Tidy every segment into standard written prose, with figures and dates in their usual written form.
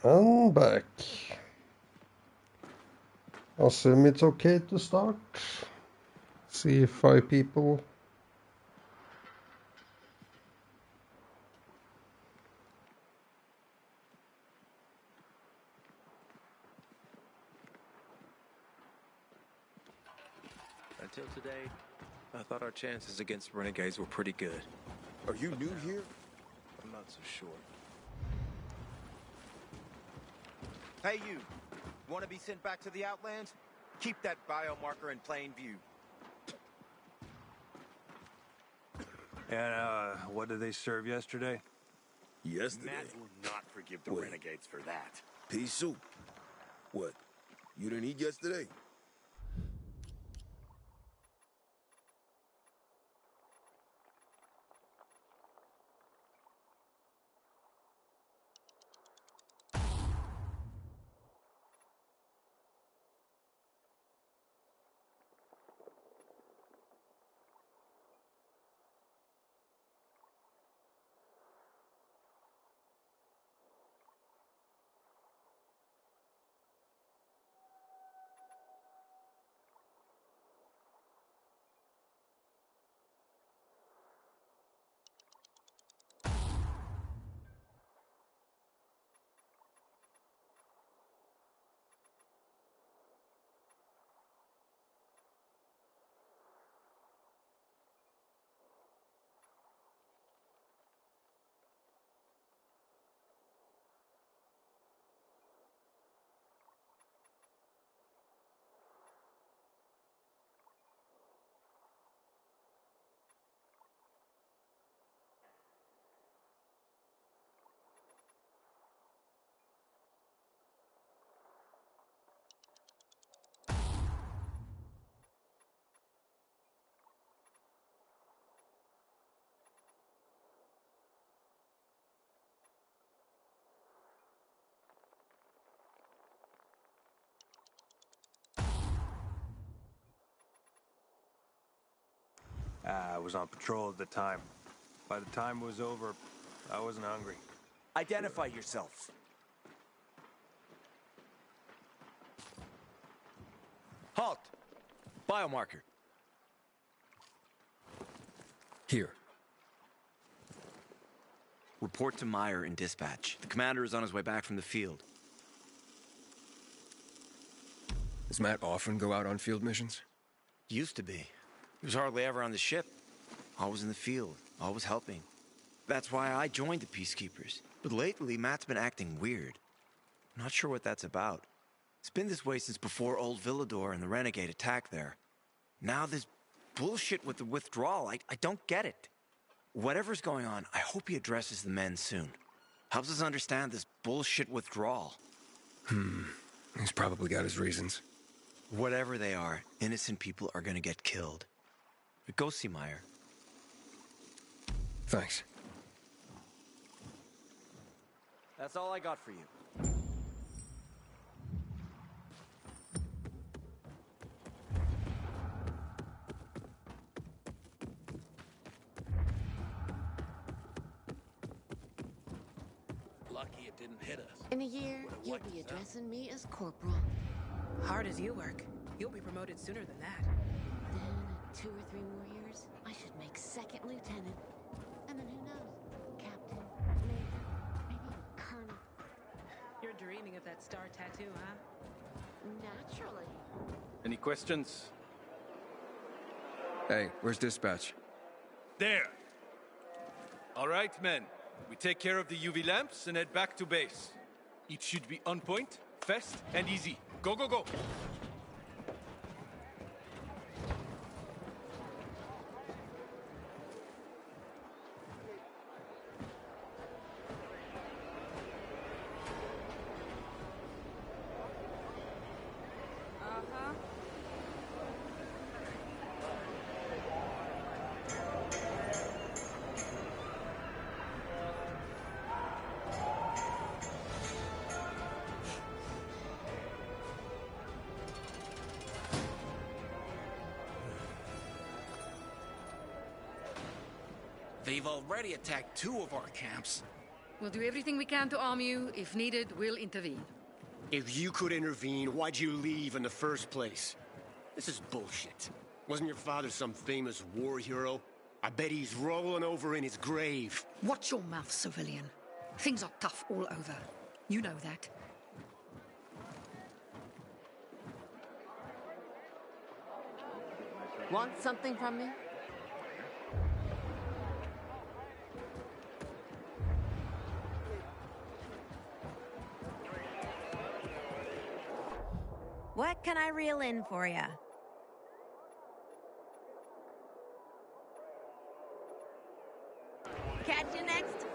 I'm back. Assume it's okay to start. See if 5 people. Until today, I thought our chances against renegades were pretty good. Are you new here? I'm not so sure. Hey, you. Want to be sent back to the Outlands? Keep that biomarker in plain view. And, what did they serve yesterday? Yesterday. Matt will not forgive the renegades for that. Ps5. What? You didn't eat yesterday? I was on patrol at the time. By the time it was over, I wasn't hungry. Identify yourself. Halt! Biomarker. Here. Report to Meyer in dispatch. The commander is on his way back from the field. Does Matt often go out on field missions? Used to be. He was hardly ever on the ship. Always in the field, always helping. That's why I joined the Peacekeepers. But lately, Matt's been acting weird. I'm not sure what that's about. It's been this way since before old Villador and the Renegade attack there. Now this bullshit with the withdrawal, I don't get it. Whatever's going on, I hope he addresses the men soon. Helps us understand this bullshit withdrawal. He's probably got his reasons. Whatever they are, innocent people are gonna get killed. But go see Meyer. Thanks. That's all I got for you. Lucky it didn't hit us. In a year, you'll be addressing me as corporal. Hard as you work, you'll be promoted sooner than that. Then, in 2 or 3 more years, I should make second lieutenant. And then who knows? Captain, major, maybe even colonel. You're dreaming of that star tattoo, huh? Naturally. Any questions? Hey, where's dispatch? There! All right, men. We take care of the UV lamps and head back to base. It should be on point, fast, and easy. Go, go, go! They've already attacked 2 of our camps. We'll do everything we can to arm you. If needed, we'll intervene. If you could intervene, why'd you leave in the first place? This is bullshit. Wasn't your father some famous war hero? I bet he's rolling over in his grave. Watch your mouth, civilian. Things are tough all over. You know that. Want something from me? What can I reel in for you? Catch you next.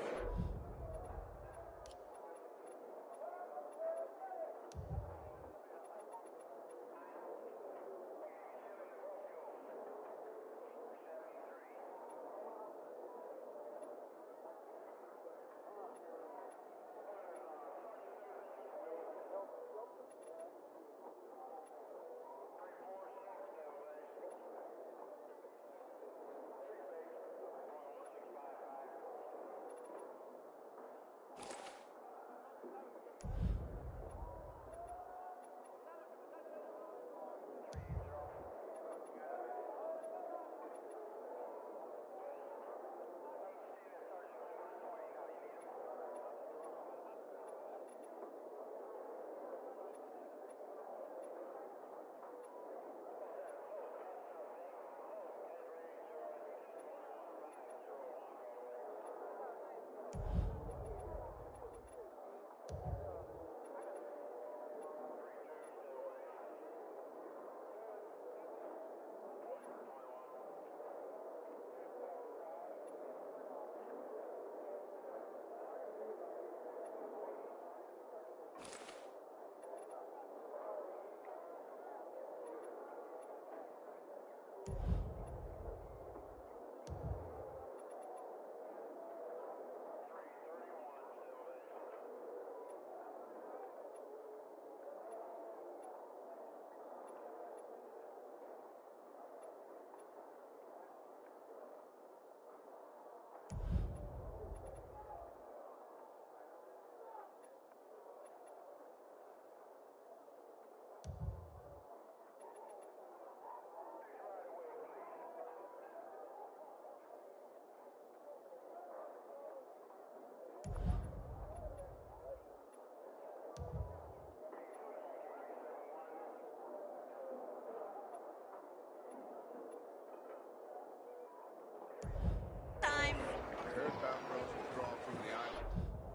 Time. I heard about Rose withdrawal from the island.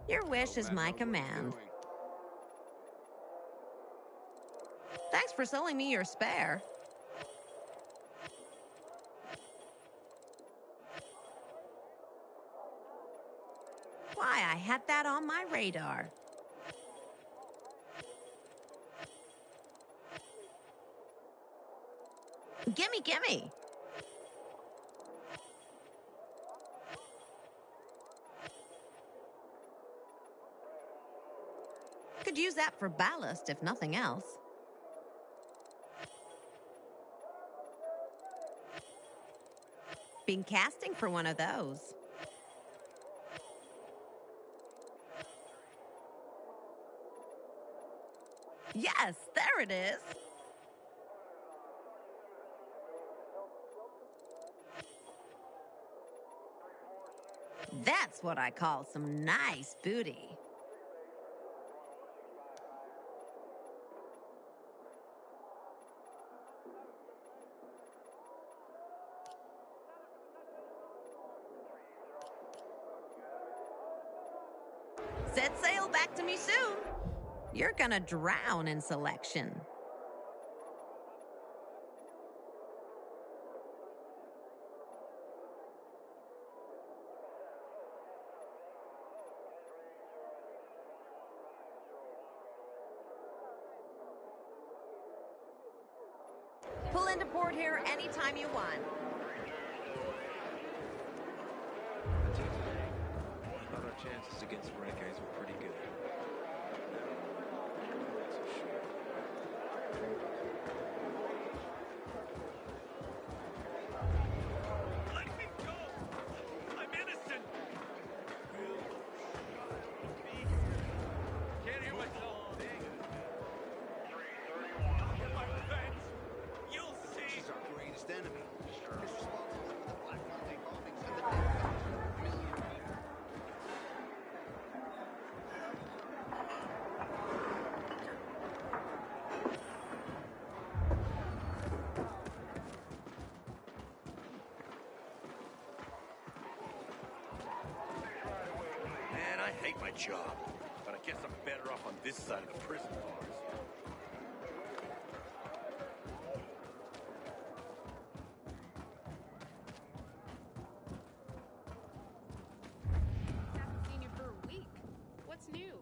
Your wish is my command. Thanks for selling me your spare. Why, I had that on my radar. Gimme, gimme. Could use that for ballast, if nothing else. Been casting for one of those. Yes, there it is. That's what I call some nice booty. Set sail back to me soon. You're gonna drown in selection. Pull into port here anytime you want. Until today, I thought our chances against renegades were pretty good. Now, not so sure. Let me go! I'm innocent! hate my job, but I guess I'm better off on this side of the prison bars. Haven't seen you for a week. What's new?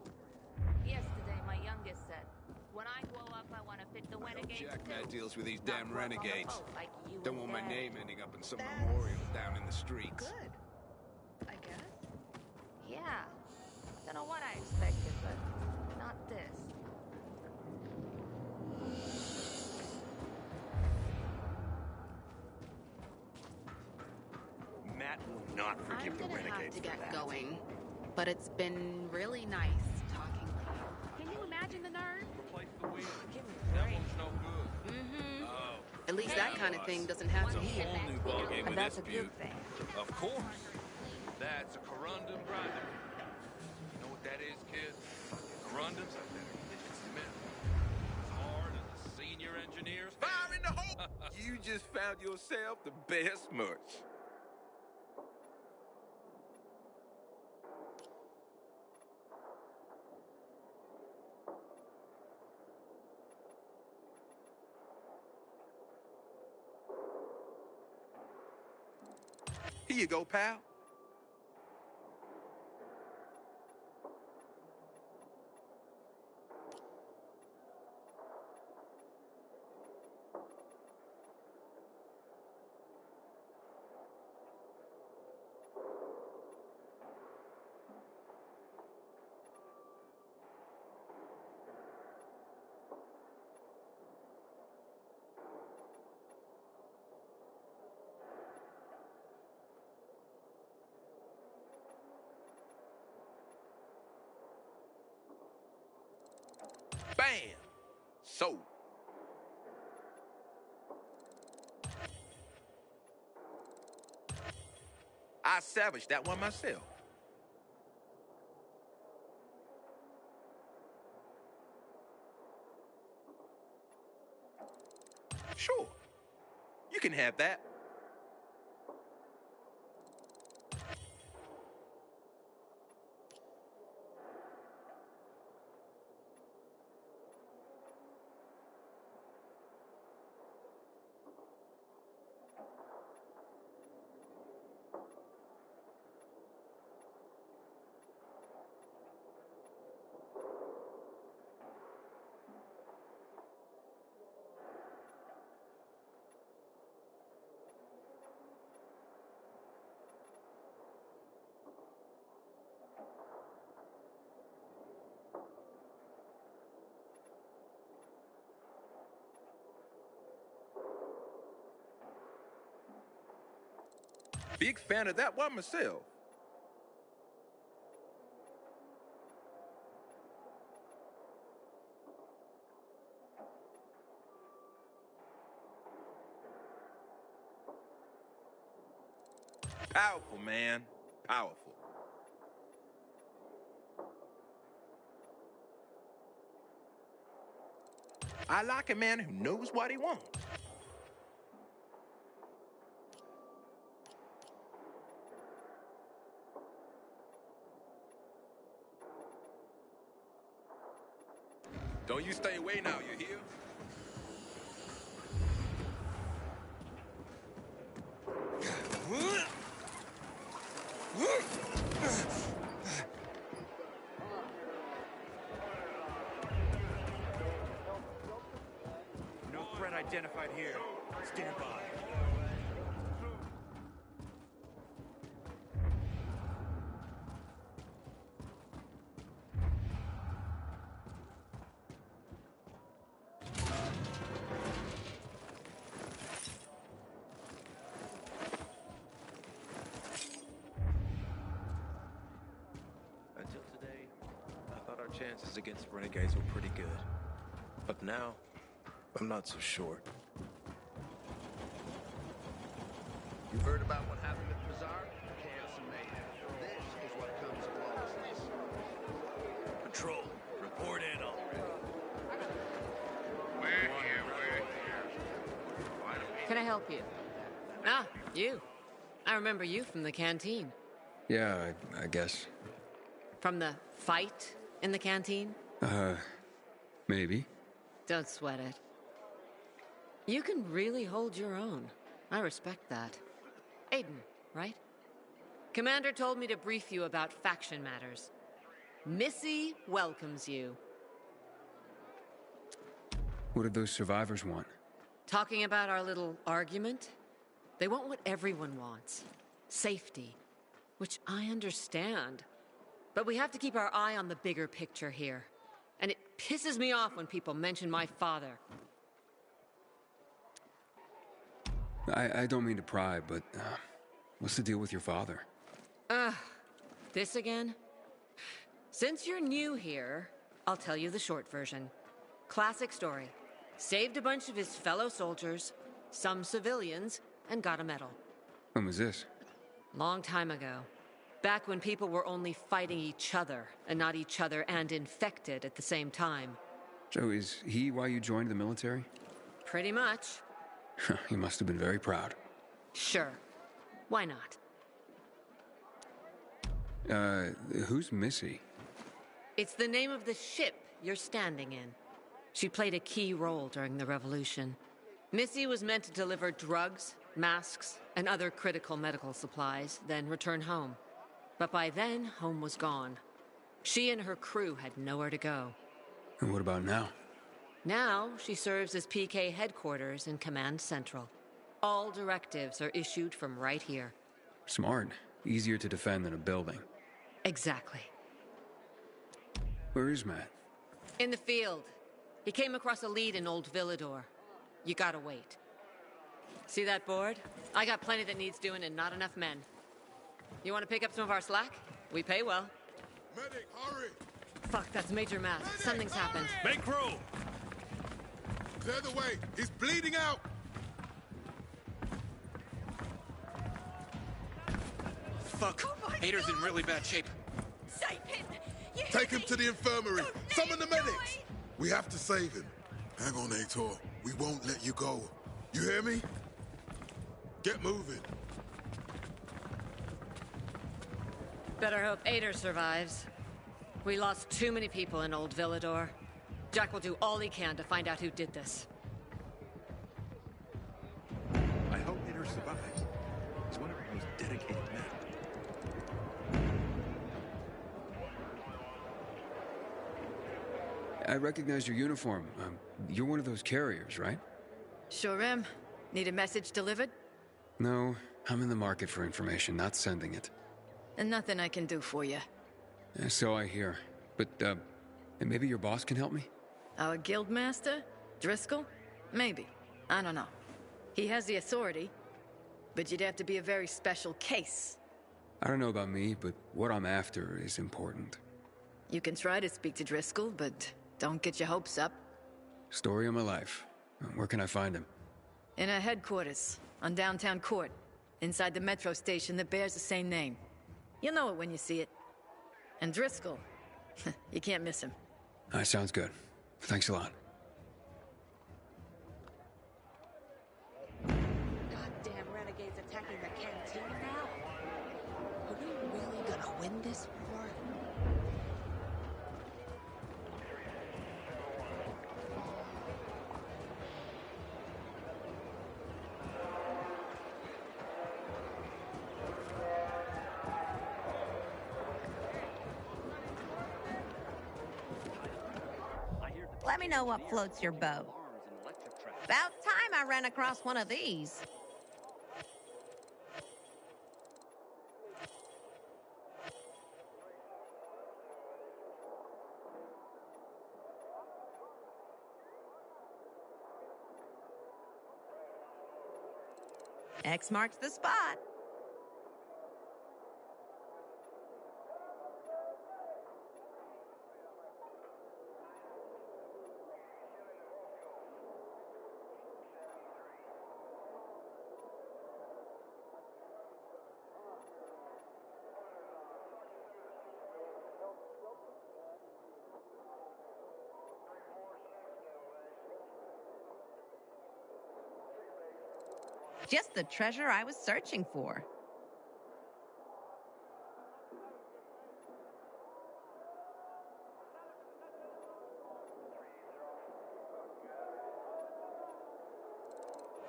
Yesterday, my youngest said, when I grow up, I want to fit the renegades Jack too. Matt deals with these Not damn work on the renegades. boat like you Don't and want my Dad. name ending up in some memorial down in the streets. Good. I guess. Yeah. Don't know what I expected, but not this. Matt will not forgive I'm the gonna have renegades to for get that. going, but it's been really nice talking with you. Can you imagine the nerve? Replace the wheel. Give me That break. one's no good. Mm-hmm. Oh. At least that kind of thing doesn't have to It's a here. whole new ballgame But with that's this a butte. good thing. Of course. That's a corundum grinder. You know what that is, kid? Corundums are better than cement. As hard as the senior engineers. Fire in the hole! You just found yourself the best merch. Here you go, pal. Bam! Sold. I salvaged that one myself. Sure. You can have that. Big fan of that one myself. Powerful, man. Powerful. I like a man who knows what he wants. Don't you stay away now, you hear? No threat identified here. Stand by. Until today, I thought our chances against renegades were pretty good. But now, I'm not so sure. You heard about what happened at the bazaar? Chaos and mayhem. This is what comes of lawlessness. Patrol, report in already. We're here. Can I help you? Ah, you. I remember you from the canteen. Yeah, I guess. From the fight in the canteen? Maybe. Don't sweat it. You can really hold your own. I respect that. Aiden, right? Commander told me to brief you about faction matters. Missy welcomes you. What did those survivors want? Talking about our little argument? They want what everyone wants. Safety. Which I understand. But we have to keep our eye on the bigger picture here. And it pisses me off when people mention my father. I don't mean to pry, but what's the deal with your father? This again? Since you're new here, I'll tell you the short version. Classic story. Saved a bunch of his fellow soldiers, some civilians, and got a medal. When was this? Long time ago. Back when people were only fighting each other, and not each other and infected at the same time. So is he why you joined the military? Pretty much. He must have been very proud. Sure. Why not? Who's Missy? It's the name of the ship you're standing in. She played a key role during the revolution. Missy was meant to deliver drugs, masks, and other critical medical supplies, then return home. But by then, home was gone. She and her crew had nowhere to go. And what about now? Now, she serves as PK headquarters in Command Central. All directives are issued from right here. Smart. Easier to defend than a building. Exactly. Where is Matt? In the field. He came across a lead in Old Villador. You gotta wait. See that board? I got plenty that needs doing and not enough men. You want to pick up some of our slack? We pay well. Medic, hurry! Fuck, that's Major Matt. Medic, Something's happened. Make room! Clear the way! He's bleeding out! Fuck! Hader's in really bad shape. Save him! Take him to the infirmary! Summon the medics! We have to save him. Hang on, Aitor. We won't let you go. You hear me? Get moving. Better hope Ader survives. We lost too many people in Old Villador. Jack will do all he can to find out who did this. I hope Hader survives. He's one of our most dedicated men. I recognize your uniform. You're one of those carriers, right? Sure am. Need a message delivered? No, I'm in the market for information, not sending it. And nothing I can do for you. So I hear. But, maybe your boss can help me? Our guild master? Driscoll? Maybe. I don't know. He has the authority, but you'd have to be a very special case. I don't know about me, but what I'm after is important. You can try to speak to Driscoll, but don't get your hopes up. Story of my life. Where can I find him? In our headquarters, on downtown Court, inside the metro station that bears the same name. You'll know it when you see it. And Driscoll, you can't miss him. Sounds good. Thanks a lot. Goddamn renegades attacking the canteen now? Are we really gonna win this war? Let me know what floats your boat. About time I ran across one of these. X marks the spot. Just the treasure I was searching for.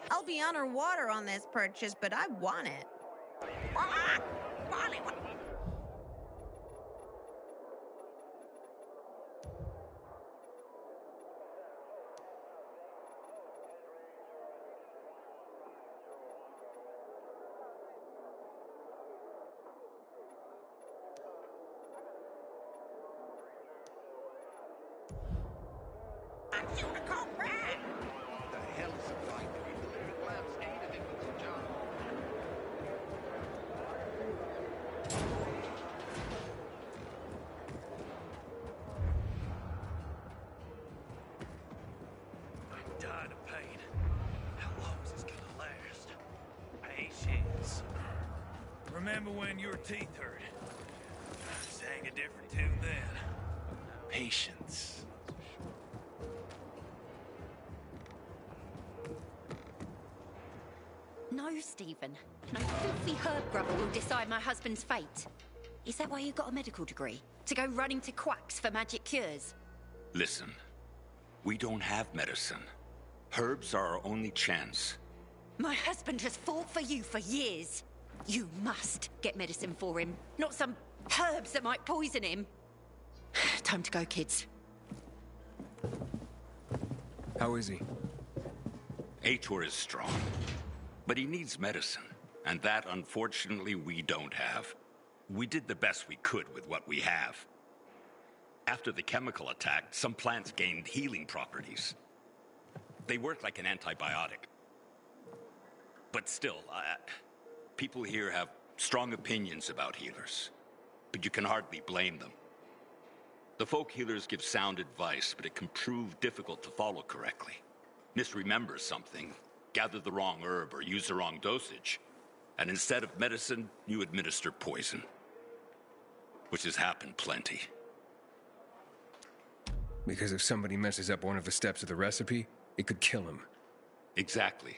I'll be underwater on this purchase, but I want it. Molly, I'm shooting a call back. What the hell is a fight? The lyric labs aided it with the job. I'm dying of pain. How long is this gonna last? Patience. Remember when your teeth hurt? Sang a different tune then. Patience. No, Stephen. No filthy herb grubber will decide my husband's fate. Is that why you got a medical degree? To go running to quacks for magic cures? Listen, we don't have medicine. Herbs are our only chance. My husband has fought for you for years. You must get medicine for him, not some herbs that might poison him. Time to go, kids. How is he? Ator is strong, but he needs medicine, and that, unfortunately, we don't have. We did the best we could with what we have. After the chemical attack, some plants gained healing properties. They work like an antibiotic. But still, people here have strong opinions about healers, but you can hardly blame them. The folk healers give sound advice, but it can prove difficult to follow correctly. Misremember something, gather the wrong herb, or use the wrong dosage, and instead of medicine, you administer poison. Which has happened plenty. Because if somebody messes up one of the steps of the recipe, it could kill him. Exactly.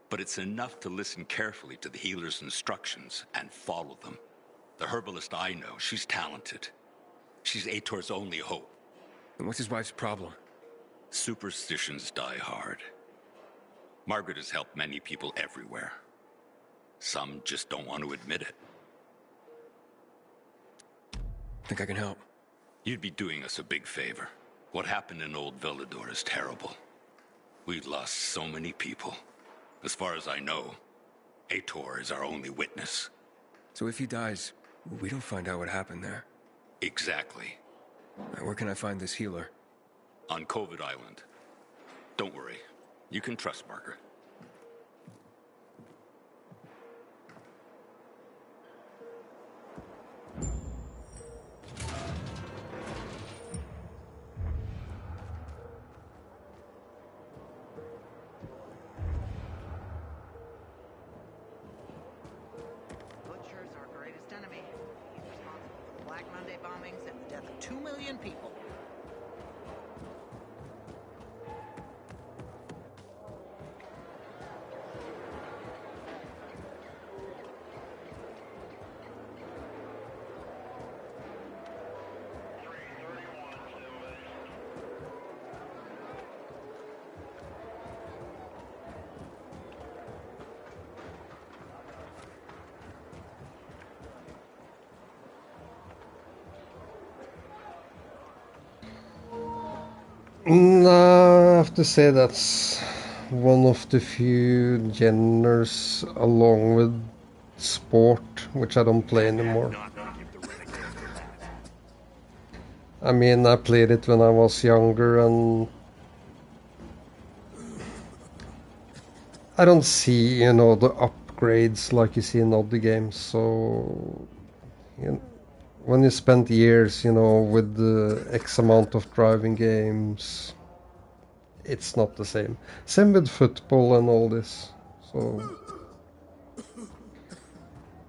But it's enough to listen carefully to the healer's instructions and follow them. The herbalist I know, she's talented. She's Ator's only hope. And what's his wife's problem? Superstitions die hard. Margaret has helped many people everywhere. Some just don't want to admit it. Think I can help? You'd be doing us a big favor. What happened in Old Villador is terrible. We've lost so many people. As far as I know, Ator is our only witness. So if he dies, we don't find out what happened there? Exactly. Where can I find this healer? On COVID Island. Don't worry. You can trust Margaret. Butcher's our greatest enemy. He's responsible for the Black Monday bombings and the death of 2 million people. No, I have to say that's one of the few genres, along with sport, which I don't play anymore. I mean, I played it when I was younger, and I don't see, the upgrades like you see in other games. So, when you spend years, with the X amount of driving games, it's not the same. Same with football and all this. So,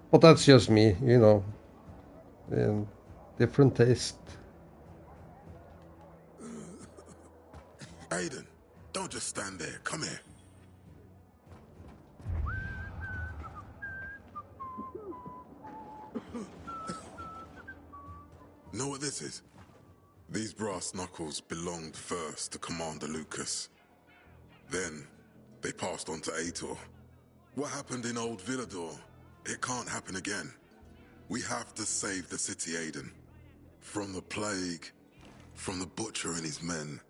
but that's just me, different taste. Aiden, don't just stand there. Come here. Know what this is? These brass knuckles belonged first to Commander Lucas. Then, They passed on to Aitor. What happened in Old Villador? It can't happen again. We have to save the city, Aiden. From the plague, from the Butcher and his men.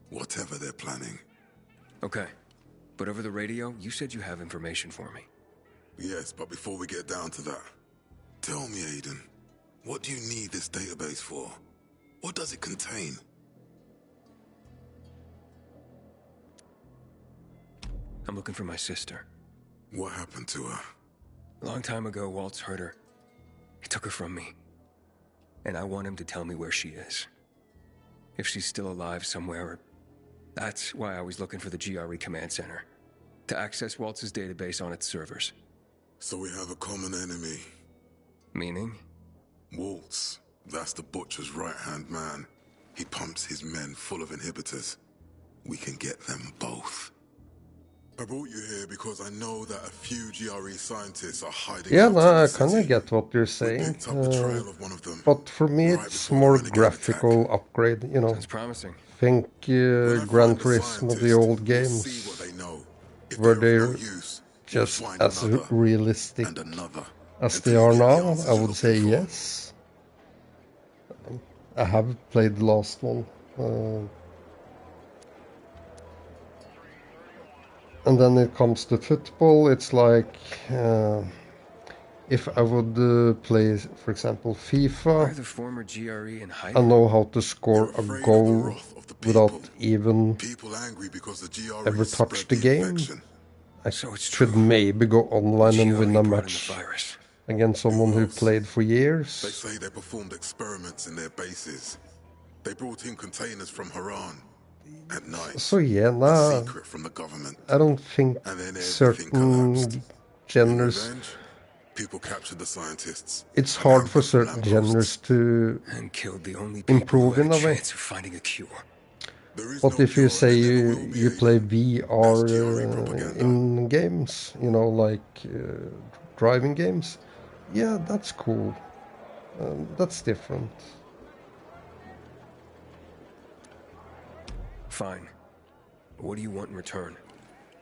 Whatever they're planning. Okay. But over the radio, you said you have information for me. Yes, but before we get down to that, tell me, Aiden, what do you need this database for? What does it contain? I'm looking for my sister. What happened to her? A long time ago, Waltz hurt her. He took her from me. And I want him to tell me where she is. If she's still alive somewhere. That's why I was looking for the GRE command center. To access Waltz's database on its servers. So we have a common enemy. Meaning? Waltz. That's the Butcher's right-hand man. He pumps his men full of inhibitors. We can get them both. I brought you here because I know that a few GRE scientists are hiding Yeah, out no, in the I city. kind of get what you're saying. Picked up the trail of one of them. But for me, it's more graphical upgrade, you know. Sounds promising. Think Gran Turismo, the old games, where they're just as realistic as they are now. I would say yes. I have played the last one. And then it comes to football, it's like if I would play, for example, FIFA, The former GRE in I know how to score a goal without even ever touch the game. I should maybe go online and win a match against someone who played for They years. say they performed experiments in their bases. They brought in containers from Haran at night. So yeah, nah, Secret from the government. I don't think And then everything certain collapsed. genders. Revenge? People captured the scientists. It's hard for certain genders to And killed the only improve in a way. chance of finding a cure. But if you say you play VR in games, you know, like driving games, yeah, that's cool. That's different. Fine. What do you want in return?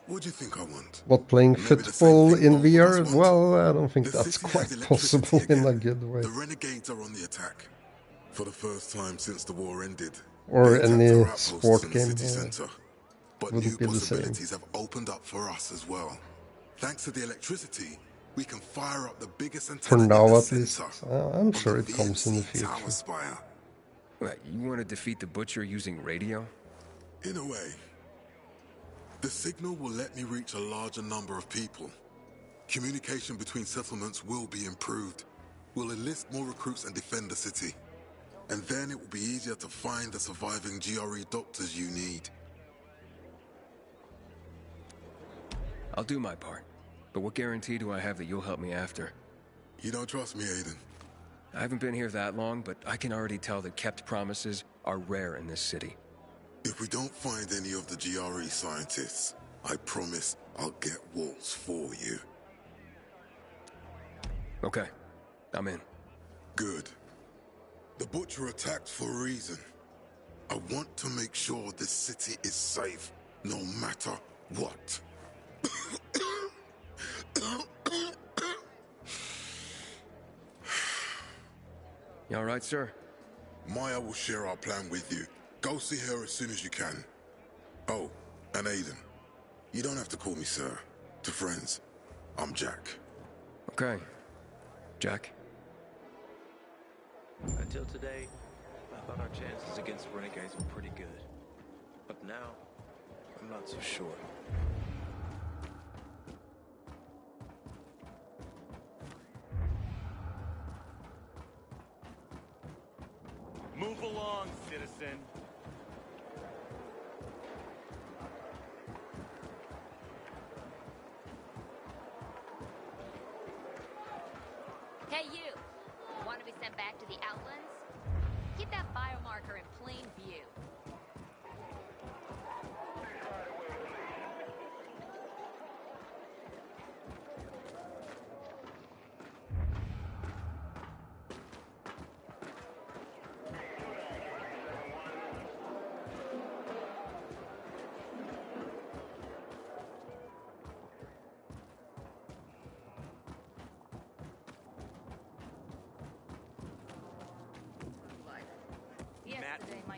What do you think I want? But playing football in VR, well, I don't think that's quite possible in a good way. The renegades are on the attack. For the first time since the war ended. Or they attacked any our outposts sport in the game city center. But new wouldn't be the same. possibilities have opened up for us as well. Thanks to the electricity, we can fire up the biggest For antenna in now, the at least. center. I'm sure it comes in the VNC Tower future. Spire. What, you want to defeat the Butcher using radio? In a way. The signal will let me reach a larger number of people. Communication between settlements will be improved. We'll enlist more recruits and defend the city. And then it will be easier to find the surviving GRE doctors you need. I'll do my part. But what guarantee do I have that you'll help me after? You don't trust me, Aiden? I haven't been here that long, but I can already tell that kept promises are rare in this city. If we don't find any of the GRE scientists, I promise I'll get Waltz for you. Okay, I'm in. Good. The Butcher attacked for a reason. I want to make sure this city is safe, no matter what. You all right, sir? Maya will share our plan with you. Go see her as soon as you can. Oh, and Aiden. You don't have to call me sir. To friends, I'm Jack. Okay. Jack? Until today, I thought our chances against renegades were pretty good. But now, I'm not so sure. Move along, citizen. Hey, you! Want to be sent back to the Outlands? Keep that biomarker in plain view.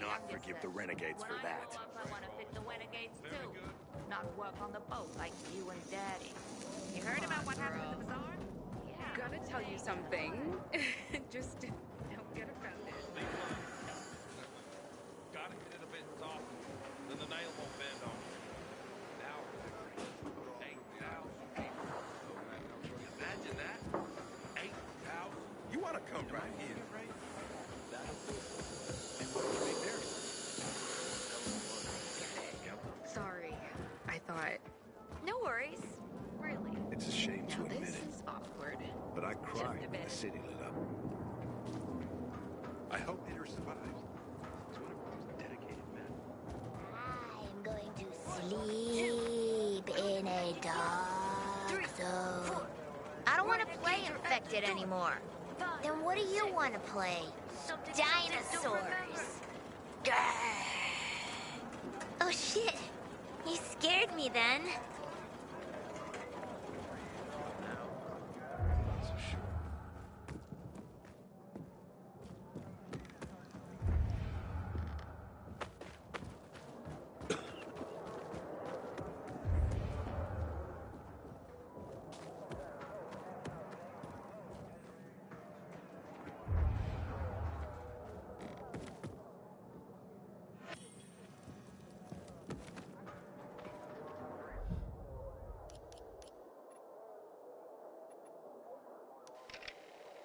not forgive the renegades for that. I want to fit the renegades too. Not work on the boat like you and Daddy. You heard about what happened at the bazaar? Gonna tell you something. Just don't get offended. Gotta hit it a bit softer, then the nail won't bend on you. Now, 8,000 people. Imagine that. 8,000. You want to come right here. Sorry. I thought. No worries. Really. It's a shame to Now admit this it, is awkward. but I Just cried a when bit. the city lit up. I hope Hitter survives. He's one of our most dedicated men. I'm going to sleep in a dark zone. I don't want to play Infected anymore. Then what do you want to play? Dinosaurs. Oh shit. You scared me then.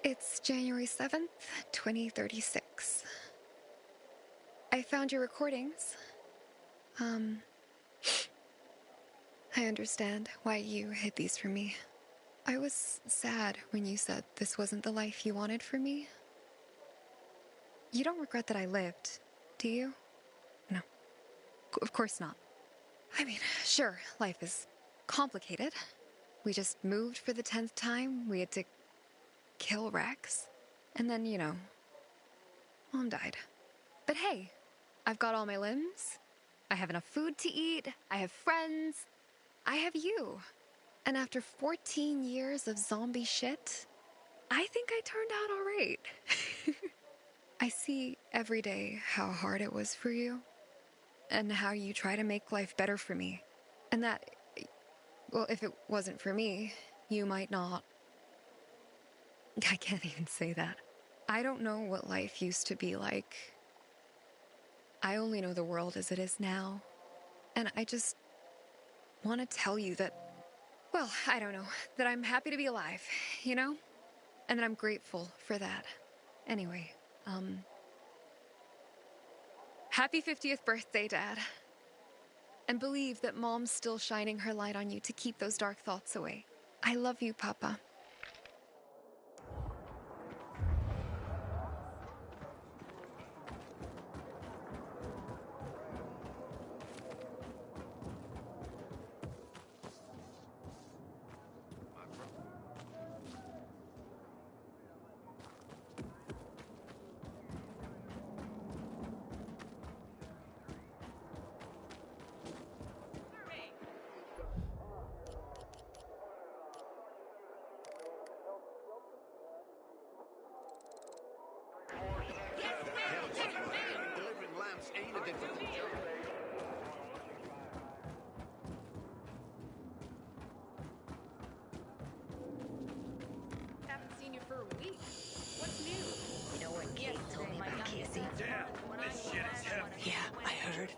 It's January 7th, 2036. I found your recordings. I understand why you hid these from me. I was sad when you said this wasn't the life you wanted for me. You don't regret that I lived, do you? No. Of course not. I mean, sure, life is complicated. We just moved for the 10th time. We had to kill Rex. And then, you know, Mom died. But hey, I've got all my limbs. I have enough food to eat. I have friends. I have you. And after 14 years of zombie shit, I think I turned out all right. I see every day how hard it was for you and how you try to make life better for me. And that, well, if it wasn't for me, you might not. I can't even say that. I don't know what life used to be like. I only know the world as it is now. And I just want to tell you that, well, I don't know, that I'm happy to be alive, you know? And that I'm grateful for that. Anyway, happy 50th birthday, Dad. And believe that Mom's still shining her light on you to keep those dark thoughts away. I love you, Papa. Delivering lamps ain't a difficult job. Haven't seen you for a week. What's new? You know what Kate told me about Casey? Damn, this shit is heavy. Yeah, I heard.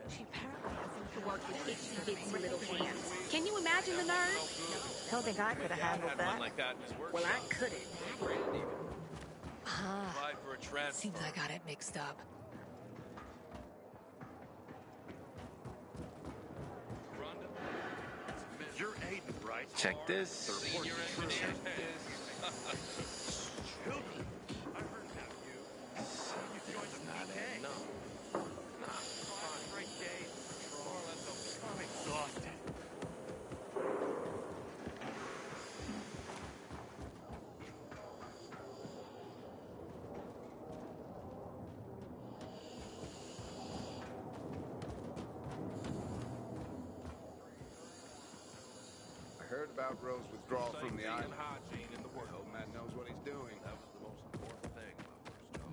She apparently has to work with itchy bitsy little hands. Can you imagine the nerve? Don't think I could have handled Had that. one like that in his workshop. Well, I couldn't. Applied for a transfer. Seems I got it mixed up. You're Aiden, right? Check this. The report Senior is true. engineer Children, I heard about you. You joined the PK. Great day. I'm exhausted. I heard about Rose's withdrawal from the island. hygiene in the world. Old man knows what he's doing. That was the most important thing about first job.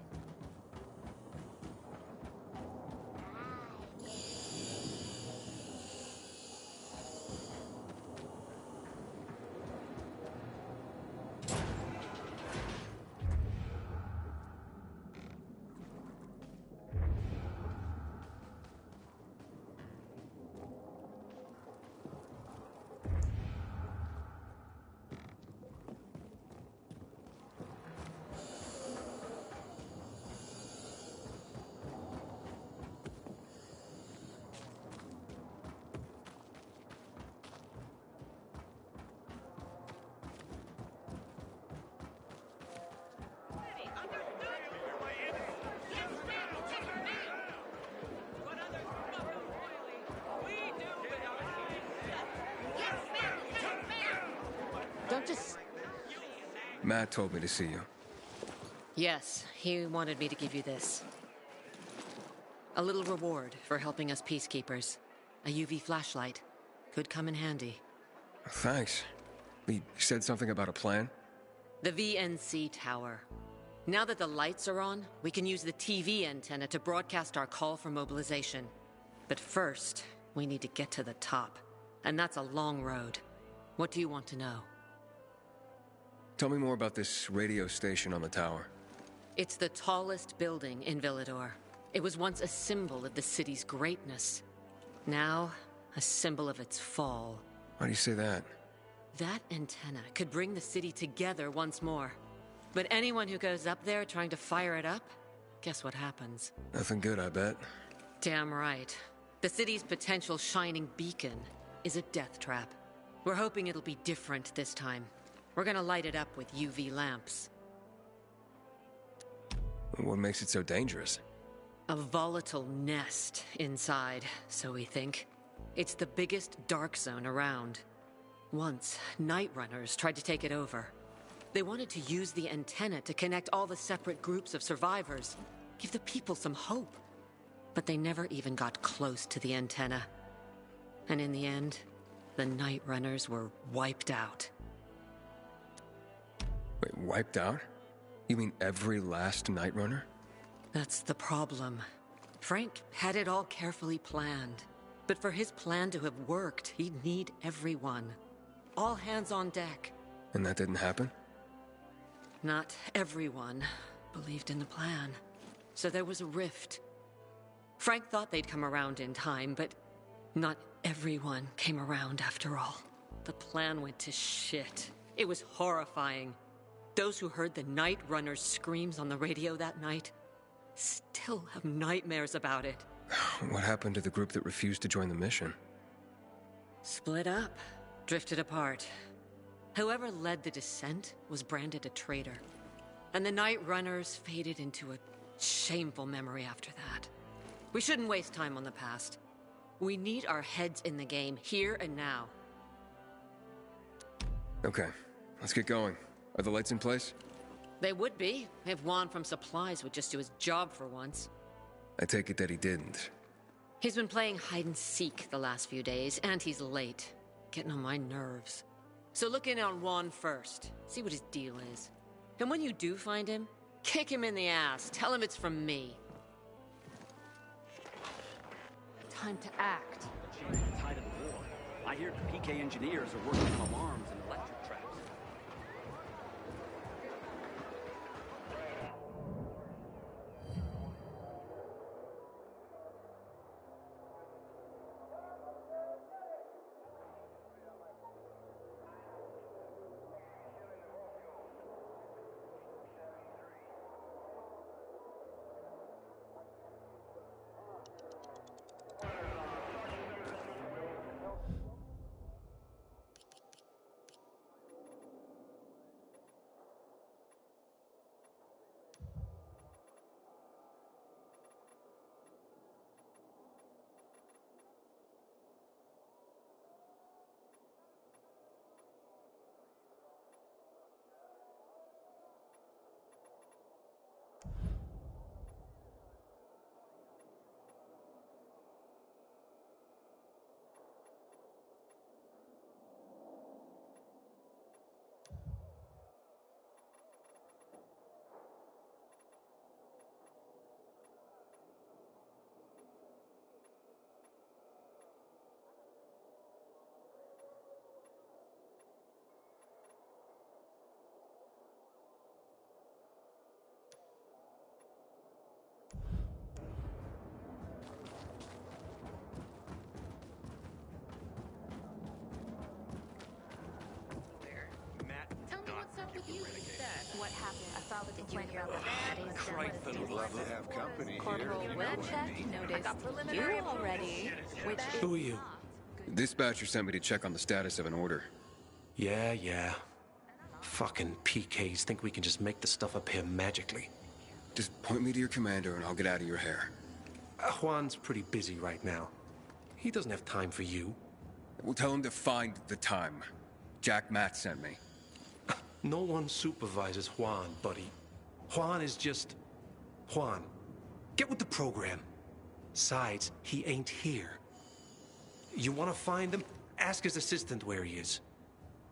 Matt told me to see you. Yes, he wanted me to give you this. A little reward for helping us peacekeepers. A UV flashlight. Could come in handy. Thanks. He said something about a plan? The VNC tower. Now that the lights are on, we can use the TV antenna to broadcast our call for mobilization. But first, we need to get to the top. And that's a long road. What do you want to know? Tell me more about this radio station on the tower. It's the tallest building in Villador. It was once a symbol of the city's greatness. Now, a symbol of its fall. Why do you say that? That antenna could bring the city together once more. But anyone who goes up there trying to fire it up, guess what happens? Nothing good, I bet. Damn right. The city's potential shining beacon is a death trap. We're hoping it'll be different this time. We're gonna light it up with UV lamps. What makes it so dangerous? A volatile nest inside, so we think. It's the biggest dark zone around. Once, night runners tried to take it over. They wanted to use the antenna to connect all the separate groups of survivors, give the people some hope. But they never even got close to the antenna. And in the end, the night runners were wiped out. Wait, wiped out? You mean every last night runner? That's the problem. Frank had it all carefully planned. But for his plan to have worked, he'd need everyone. All hands on deck. And that didn't happen? Not everyone believed in the plan. So there was a rift. Frank thought they'd come around in time, but not everyone came around after all. The plan went to shit. It was horrifying. Those who heard the Night Runner's screams on the radio that night still have nightmares about it. What happened to the group that refused to join the mission? Split up, drifted apart. Whoever led the descent was branded a traitor. And the Night Runners faded into a shameful memory after that. We shouldn't waste time on the past. We need our heads in the game, here and now. Okay, let's get going. Are the lights in place? They would be, if Juan from Supplies would just do his job for once. I take it that he didn't. He's been playing hide-and-seek the last few days, and he's late. Getting on my nerves. So look in on Juan first. See what his deal is. And when you do find him, kick him in the ass. Tell him it's from me. Time to act. Tied to the war. I hear the PK engineers are working on alarms and electric traps. What happened? I saw the complaint about the Crichton would love to have company Corporal here. Wincheck noticed you already, which is Who are you? Dispatcher sent me to check on the status of an order. Yeah. Fucking PKs think we can just make the stuff up here magically. Just point me to your commander and I'll get out of your hair. Juan's pretty busy right now. He doesn't have time for you. We'll tell him to find the time. Jack Matt sent me. No one supervises Juan, buddy. Juan is just... Juan. Get with the program. Besides, he ain't here. You want to find him? Ask his assistant where he is.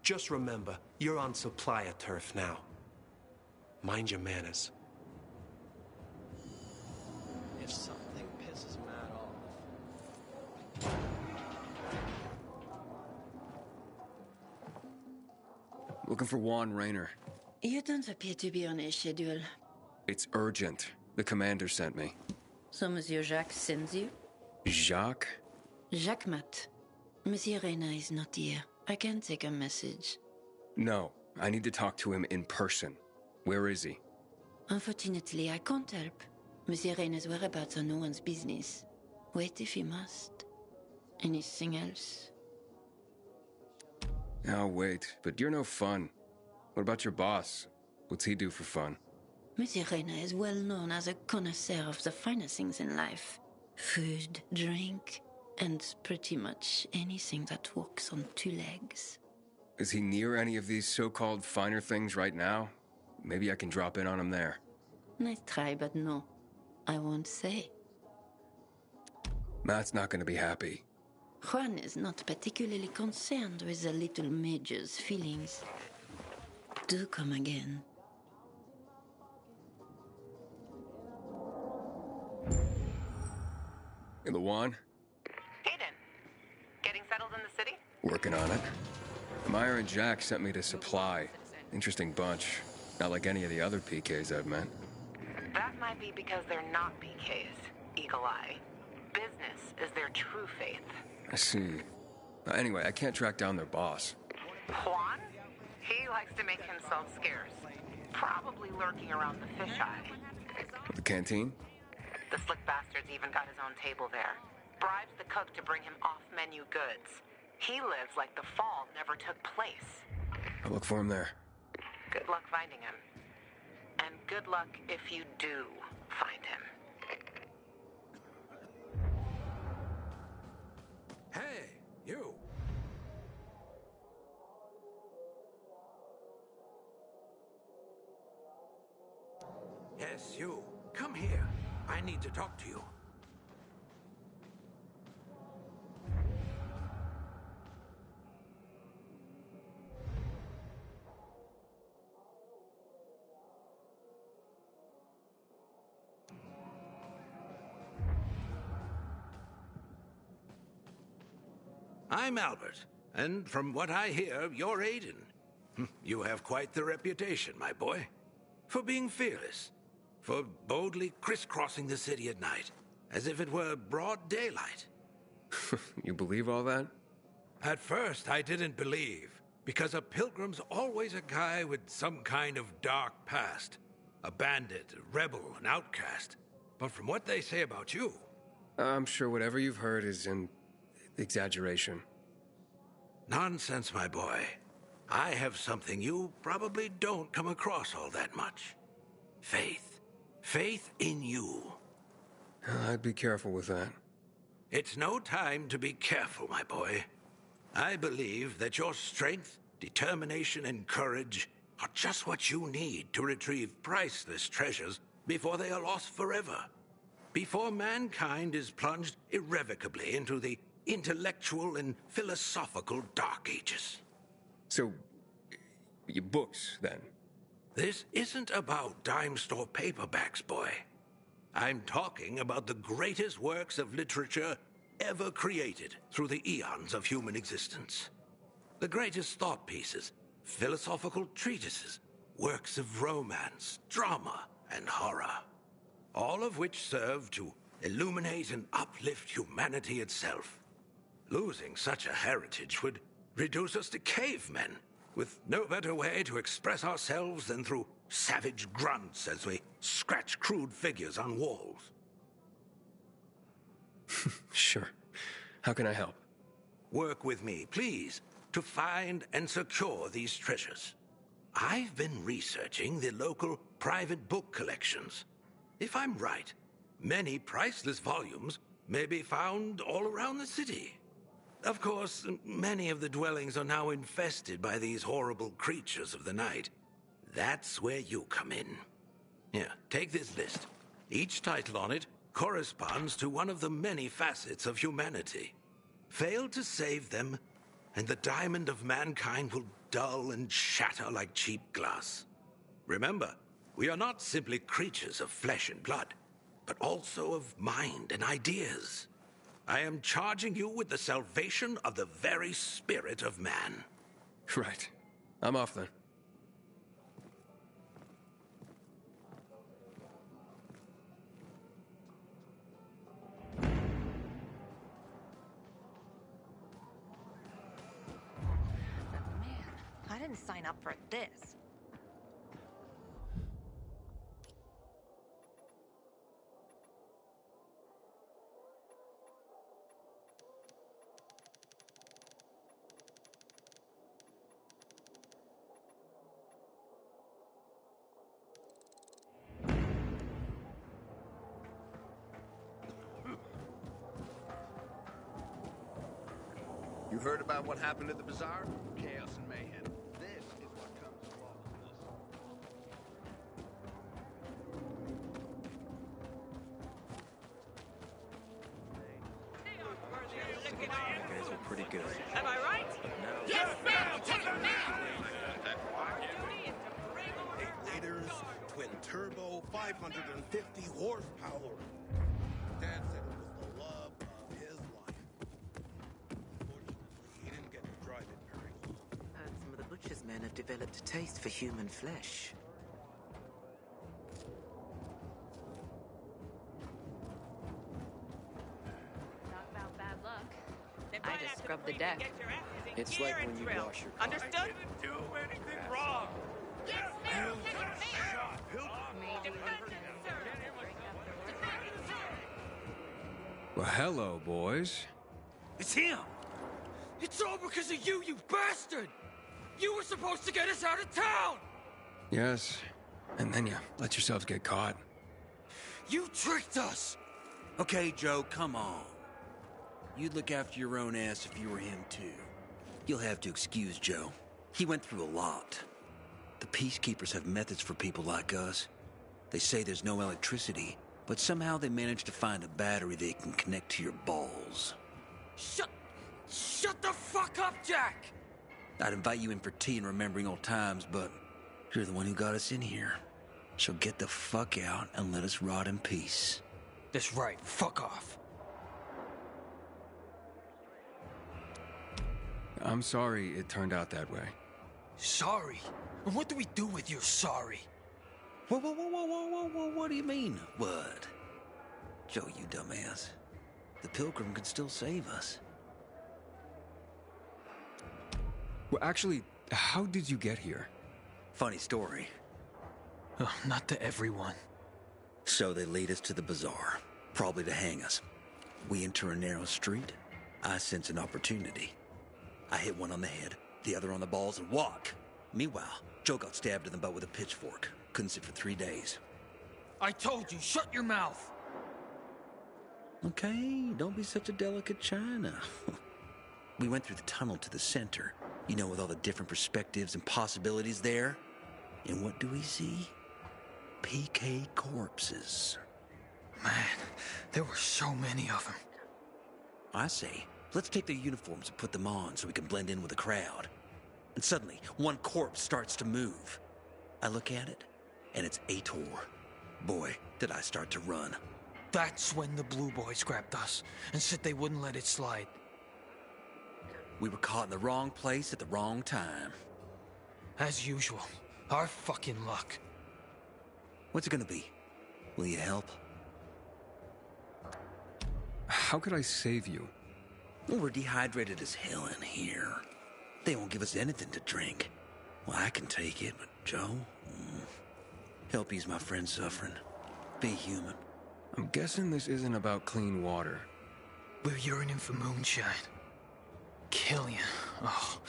Just remember, you're on supplier turf now. Mind your manners. If something pisses Matt off... Looking for Juan Raynor. You don't appear to be on his schedule. It's urgent. The commander sent me. So Monsieur Jacques sends you? Jacques? Jacques Mat. Monsieur Reyna is not here. I can take a message. No, I need to talk to him in person. Where is he? Unfortunately, I can't help. Monsieur Reyna's whereabouts are no one's business. Wait if you must. Anything else? I'll wait, but you're no fun. What about your boss? What's he do for fun? Monsieur Reyna is well known as a connoisseur of the finer things in life. Food, drink, and pretty much anything that walks on two legs. Is he near any of these so-called finer things right now? Maybe I can drop in on him there. Nice try, but no. I won't say. Matt's not gonna be happy. Juan is not particularly concerned with the little major's feelings. Do come again. In the Juan? Aiden, getting settled in the city? Working on it. Meyer and Jack sent me to Supply. Interesting bunch. Not like any of the other PKs I've met. That might be because they're not PKs, Eagle Eye. Business is their true faith. I see. Anyway, I can't track down their boss. Juan? He likes to make himself scarce. Probably lurking around the fisheye. The canteen? The slick bastard's even got his own table there. Bribes the cook to bring him off-menu goods. He lives like the fall never took place. I'll look for him there. Good luck finding him. And good luck if you do find him. Hey, you! Yes, you. Come here. I need to talk to you. I'm Albert, and from what I hear, you're Aiden. You have quite the reputation, my boy, for being fearless, for boldly crisscrossing the city at night, as if it were broad daylight. You believe all that? At first, I didn't believe, because a pilgrim's always a guy with some kind of dark past. A bandit, a rebel, an outcast. But from what they say about you... I'm sure whatever you've heard is an exaggeration. Nonsense, my boy. I have something you probably don't come across all that much. Faith. Faith in you. I'd be careful with that. It's no time to be careful, my boy. I believe that your strength, determination, and courage are just what you need to retrieve priceless treasures before they are lost forever. Before mankind is plunged irrevocably into the intellectual and philosophical Dark Ages. So, your books, then? This isn't about dime store paperbacks, boy. I'm talking about the greatest works of literature ever created through the eons of human existence. The greatest thought pieces, philosophical treatises, works of romance, drama, and horror. All of which serve to illuminate and uplift humanity itself. Losing such a heritage would reduce us to cavemen, with no better way to express ourselves than through savage grunts as we scratch crude figures on walls. Sure. How can I help? Work with me, please, to find and secure these treasures. I've been researching the local private book collections. If I'm right, many priceless volumes may be found all around the city. Of course, many of the dwellings are now infested by these horrible creatures of the night. That's where you come in. Here, take this list. Each title on it corresponds to one of the many facets of humanity. Fail to save them, and the diamond of mankind will dull and shatter like cheap glass. Remember, we are not simply creatures of flesh and blood, but also of mind and ideas. I am charging you with the salvation of the very spirit of man. Right. I'm off then. I didn't sign up for this. You heard about what happened at the bazaar? Chaos and mayhem. This is what comes of You guys are pretty good. Am I right? Yes, ma'am! Take it, ma'am! 8 liters, twin turbo, 550 horsepower. Dad said it was the love of his life. Unfortunately, he didn't get to drive it very long. Heard some of the butcher's men have developed a taste for human flesh. Talk about bad luck. I just scrubbed the deck. It's like when you wash your car. Understood? I didn't do anything wrong. Yes, ma'am! Take it, ma'am! Well, hello, boys. It's him! It's all because of you, you bastard! You were supposed to get us out of town! Yes. And then you let yourselves get caught. You tricked us! Okay, Joe, come on. You'd look after your own ass if you were him, too. You'll have to excuse Joe. He went through a lot. The Peacekeepers have methods for people like us. They say there's no electricity, but somehow they managed to find a battery they can connect to your balls. Shut the fuck up, Jack! I'd invite you in for tea and remembering old times, but you're the one who got us in here. So get the fuck out and let us rot in peace. That's right, fuck off. I'm sorry it turned out that way. Sorry? And what do we do with your sorry? Whoa, what do you mean, what? Joe, you dumbass. The Pilgrim could still save us. Well, actually, how did you get here? Funny story. Oh, not to everyone. So they lead us to the bazaar, probably to hang us. We enter a narrow street. I sense an opportunity. I hit one on the head, the other on the balls, and walk. Meanwhile, Joe got stabbed in the butt with a pitchfork. Couldn't sit for 3 days. I told you, shut your mouth! Okay, don't be such a delicate china. We went through the tunnel to the center, you know, with all the different perspectives and possibilities there. And what do we see? PK corpses. Man, there were so many of them. I say, let's take their uniforms and put them on so we can blend in with the crowd. And suddenly, one corpse starts to move. I look at it, and it's Aitor. Boy, did I start to run. That's when the Blue Boys grabbed us and said they wouldn't let it slide. We were caught in the wrong place at the wrong time. As usual, our fucking luck. What's it gonna be? Will you help? How could I save you? Well, we're dehydrated as hell in here. They won't give us anything to drink. Well, I can take it, but Joe? Help ease my friend suffering. Be human. I'm guessing this isn't about clean water. We're yearning for moonshine. Killian. Oh,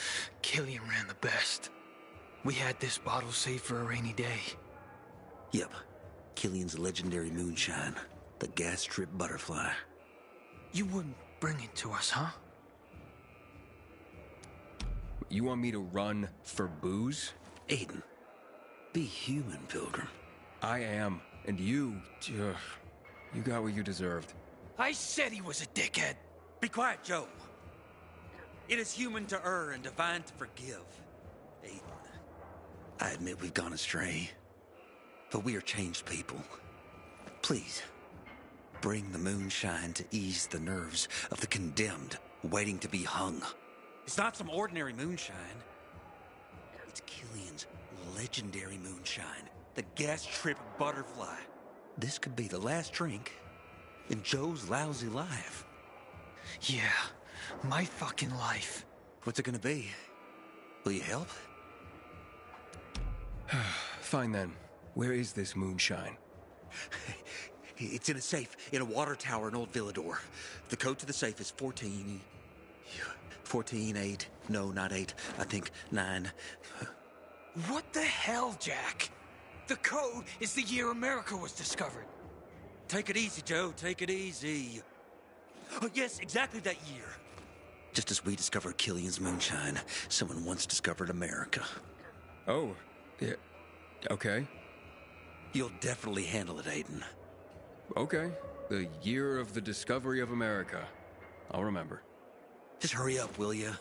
Killian ran the best. We had this bottle saved for a rainy day. Yep. Killian's legendary moonshine. The gas trip butterfly. You wouldn't bring it to us, huh? you want me to run for booze? Aiden, be human, Pilgrim. I am, and you got what you deserved. I said he was a dickhead. Be quiet, Joe. It is human to err and divine to forgive. Aiden, I admit we've gone astray, but we are changed people. Please, bring the moonshine to ease the nerves of the condemned waiting to be hung. It's not some ordinary moonshine. It's Killian's legendary moonshine, the gas trip butterfly. This could be the last drink in Joe's lousy life. Yeah, my fucking life. What's it gonna be? Will you help? Fine then. Where is this moonshine? It's in a safe, in a water tower in Old Villador. The code to the safe is 14... 8... No, not 8. I think 9... What the hell, Jack? The code is the year America was discovered. Take it easy, Joe. Take it easy. Oh, yes, exactly that year. Just as we discovered Killian's moonshine, someone once discovered America. Oh, yeah. Okay. You'll definitely handle it, Aiden. Okay. The year of the discovery of America. I'll remember. Just hurry up, will ya?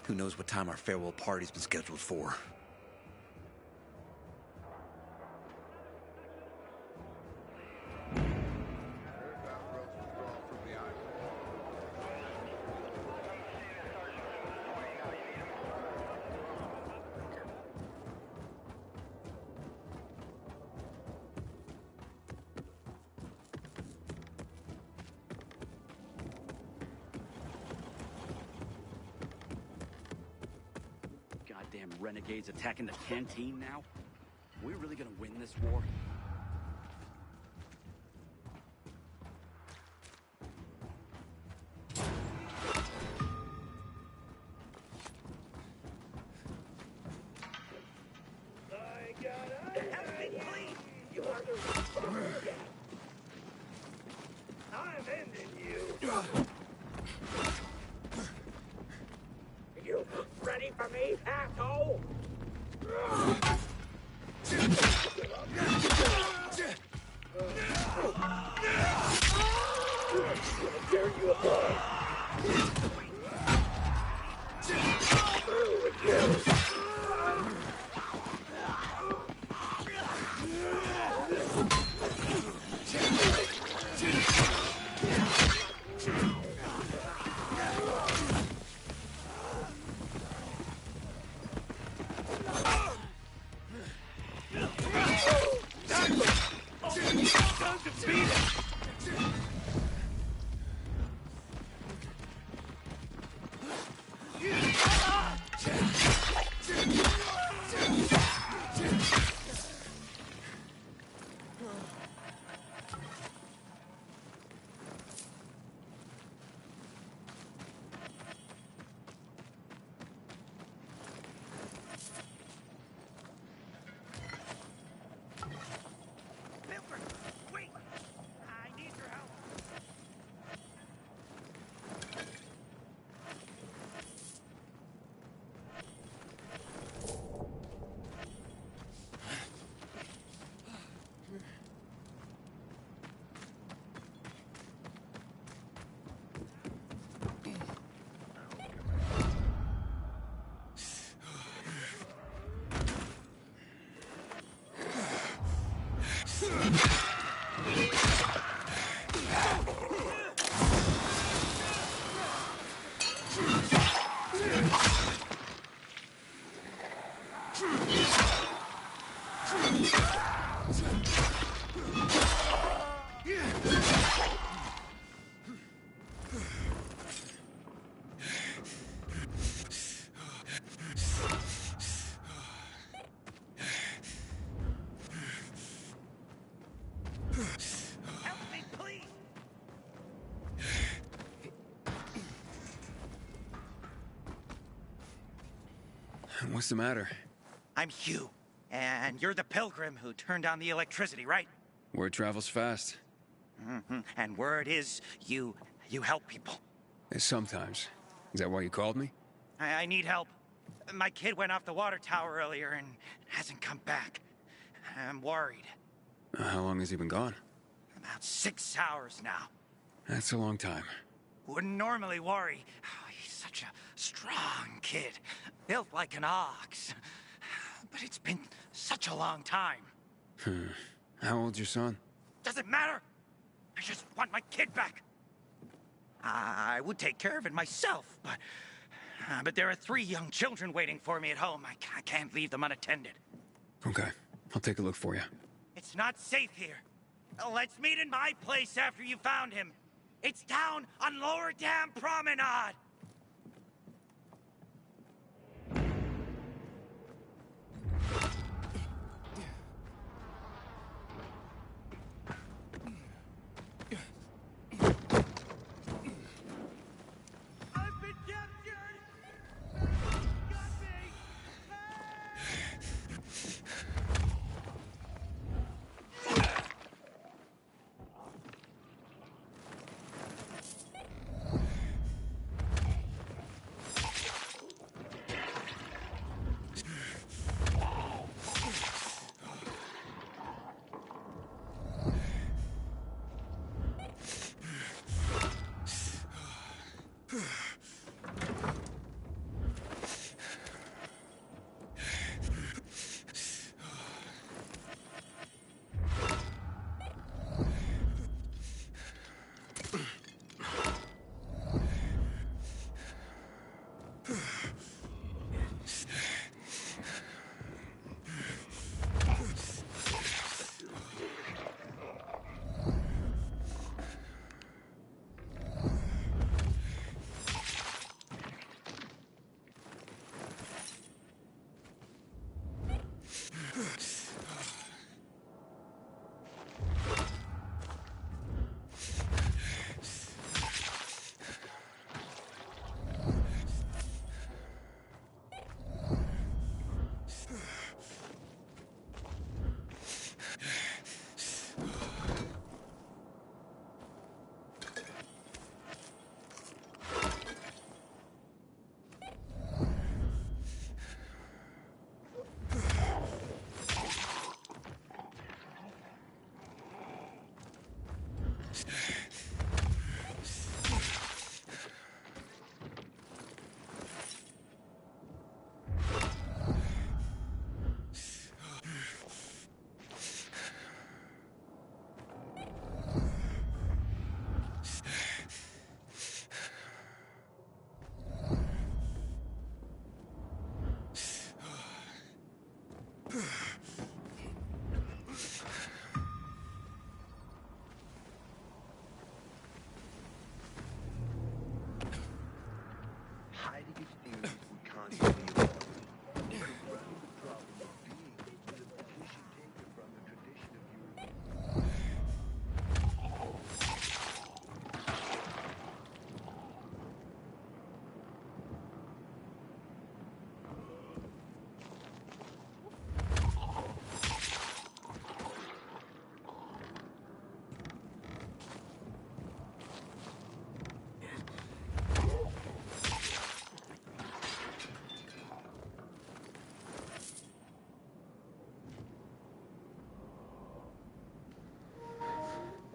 Who knows what time our farewell party's been scheduled for. Goddamn renegades attacking the canteen now? Are we really gonna win this war? I'm ending you. You ready for me, asshole? Tear you apart. Through with you. Time to beat it! What's the matter? I'm Hugh, and you're the pilgrim who turned on the electricity, right? Word travels fast. And word is you help people. Sometimes. Is that why you called me? I need help. My kid went off the water tower earlier and hasn't come back. I'm worried. How long has he been gone? About 6 hours now. That's a long time. Wouldn't normally worry. Oh, he's such a strong kid. Built like an ox. But it's been such a long time. How old's your son? Doesn't matter. I just want my kid back. I would take care of it myself, but there are 3 young children waiting for me at home. I can't leave them unattended. Okay, I'll take a look for you. It's not safe here. Let's meet in my place after you found him. It's down on Lower Dam Promenade.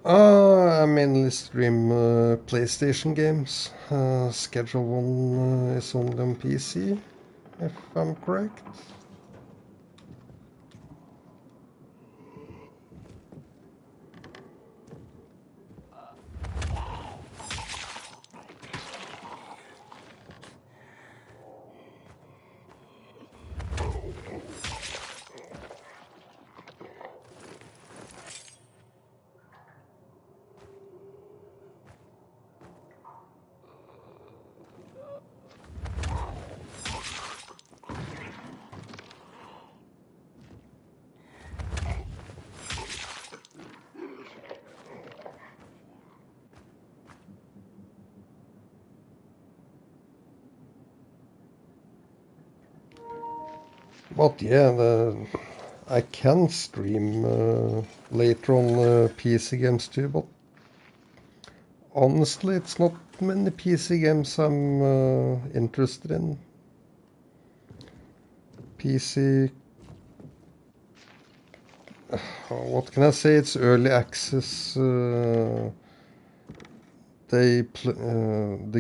I mainly stream PlayStation games. Schedule 1 is only on PC, if I'm correct. But yeah, I can stream later on PC games too, but honestly it's not many PC games I'm interested in. PC. What can I say? It's early access. The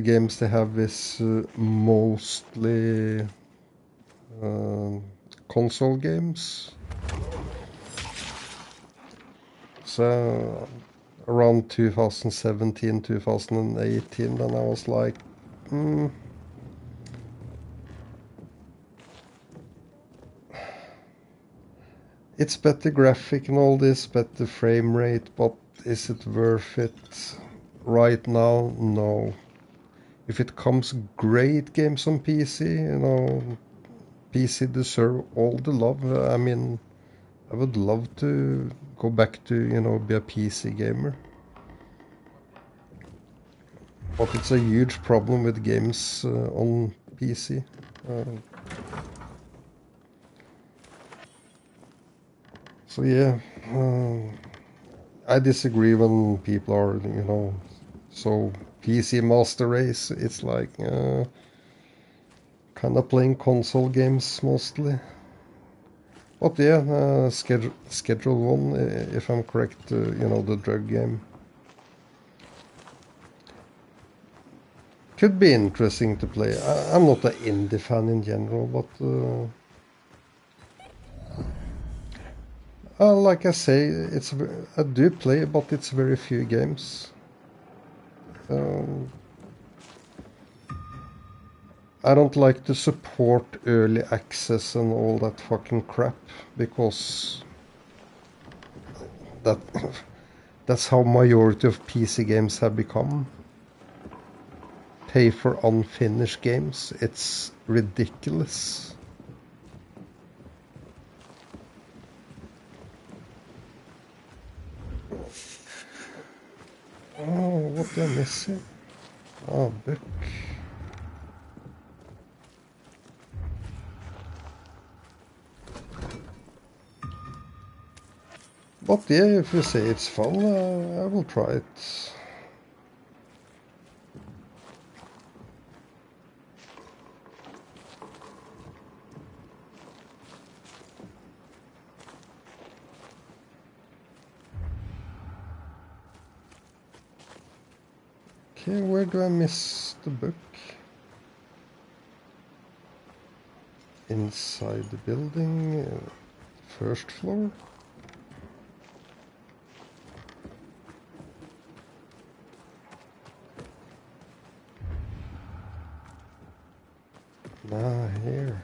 games they have is mostly console games. So around 2017, 2018, then I was like, it's better graphic and all this, better frame rate, but is it worth it right now? No. If it comes great games on PC, you know, PC deserve all the love. I mean, I would love to go back to, you know, be a PC gamer. But it's a huge problem with games on PC. So yeah, I disagree when people are, you know, so PC Master Race. It's like kind of playing console games mostly. But yeah, Schedule 1, if I'm correct, you know, the drug game. Could be interesting to play. I'm not an indie fan in general, but like I say, I do play, but it's very few games. I don't like to support early access and all that fucking crap, because that's how majority of PC games have become. Pay for unfinished games. It's ridiculous. Oh, what did I miss here? Oh, book. But yeah, if you say it's fun, I will try it. Okay, where do I miss the book? Inside the building, first floor. Ah, here.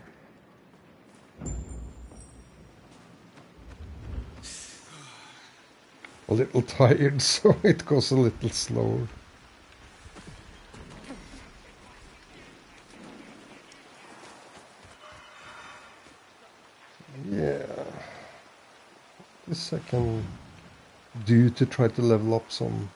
A little tired, so it goes a little slower. Yeah. This I can do to try to level up some.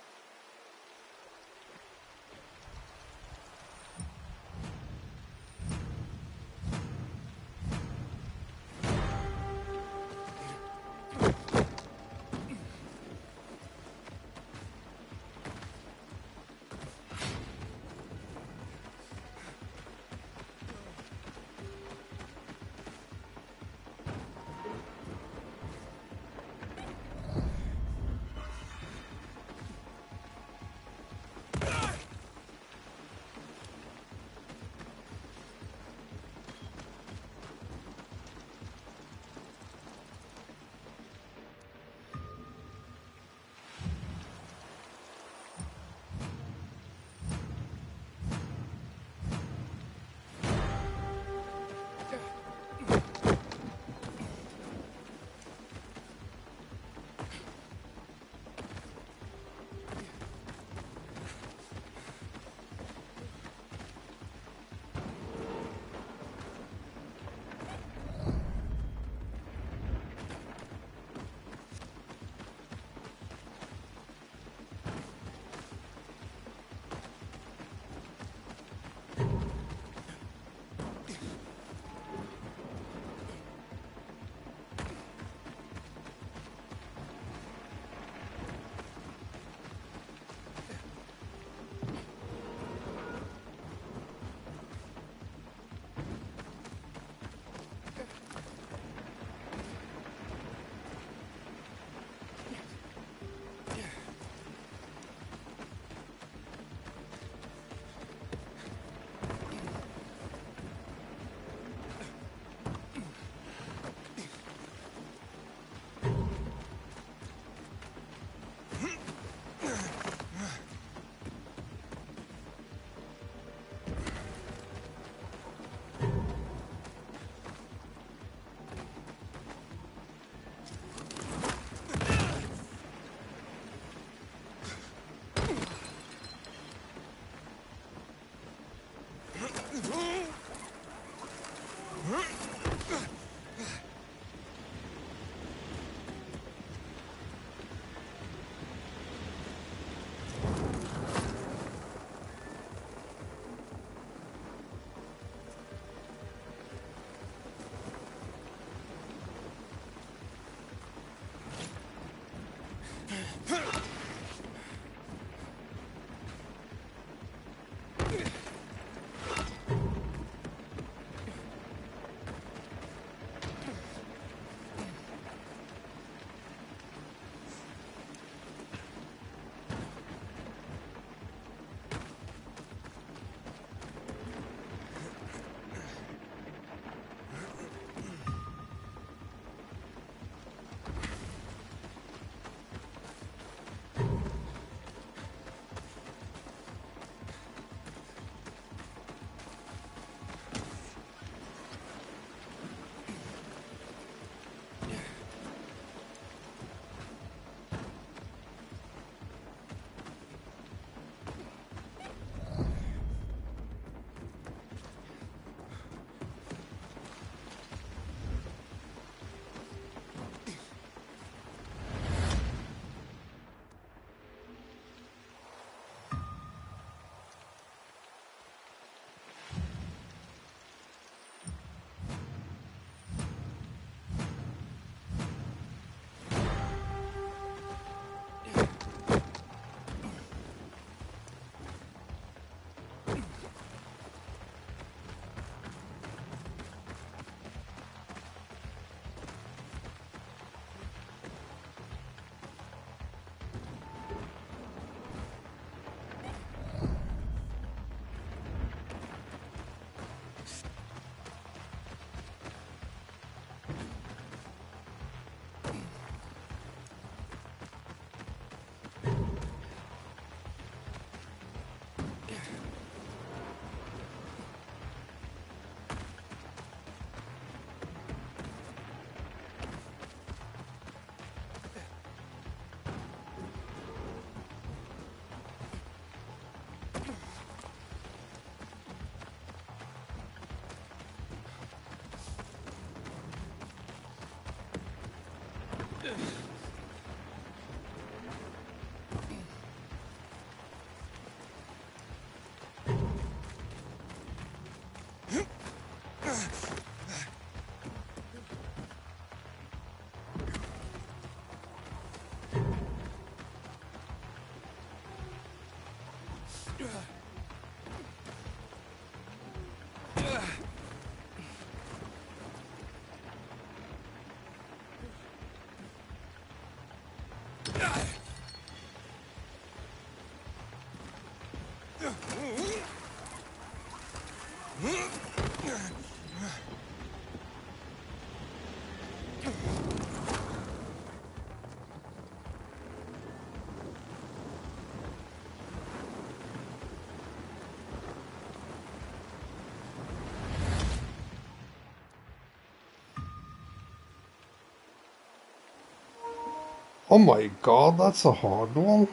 Oh my god, that's a hard one.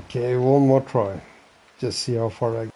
Okay, one more try. Just see how far I go.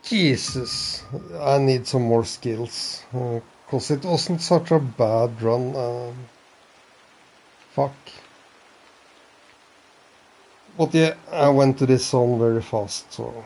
Jesus, I need some more skills. Because it wasn't such a bad run. Fuck. But yeah, I went to this zone very fast, so...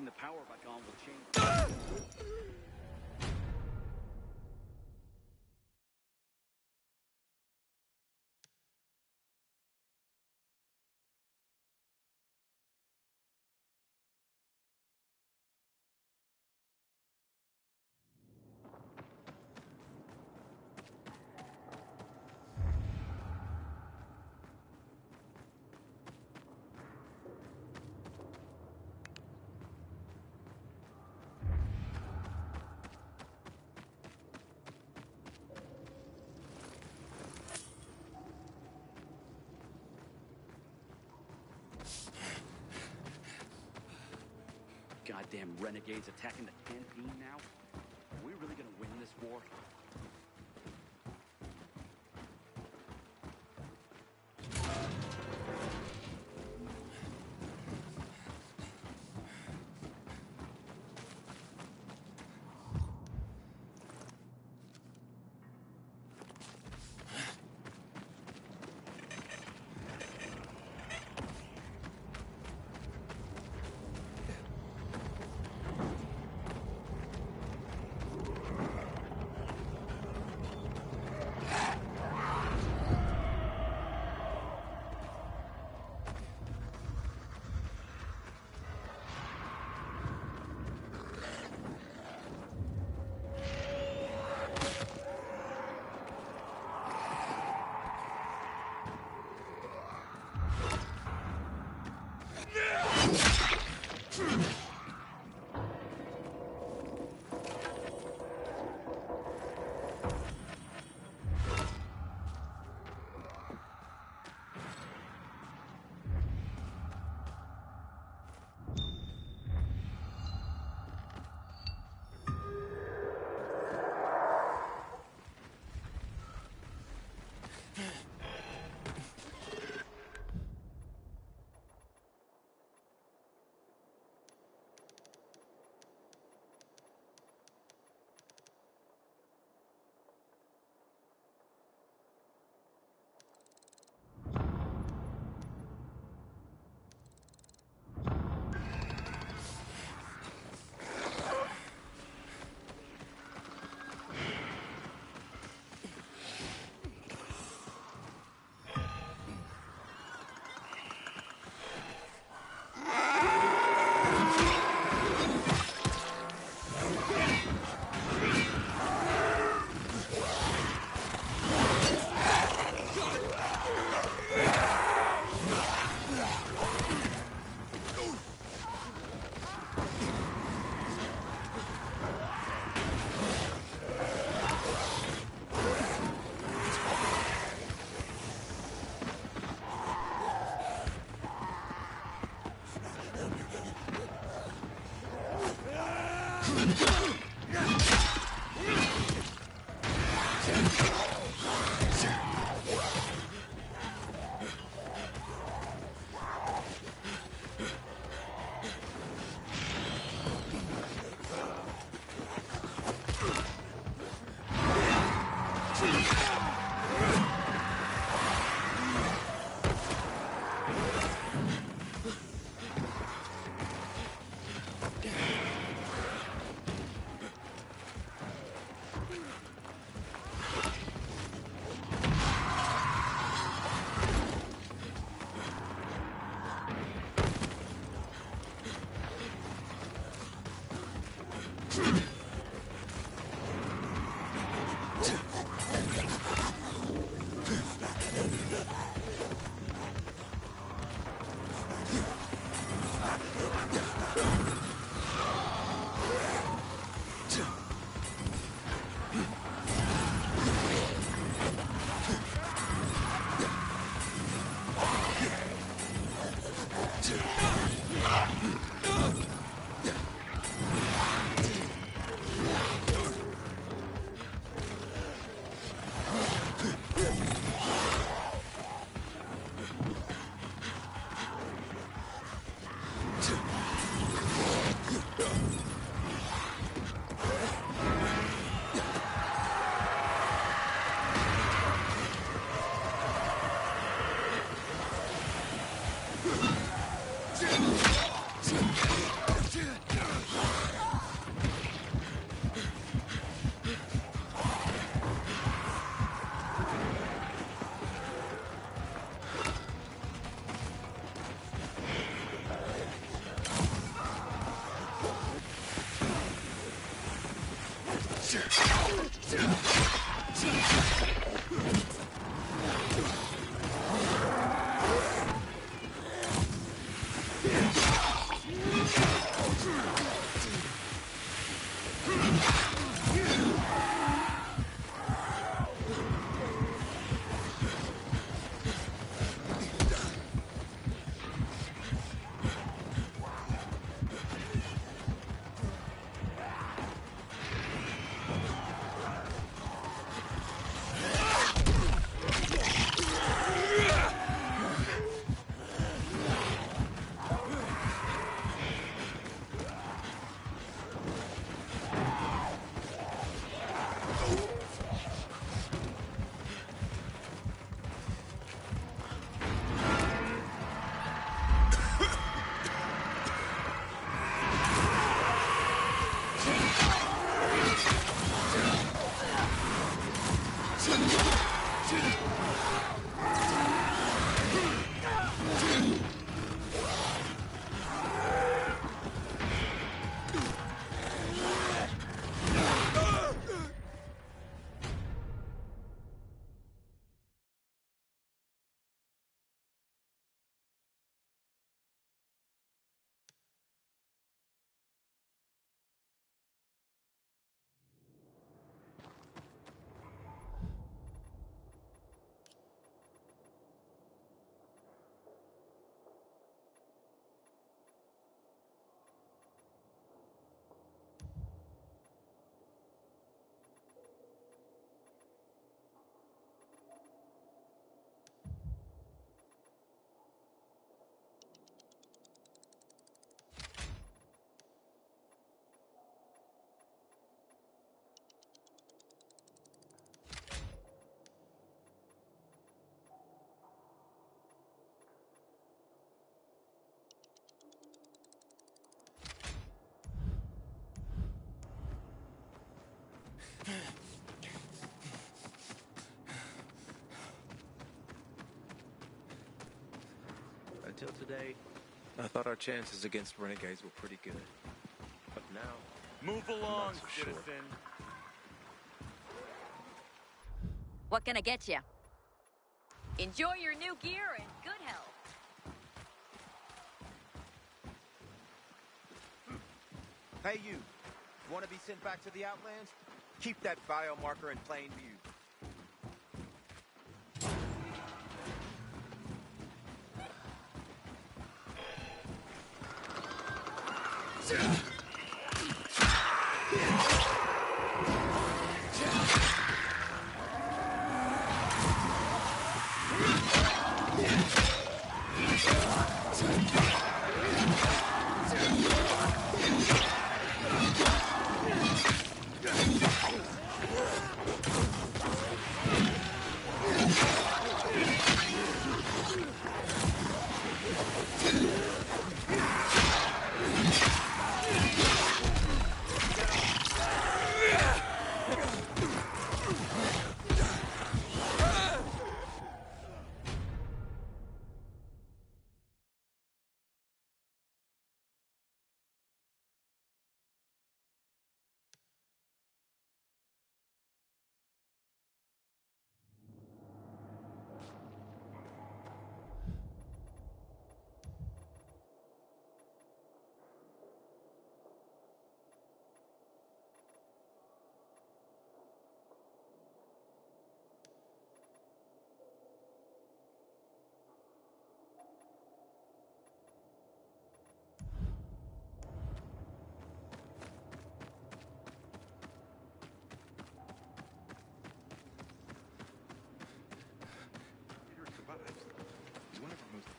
the power back on will change. Goddamn renegades attacking the canteen now? Are we really gonna win this war? Until today, I thought our chances against renegades were pretty good. But now, move along, so sure. citizen. What can I get you? Enjoy your new gear and good health. Hey, you. Want to be sent back to the Outlands? Keep that biomarker in plain view.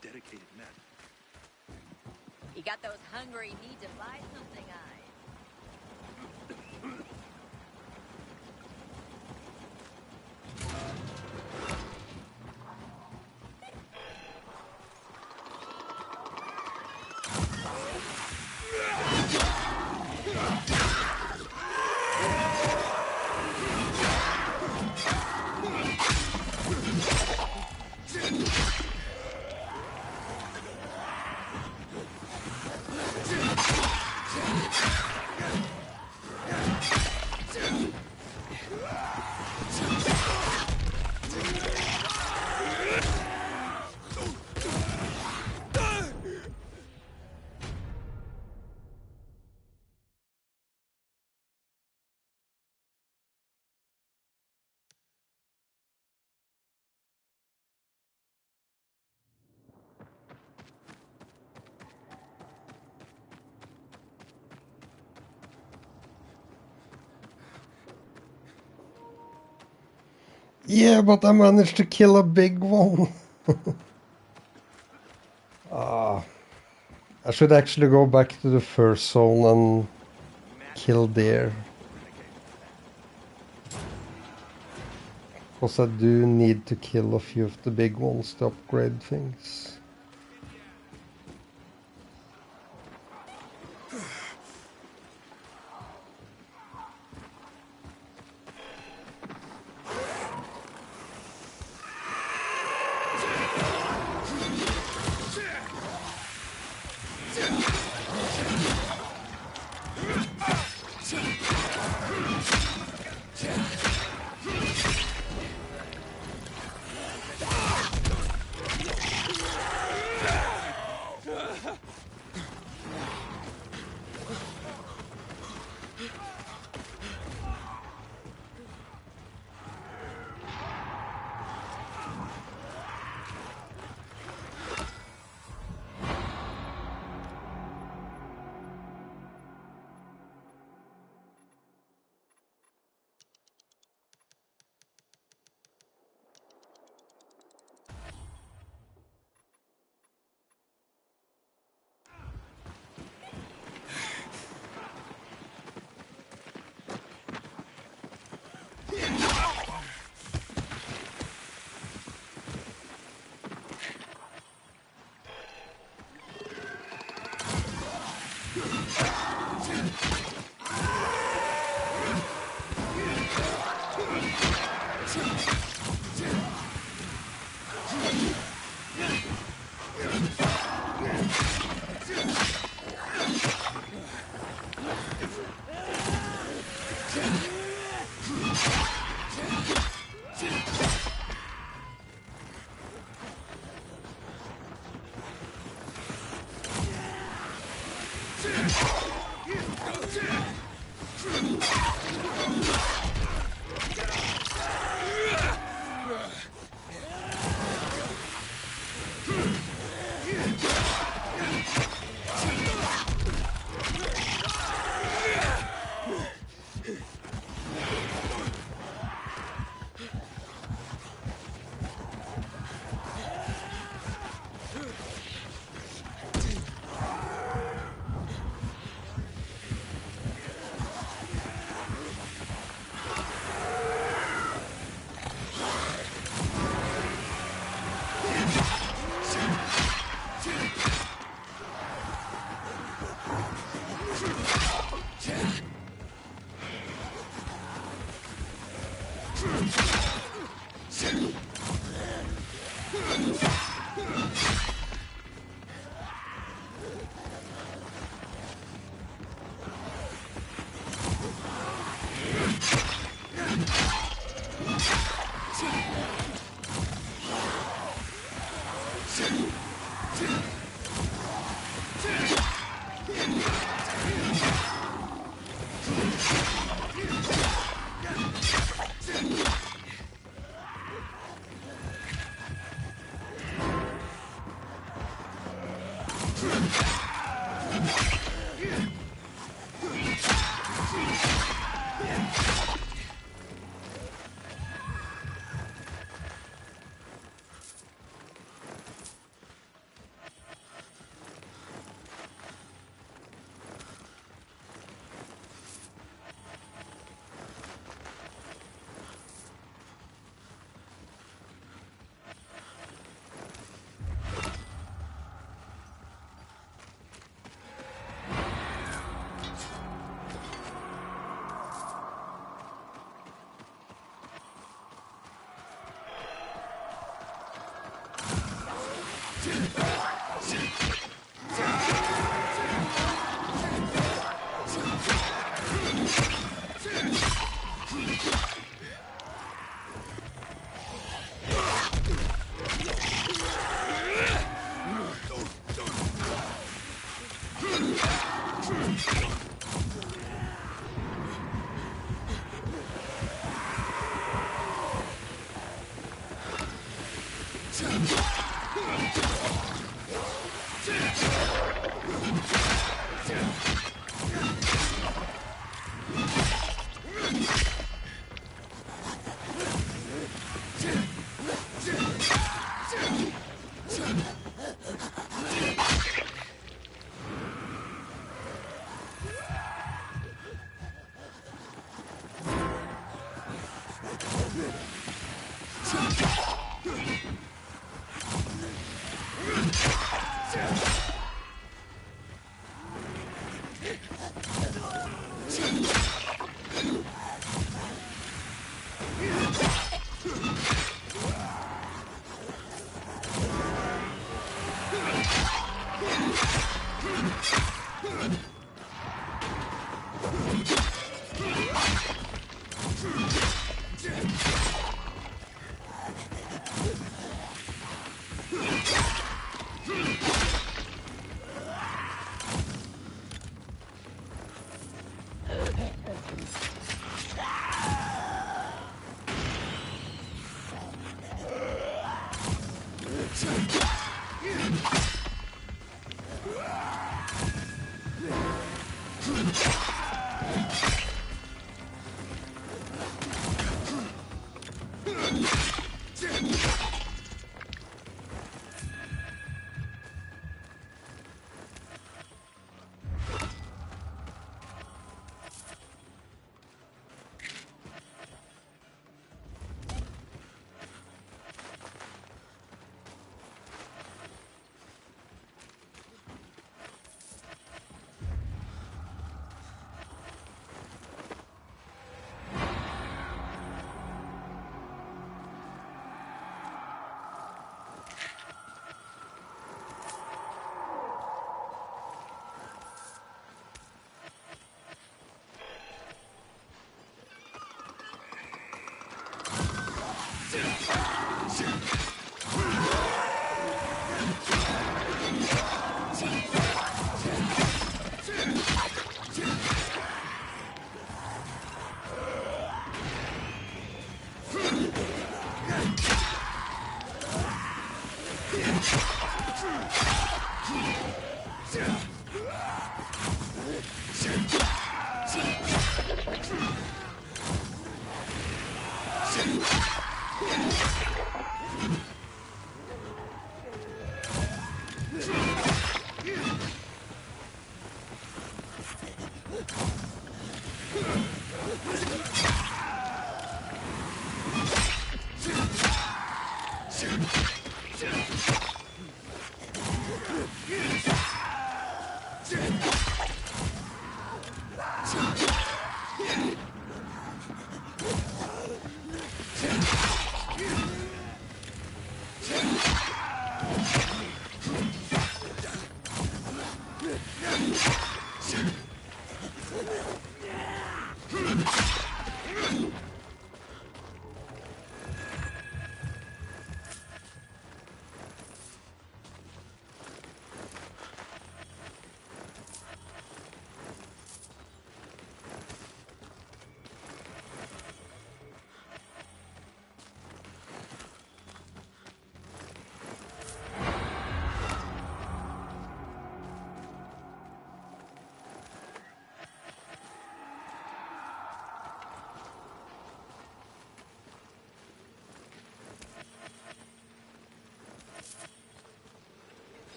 Dedicated men. You got those hungry need to buy something eyes. Yeah, but I managed to kill a big one. I should actually go back to the first zone and kill there. Because I do need to kill a few of the big ones to upgrade things.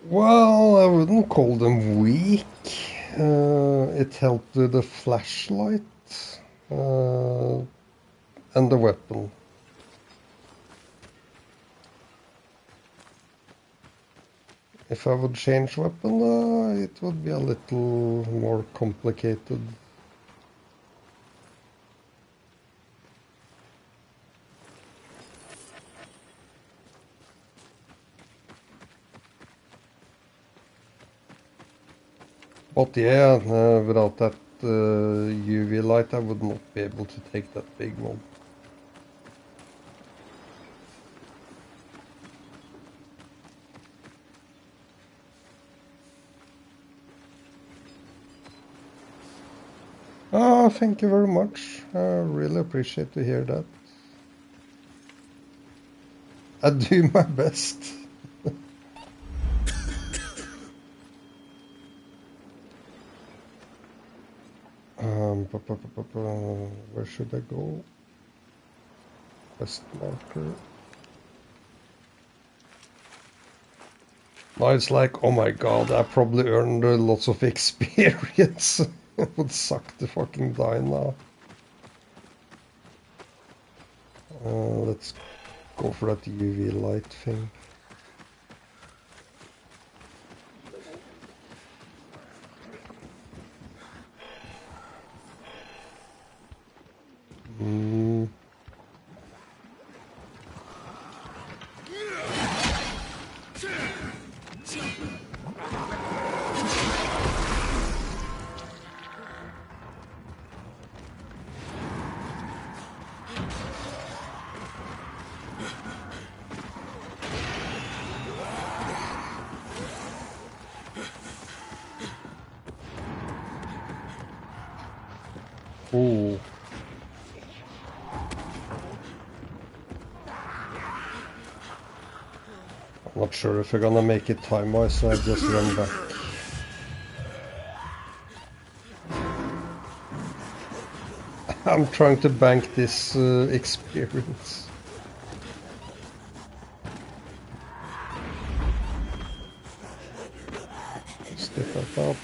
Well, I wouldn't call them weak. It helped with the flashlight and the weapon. If I would change weapon, it would be a little more complicated. But yeah, without that UV light, I would not be able to take that big one. Oh, thank you very much. I really appreciate to hear that. I do my best. Where should I go? Quest marker. Now it's like, oh my god, I probably earned lots of experience. It would suck to fucking die now. Let's go for that UV light thing. Ooh. I'm not sure if we're gonna make it time-wise, so I just run back. I'm trying to bank this experience. Step that up.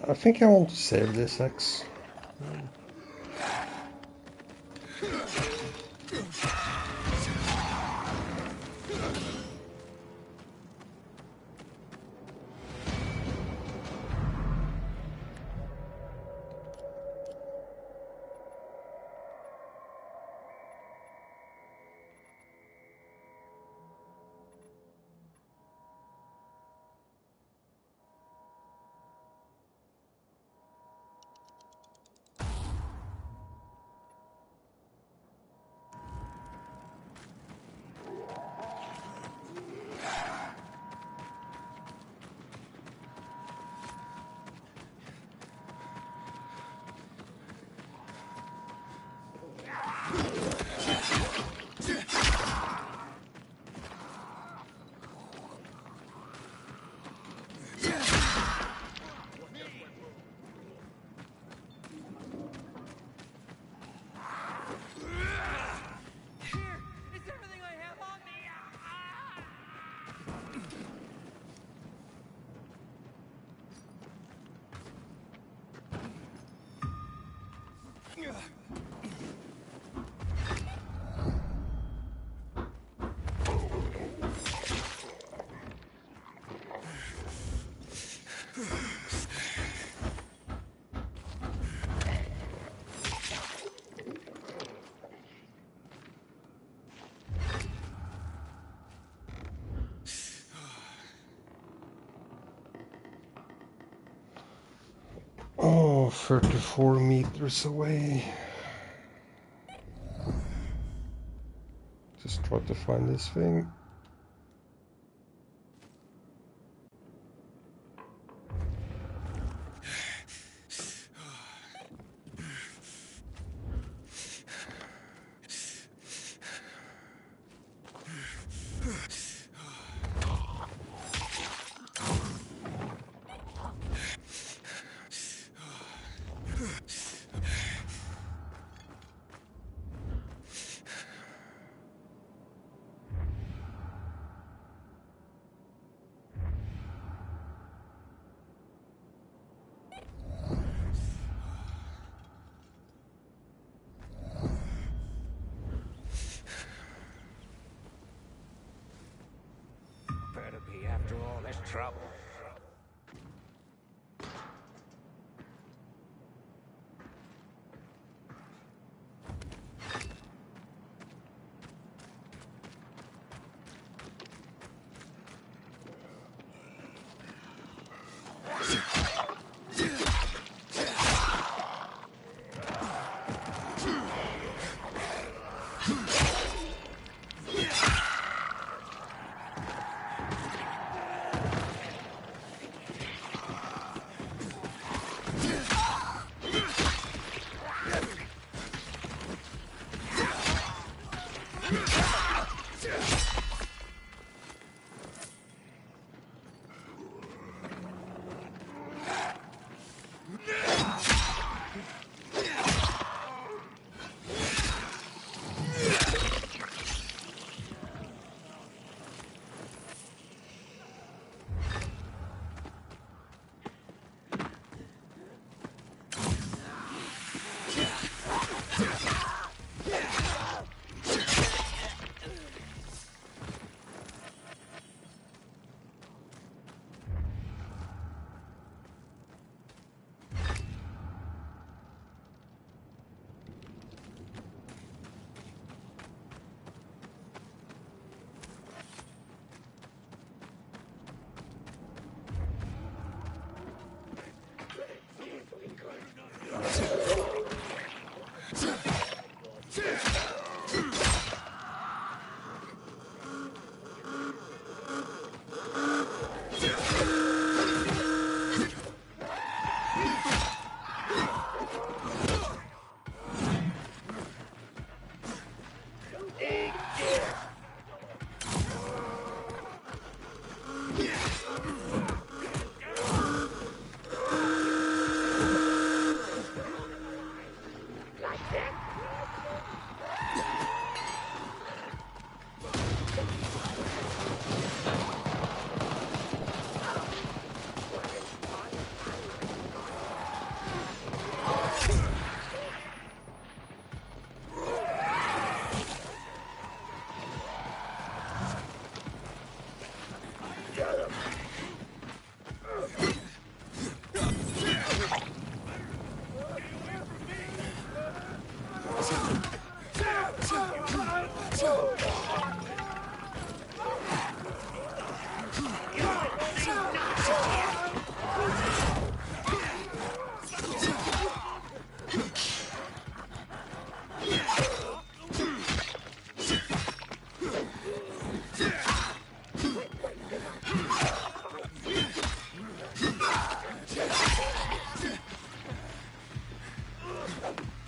I think I want to save this X. Oh, 34 meters away. Just try to find this thing. after all this trouble.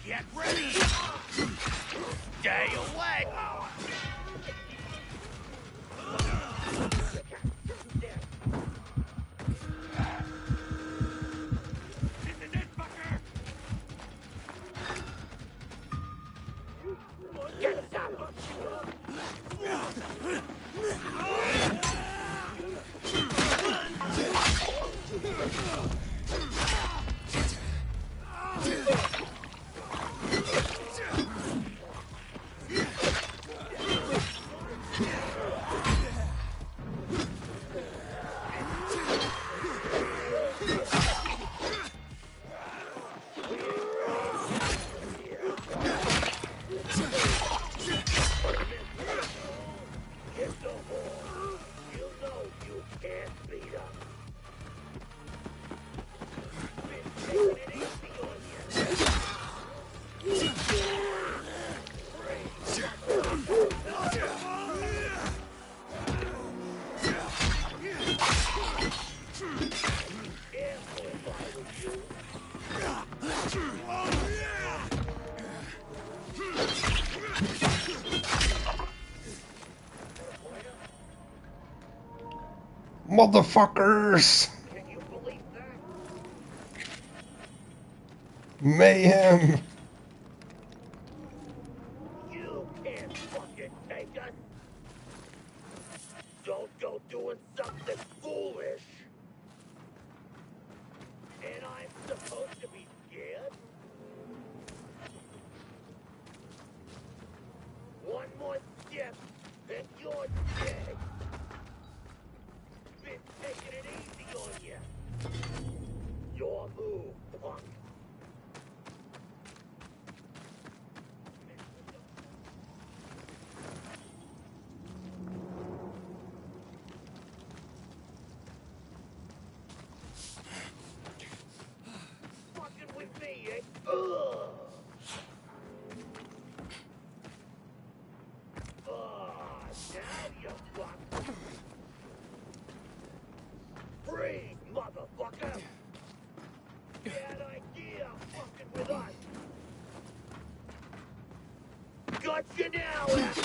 Get ready! Stay away! Motherfuckers! Mayhem! You can't fucking take us! Don't go doing something foolish! And I'm supposed to be scared? One more step, and you're dead! Been move, punk. Fucking with me, eh? Ugh. Now you fuck. Free, motherfucker. Bad idea, fucking with us. Got you now, ass.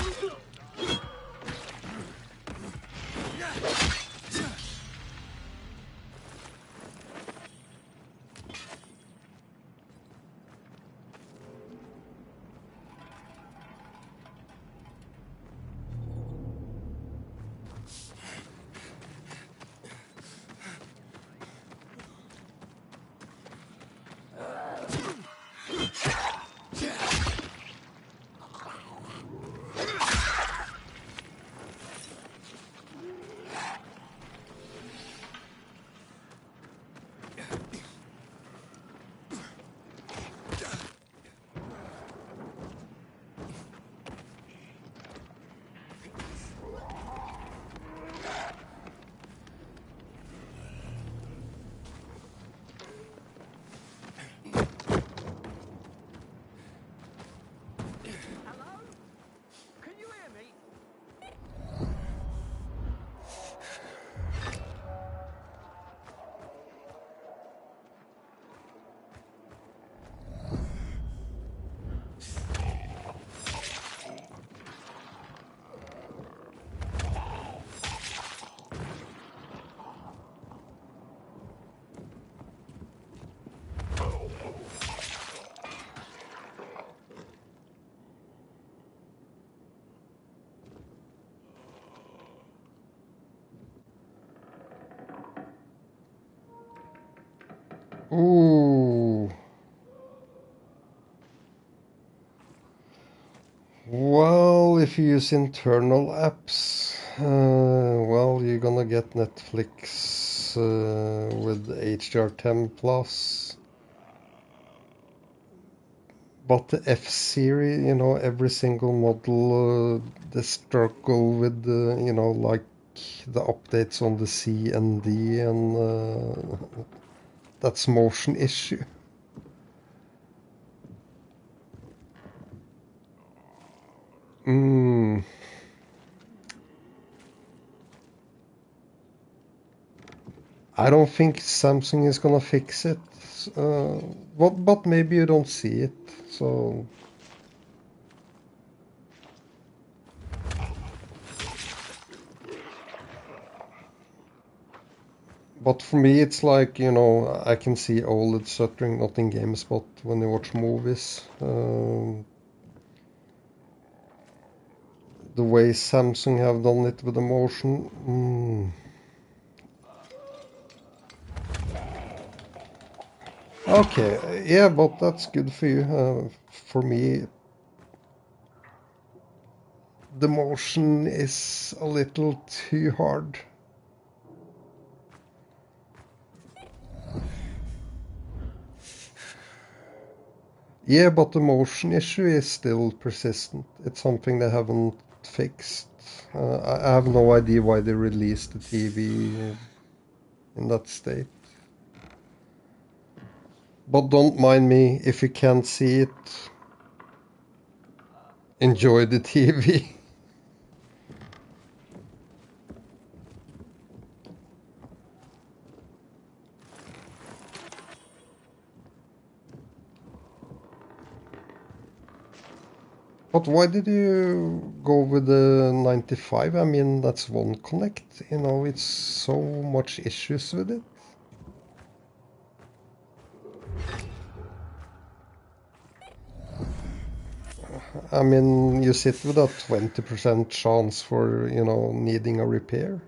Ooh. Well, if you use internal apps, well, you're gonna get Netflix with HDR10 Plus. But the F-Series, you know, every single model, they struggle with, you know, like the updates on the C and D, and that's motion issue. I don't think Samsung is gonna fix it, but maybe you don't see it, so... But for me, it's like, you know, I can see OLED stuttering, not in games, but when you watch movies. The way Samsung have done it with the motion. Okay, yeah, but that's good for you. For me, the motion is a little too hard. Yeah, but the motion issue is still persistent. It's something they haven't fixed. I have no idea why they released the TV in that state. But don't mind me, if you can't see it, enjoy the TV. But why did you go with the 95? I mean, that's one Connect, you know, it's so much issues with it. I mean, you sit with a 20% chance for, you know, needing a repair.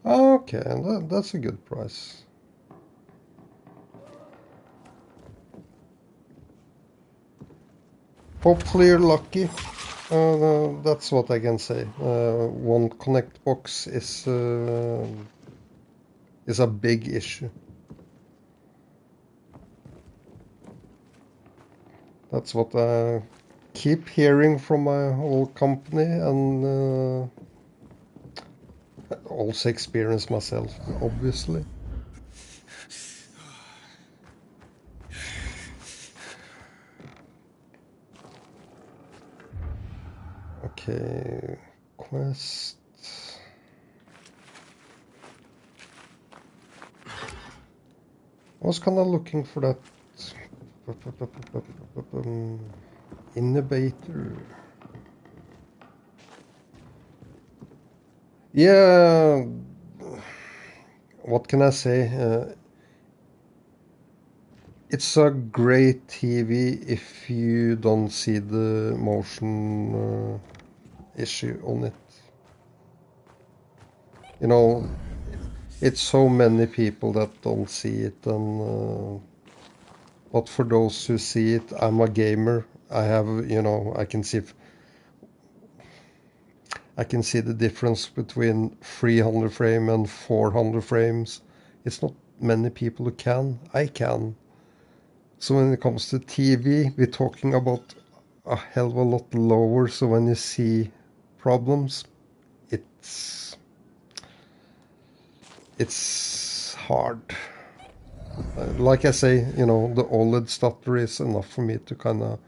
Okay, that's a good price. Hopefully you're lucky. That's what I can say. One connect box is a big issue. That's what I keep hearing from my old company, and also experience myself, obviously. Okay, quest. I was kind of looking for that innovator. Yeah, what can I say? It's a great TV if you don't see the motion issue on it. You know, it's so many people that don't see it, and but for those who see it, I'm a gamer. I have, I can see the difference between 300 frame and 400 frames. It's not many people who can. I can. So when it comes to TV, we're talking about a hell of a lot lower. So when you see problems, it's hard. Like I say, the OLED stutter is enough for me to kind of,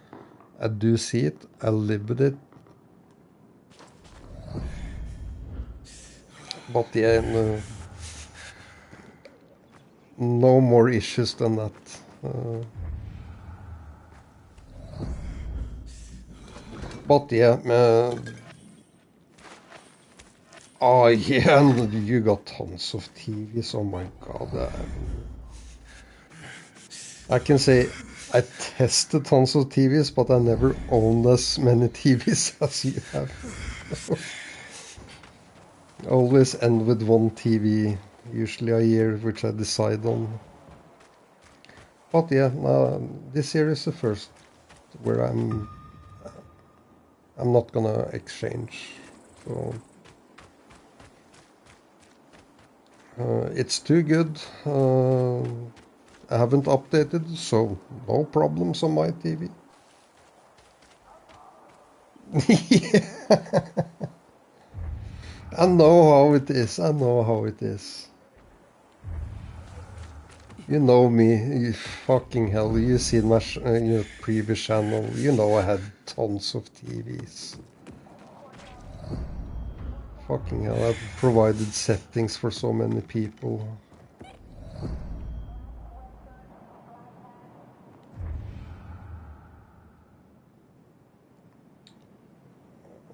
I do see it, I live with it. But yeah, no more issues than that. But yeah, oh yeah, and you got tons of TVs. Oh my god. I can say I tested tons of TVs, but I never owned as many TVs as you have. Always end with one TV, usually a year, which I decide on. But yeah, this year is the first where I'm not gonna exchange. So it's too good. I haven't updated, so no problems on my TV. I know how it is. I know how it is. You know me, you fucking hell. You seen my your previous channel. You know I had tons of TVs. Fucking hell, I've provided settings for so many people.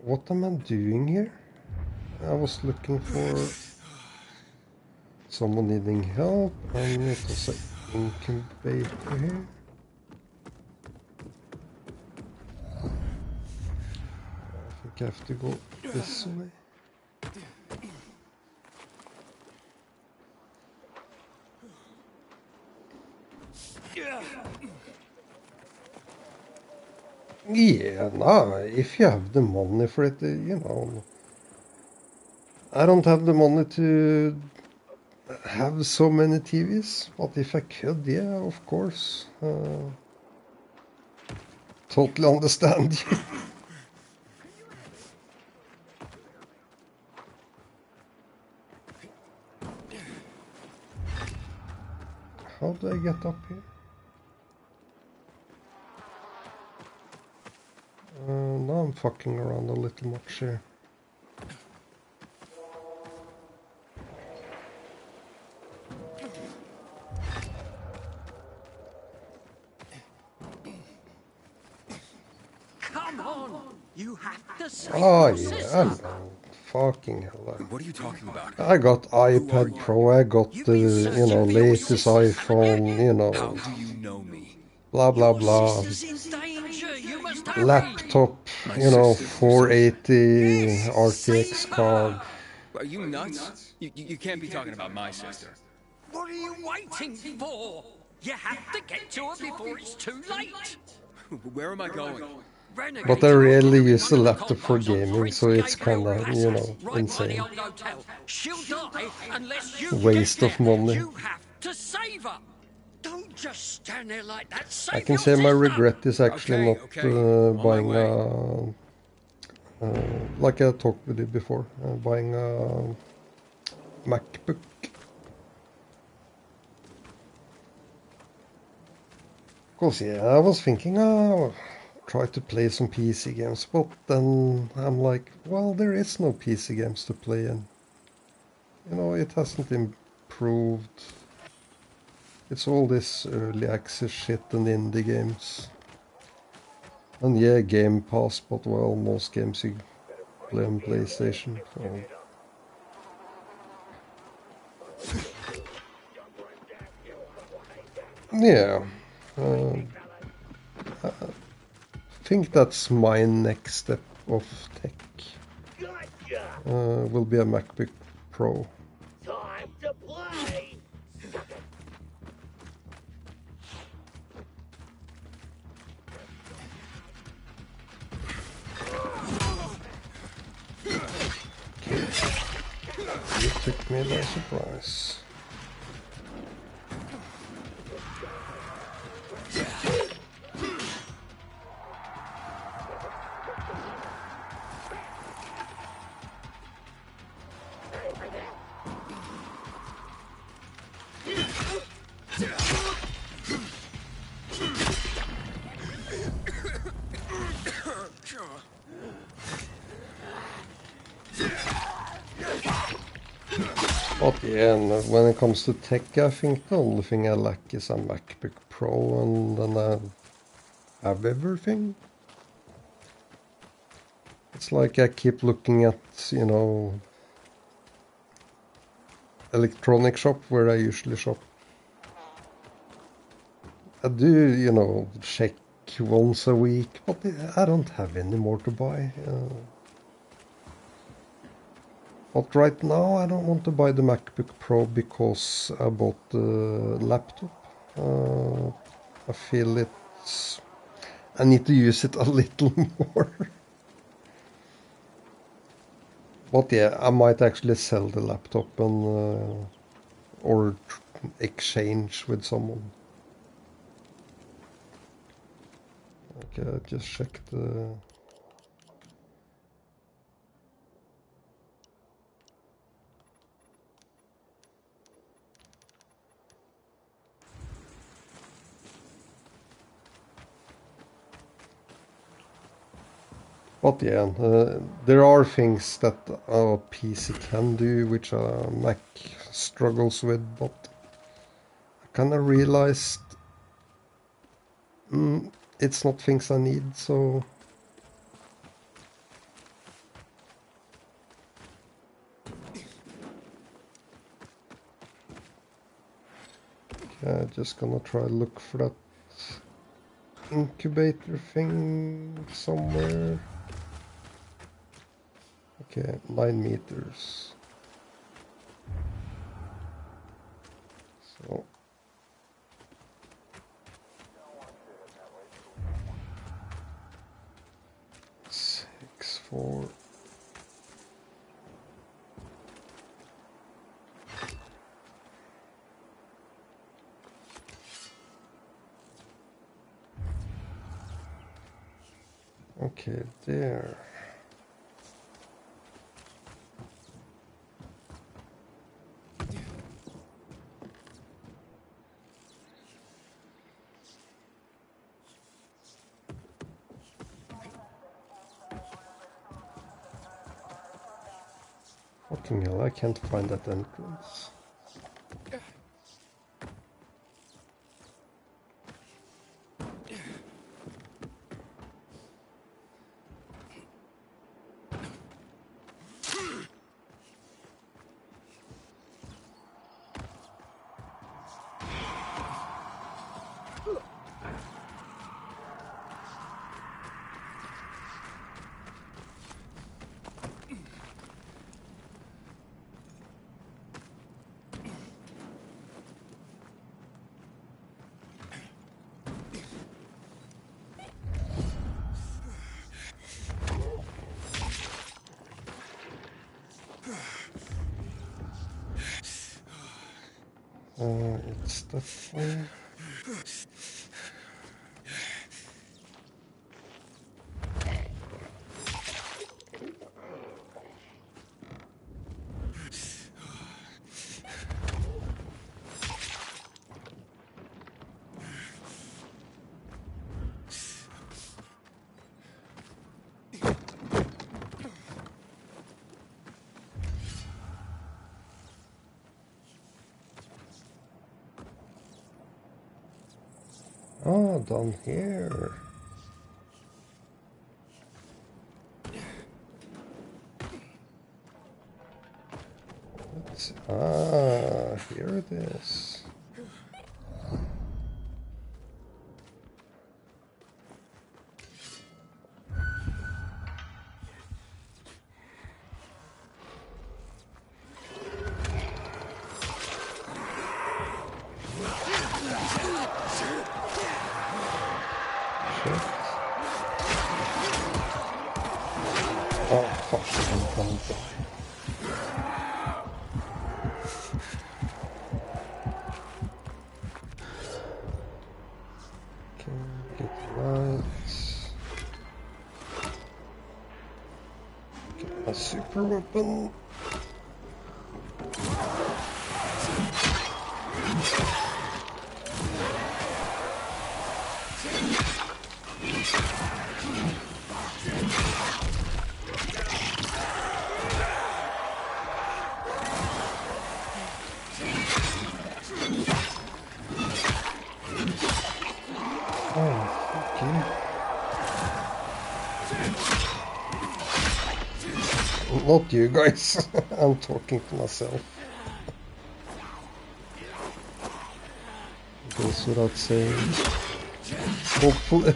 What am I doing here? I was looking for someone needing help, and it was an incubator here. I think I have to go this way. Yeah, no, if you have the money for it, I don't have the money to have so many TVs, but if I could, yeah, of course. Totally understand you. How do I get up here? Now I'm fucking around a little much here. Come on! You have to save Oh your yeah, sister. I know. Fucking hell. What are you talking about? I got iPad Pro, I got the, latest iPhone, How do you know me? blah blah blah. Laptop, 480 RTX card. Are you nuts? You can't be talking about my sister. What are you waiting for? You have to get to her before it's too late. Where am I going? But I rarely use the laptop for gaming, so it's kinda, you know, insane. She'll die unless you Waste of money. You have to save her. Don't just stand there like that. Save I can your say my sister. regret is actually not buying like I talked with you before, buying a MacBook. Because yeah, I was thinking, try to play some PC games, but then I'm like, well, there is no PC games to play, and you know, it hasn't improved. It's all this early access shit and indie games. And yeah, Game Pass, but well, most games you play on PlayStation. So. Yeah. I think that's my next step of tech. Will be a MacBook Pro. Time to play. You took me by surprise. But yeah, and when it comes to tech, I think the only thing I lack is a MacBook Pro, and then I have everything. It's like I keep looking at, you know, electronic shop where I usually shop. I do, you know, check once a week, but I don't have any more to buy. But right now I don't want to buy the MacBook Pro because I bought the laptop. I feel I need to use it a little more. But yeah, I might actually sell the laptop and or exchange with someone. Okay, I just checked the... But yeah, there are things that a PC can do which a Mac struggles with, but I kind of realized it's not things I need, so... Okay, just gonna try to look for that incubator thing somewhere. Okay, 9 meters. So... 6, 4... Okay, there. Fucking hell, I can't find that entrance. It's that way. Oh, down here. Here it is. Oh, fuck, I'm gonna die. Okay, get lights. Get my super weapon. Not you guys. I'm talking to myself. Goes without saying. Hopefully.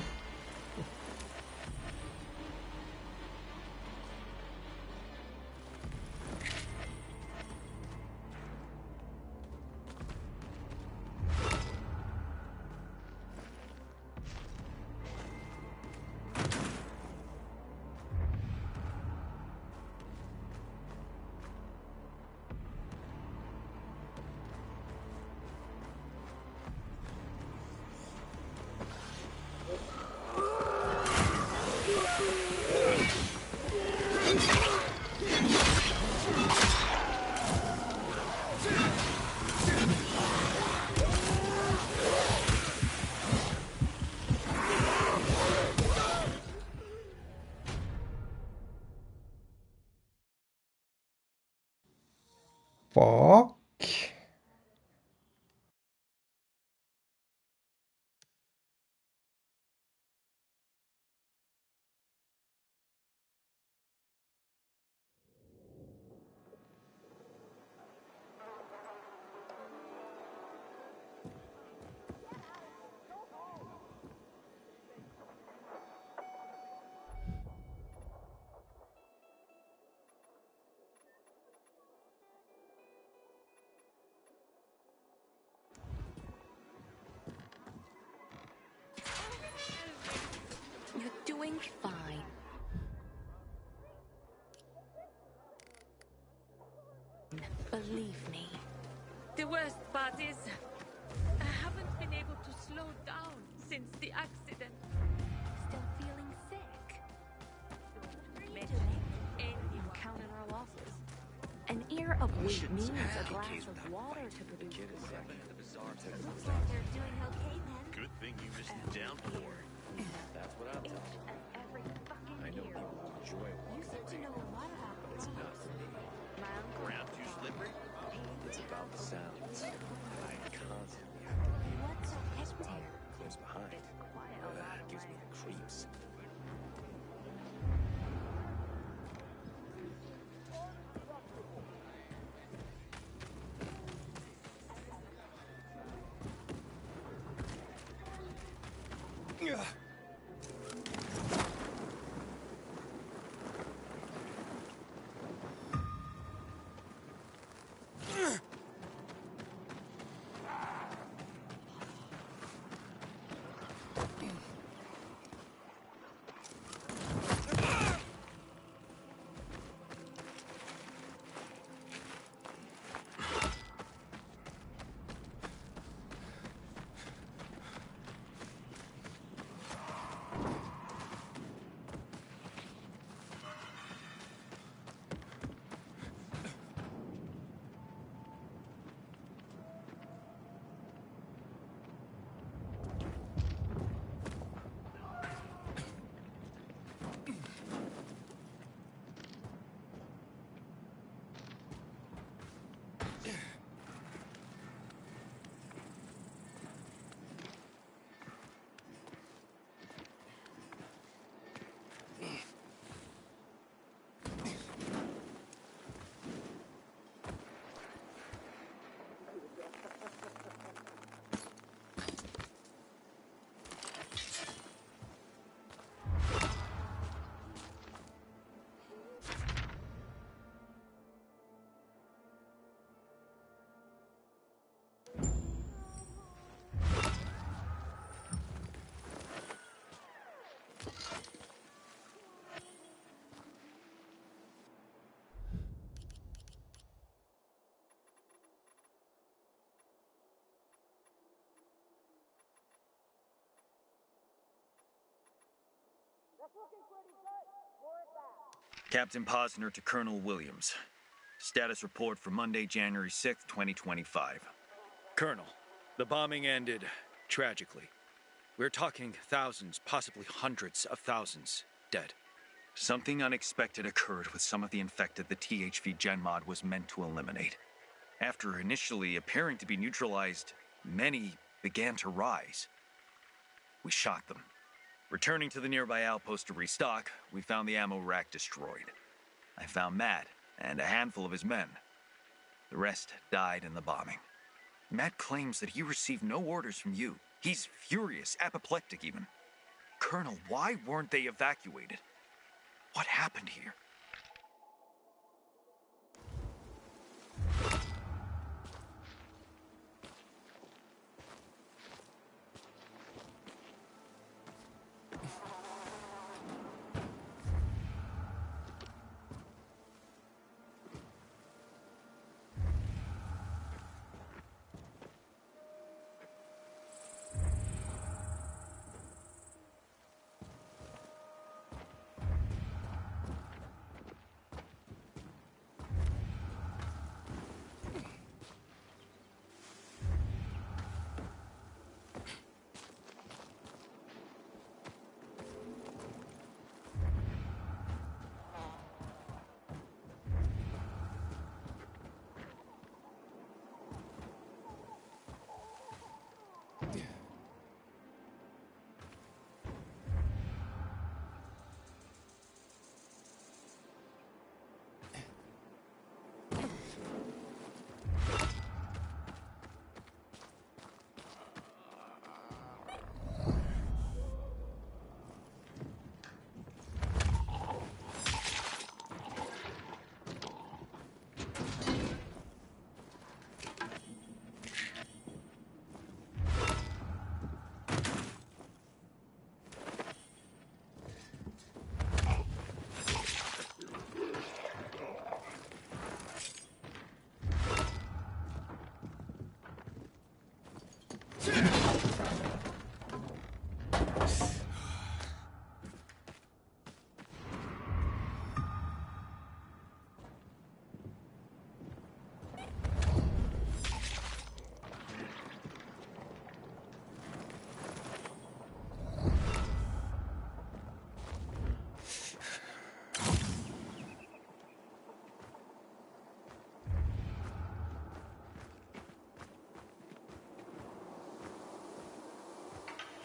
Fuck. You're doing fine. Believe me. The worst part is, I haven't been able to slow down since the accident. Still feeling sick. What are you doing? I'm counting our losses. An ear of wheat means a glass of water to produce glory. Looks like they're doing okay then. Good thing you missed the downpour. That's what I'm telling you. Every fucking I know year. people will enjoy You seem to know a lot about but it's not for me. my uncle. Ground too slippery? It's about the sounds. I constantly have to hear What's so this hectic? power close behind. It's quite a lot of Gives me the creeps. Captain Posner to Colonel Williams. Status report for Monday, January 6th, 2025. Colonel, the bombing ended tragically. We're talking thousands, possibly hundreds of thousands dead. Something unexpected occurred with some of the infected the THV GenMod was meant to eliminate. After initially appearing to be neutralized, many began to rise. We shot them. Returning to the nearby outpost to restock, we found the ammo rack destroyed. I found Matt and a handful of his men. The rest died in the bombing. Matt claims that he received no orders from you. He's furious, apoplectic even. Colonel, why weren't they evacuated? What happened here?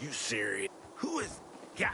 You serious? Who is... Yeah.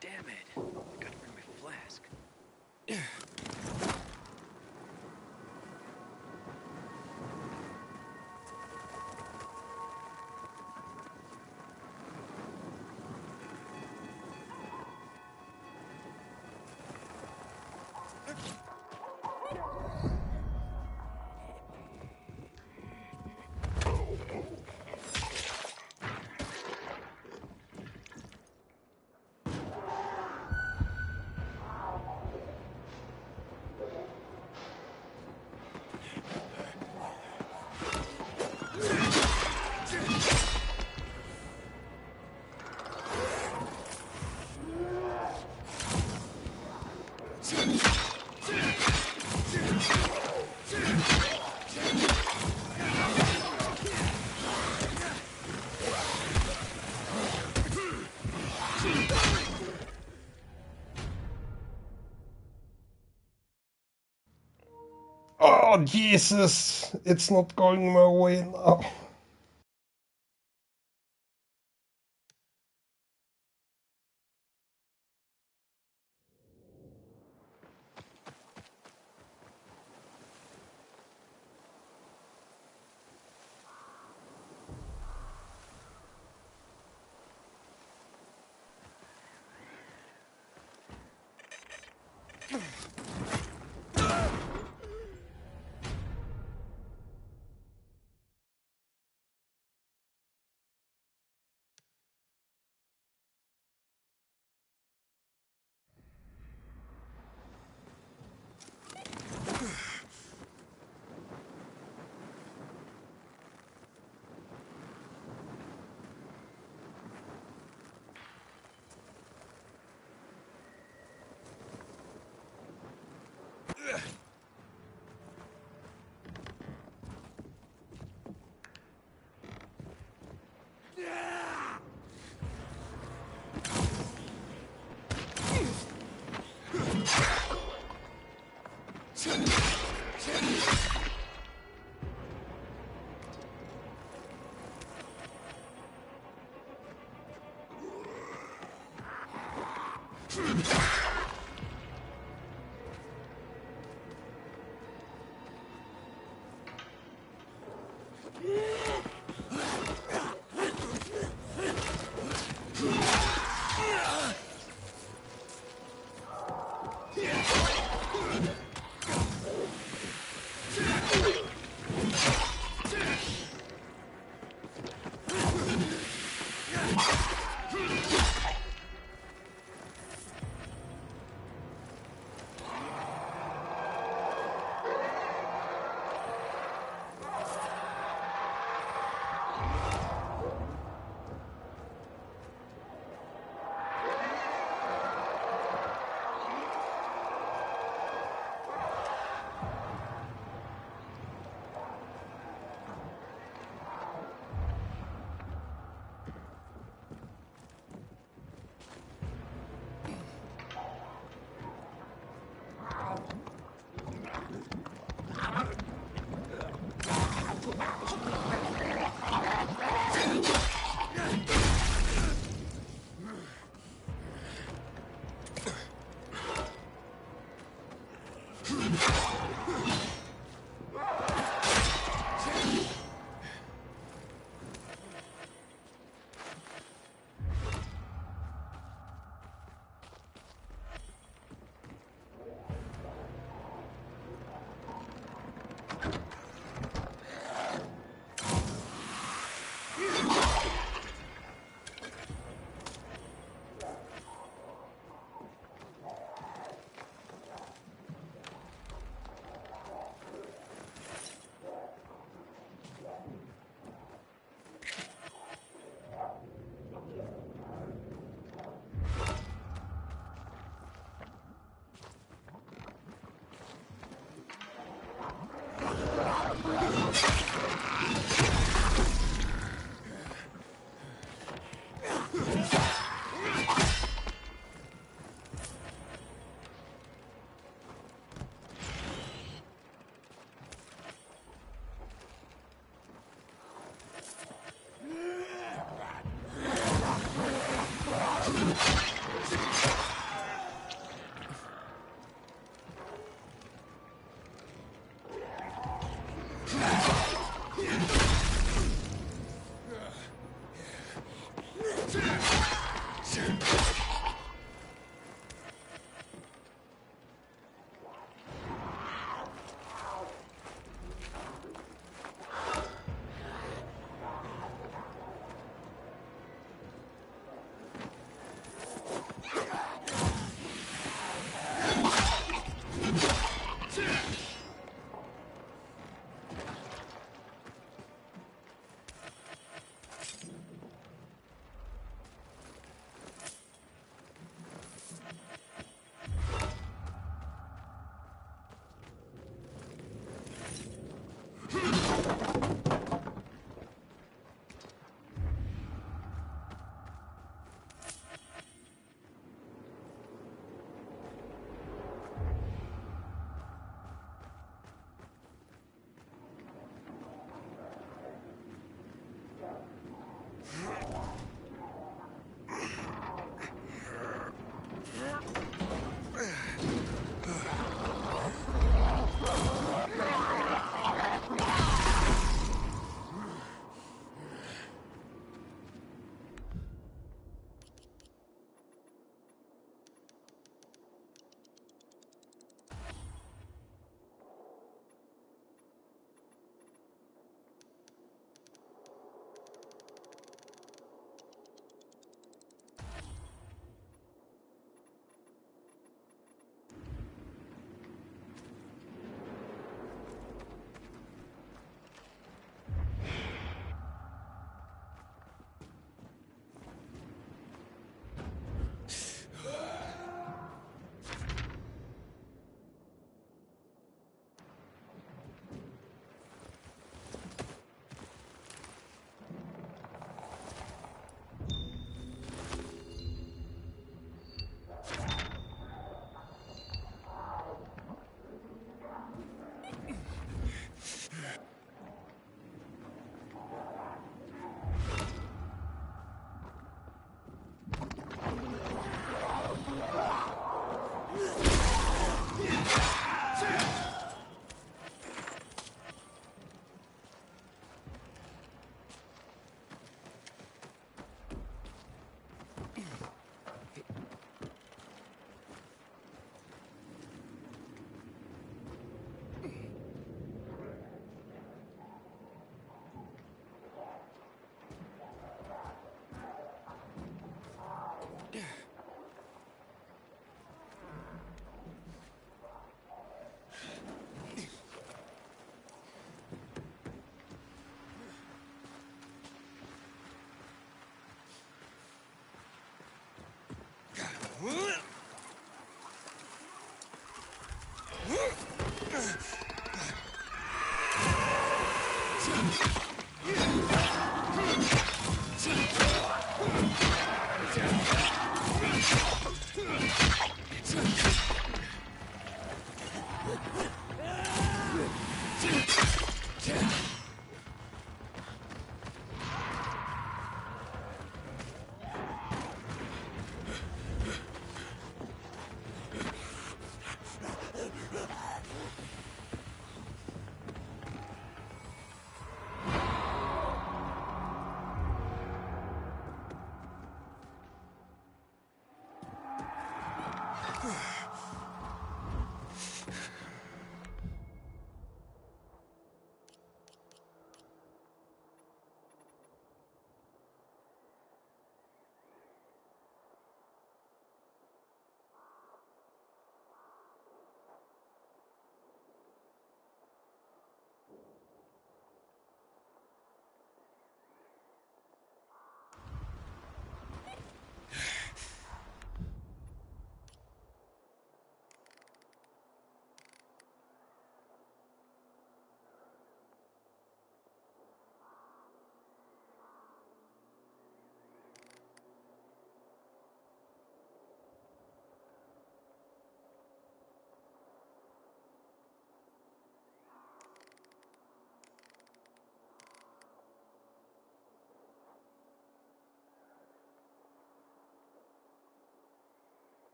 Damn it. I gotta bring my flask. Oh, Jesus! It's not going my way now.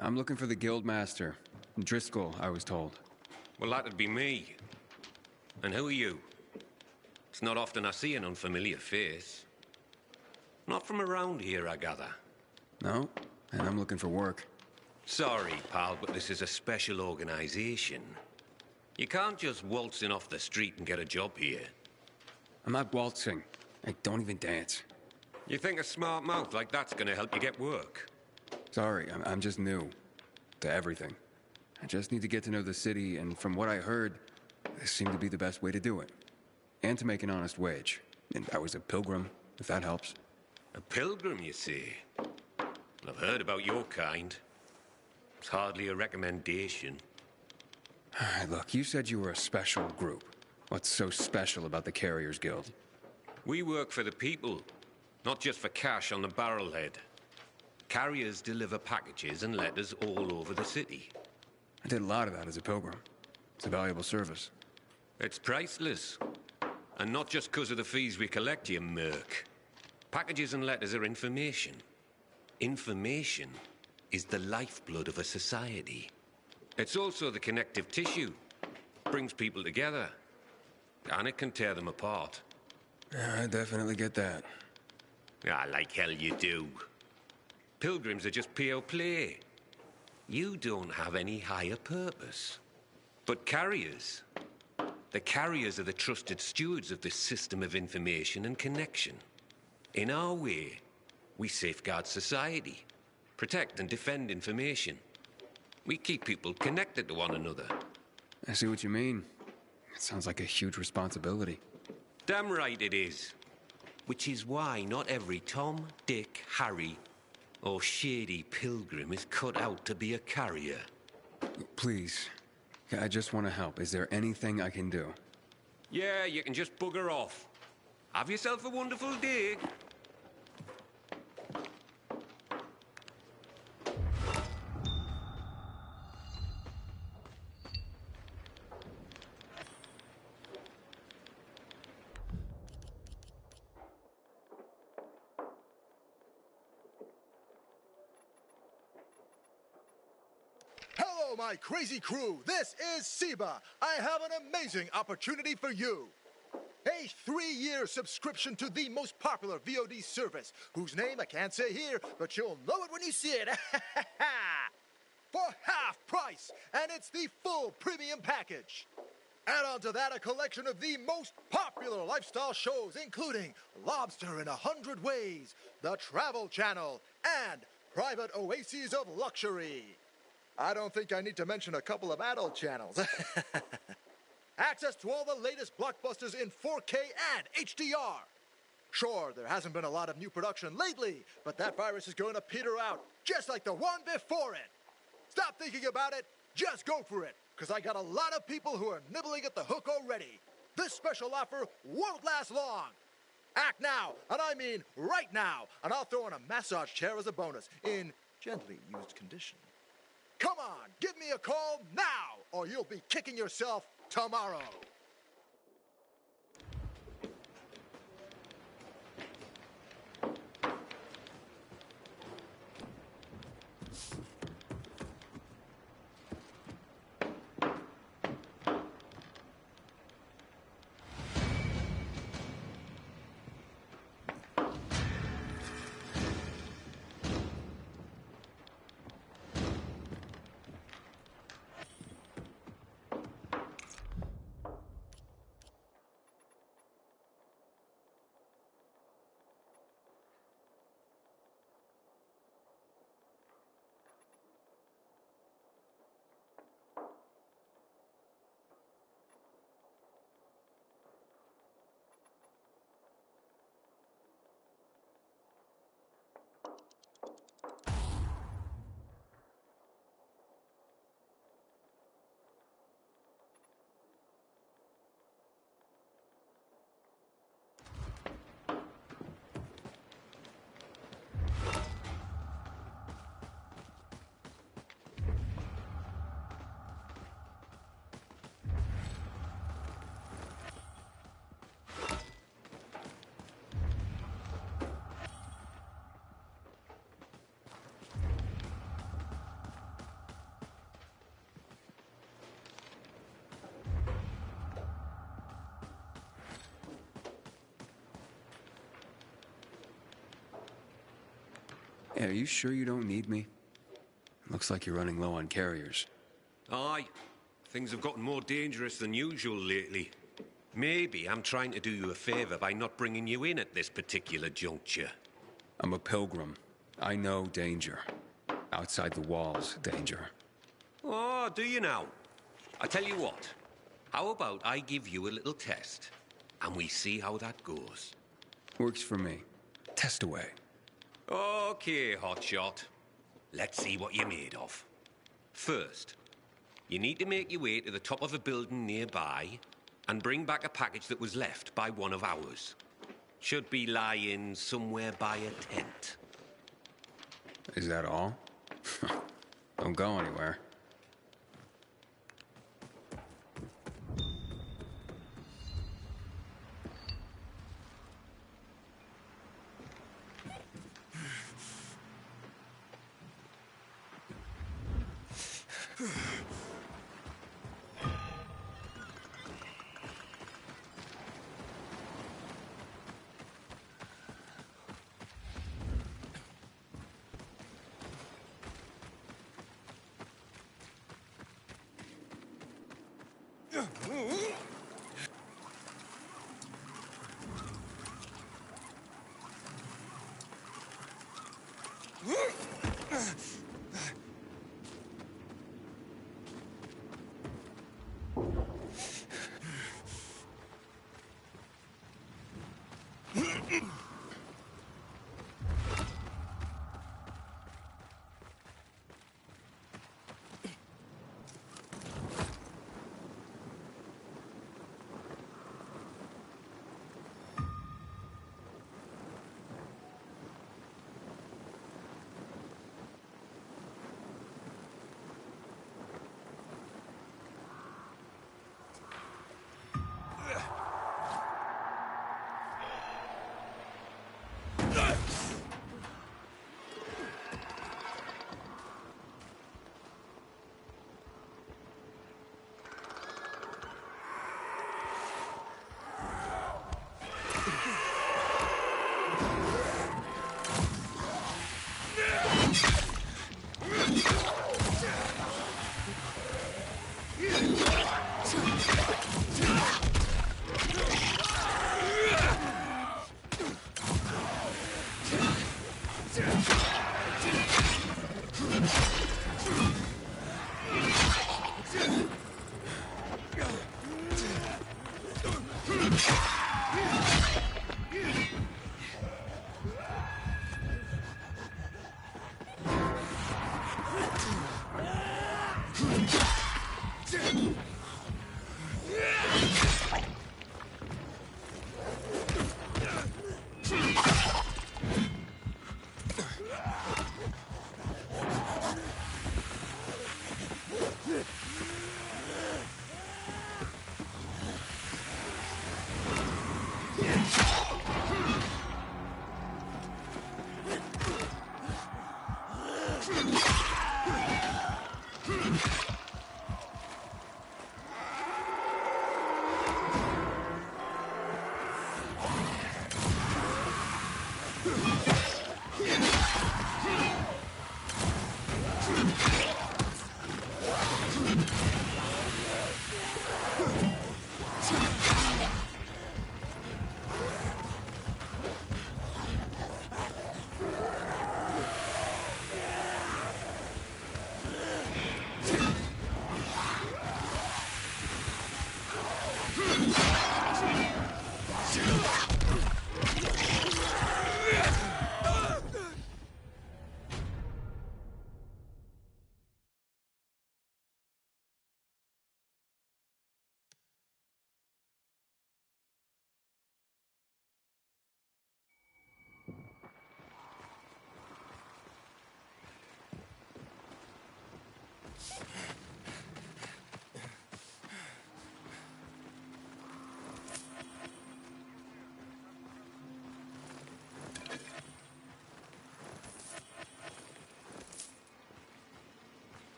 I'm looking for the Guildmaster. Driscoll, I was told. Well, that'd be me. And who are you? It's not often I see an unfamiliar face. Not from around here, I gather. No, and I'm looking for work. Sorry, pal, but this is a special organization. You can't just waltz in off the street and get a job here. I'm not waltzing. I don't even dance. You think a smart mouth like that's gonna help you get work? Sorry, I'm just new to everything. I just need to get to know the city, and from what I heard, this seemed to be the best way to do it. And to make an honest wage. And I was a pilgrim, if that helps. A pilgrim, you say? Well, I've heard about your kind. It's hardly a recommendation. All right, look, you said you were a special group. What's so special about the Carriers Guild? We work for the people, not just for cash on the barrelhead. Carriers deliver packages and letters all over the city. I did a lot of that as a pilgrim. It's a valuable service. It's priceless. And not just because of the fees we collect, you merc. Packages and letters are information. Information is the lifeblood of a society. It's also the connective tissue. Brings people together. And it can tear them apart. Yeah, I definitely get that. Ah, like hell you do. Pilgrims are just pure play. You don't have any higher purpose. But carriers, the carriers are the trusted stewards of this system of information and connection. In our way, we safeguard society, protect and defend information. We keep people connected to one another. I see what you mean. It sounds like a huge responsibility. Damn right it is. Which is why not every Tom, Dick, Harry, or shady pilgrim is cut out to be a carrier. Please, I just want to help. Is there anything I can do? Yeah, you can just bugger off. Have yourself a wonderful day. Hello, my crazy crew. This is Seba. I have an amazing opportunity for you. A 3-year subscription to the most popular VOD service, whose name I can't say here, but you'll know it when you see it. For half price, and it's the full premium package. Add on to that a collection of the most popular lifestyle shows, including Lobster in 100 Ways, The Travel Channel, and Private Oases of Luxury. I don't think I need to mention a couple of adult channels. Access to all the latest blockbusters in 4K and HDR. Sure, there hasn't been a lot of new production lately, but that virus is going to peter out, just like the one before it. Stop thinking about it, just go for it, because I got a lot of people who are nibbling at the hook already. This special offer won't last long. Act now, and I mean right now, and I'll throw in a massage chair as a bonus, in gently used condition. Come on, give me a call now, or you'll be kicking yourself tomorrow. Hey, are you sure you don't need me? Looks like you're running low on carriers. Aye. Things have gotten more dangerous than usual lately. Maybe I'm trying to do you a favor by not bringing you in at this particular juncture. I'm a pilgrim. I know danger. Outside the walls, danger. Oh, do you now? I tell you what. How about I give you a little test, and we see how that goes? Works for me. Test away. Okay, hotshot. Let's see what you're made of. First, you need to make your way to the top of a building nearby and bring back a package that was left by one of ours. Should be lying somewhere by a tent. Is that all? Don't go anywhere.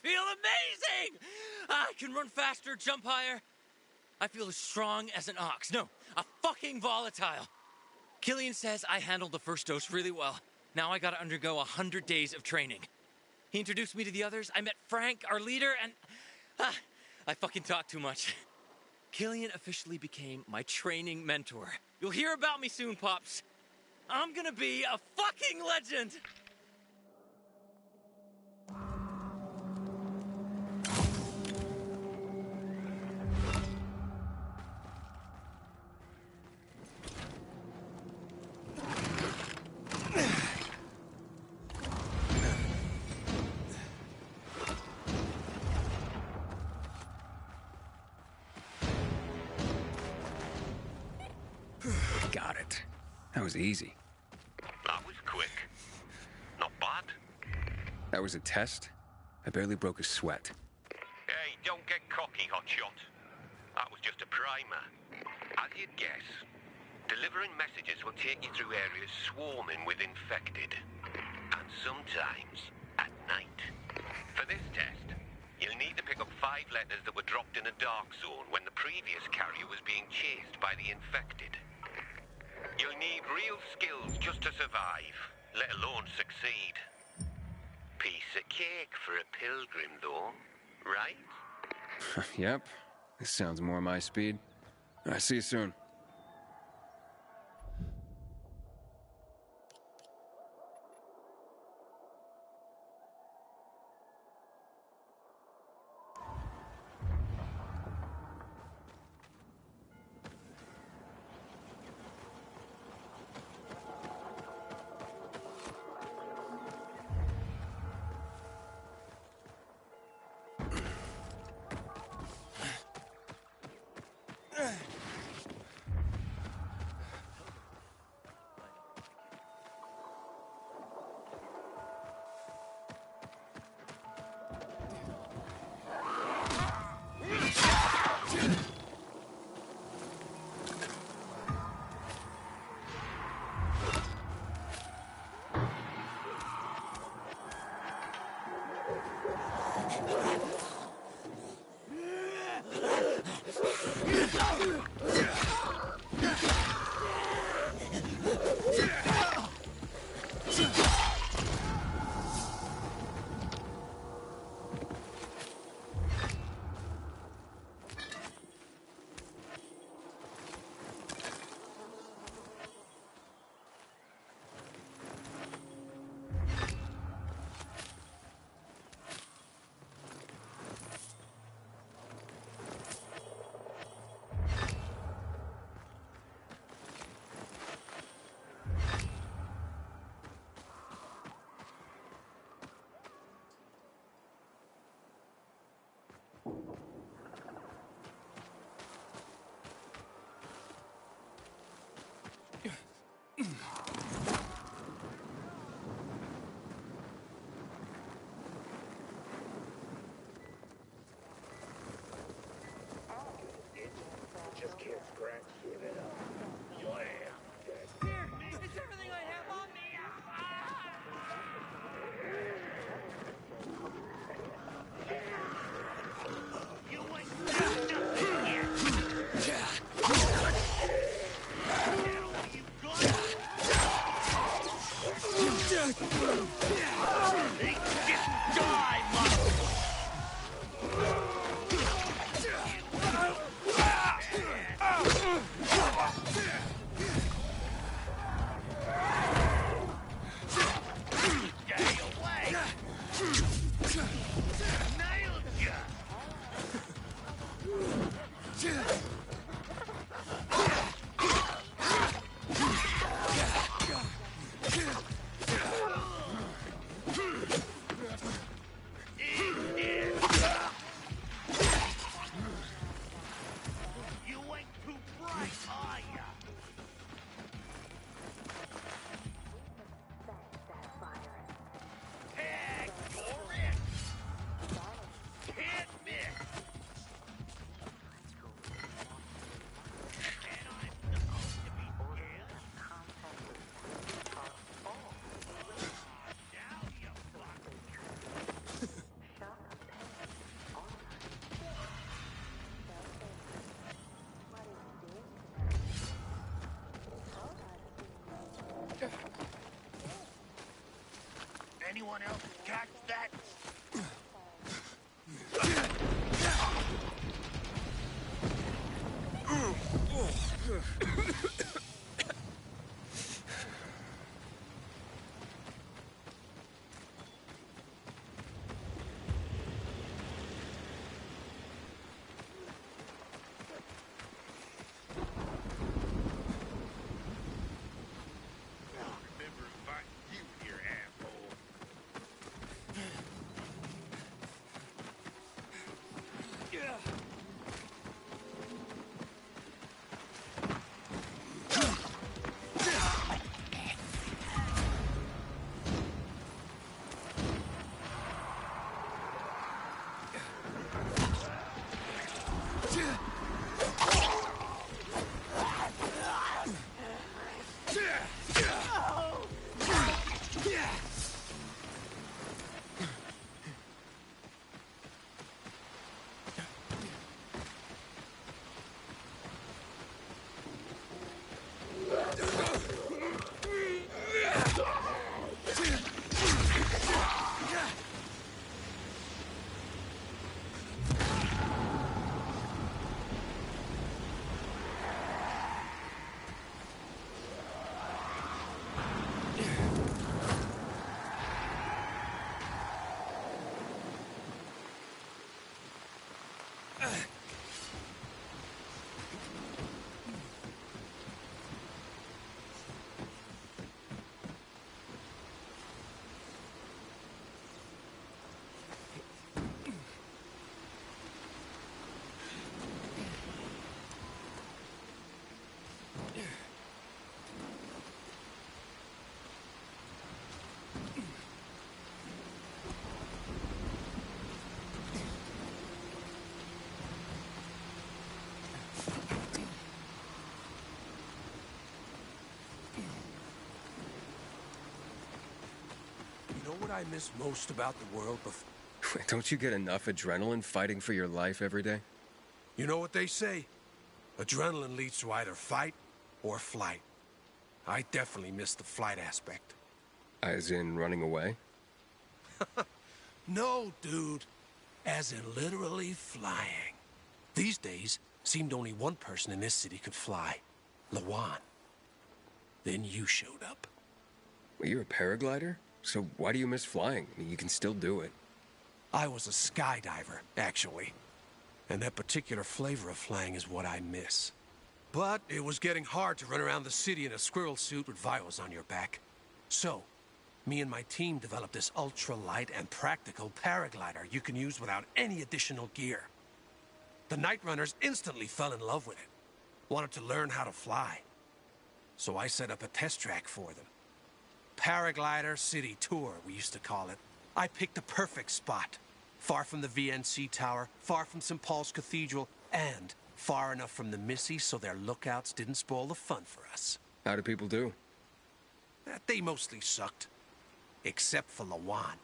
feel amazing! I can run faster, jump higher. I feel as strong as an ox. No, a fucking volatile. Killian says I handled the first dose really well. Now I gotta undergo 100 days of training. He introduced me to the others. I met Frank, our leader, and... I fucking talk too much. Killian officially became my training mentor. You'll hear about me soon, Pops. I'm gonna be a fucking legend! Got it. That was easy. That was quick. Not bad. That was a test? I barely broke a sweat. Hey, don't get cocky, hotshot. That was just a primer. As you'd guess, delivering messages will take you through areas swarming with infected. And sometimes, at night. For this test, you'll need to pick up 5 letters that were dropped in a dark zone when the previous carrier was being chased by the infected. You'll need real skills just to survive, let alone succeed. Piece of cake for a pilgrim, though, right? Yep. This sounds more my speed. I'll see you soon. Just can't scratch it up. Yeah. Here, it's everything I have on me. You ain't nothing yet. Die, mother! Anyone else catch that? You know what I miss most about the world before? Don't you get enough adrenaline fighting for your life every day? You know what they say? Adrenaline leads to either fight or flight. I definitely miss the flight aspect. As in running away? No, dude. As in literally flying. These days, seemed only one person in this city could fly. Lawan. Then you showed up. Well, you're a paraglider? So why do you miss flying? I mean, you can still do it. I was a skydiver, actually. And that particular flavor of flying is what I miss. But it was getting hard to run around the city in a squirrel suit with vials on your back. So, me and my team developed this ultra-light and practical paraglider you can use without any additional gear. The Night Runners instantly fell in love with it. Wanted to learn how to fly. So I set up a test track for them. Paraglider City Tour, we used to call it. I picked the perfect spot. Far from the VNC Tower, far from St. Paul's Cathedral, and far enough from the Missy so their lookouts didn't spoil the fun for us. How do people do? They mostly sucked. Except for Lawan.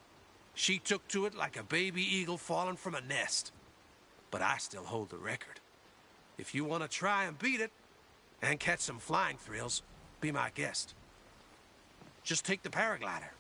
She took to it like a baby eagle falling from a nest. But I still hold the record. If you want to try and beat it, and catch some flying thrills, be my guest. Just take the paraglider.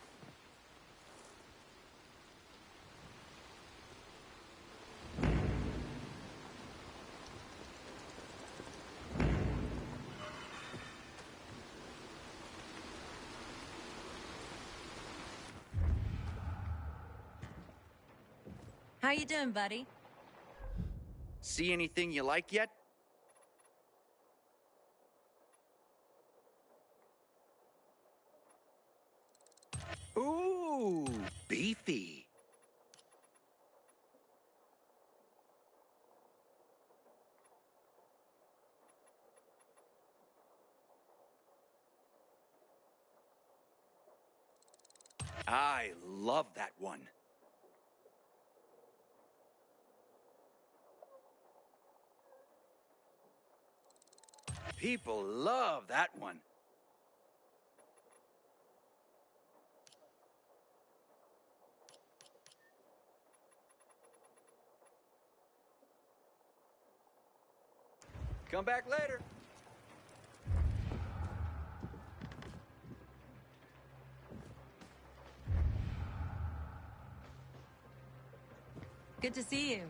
How you doing, buddy? See anything you like yet? Ooh, beefy. I love that one. People love that one. Come back later. Good to see you.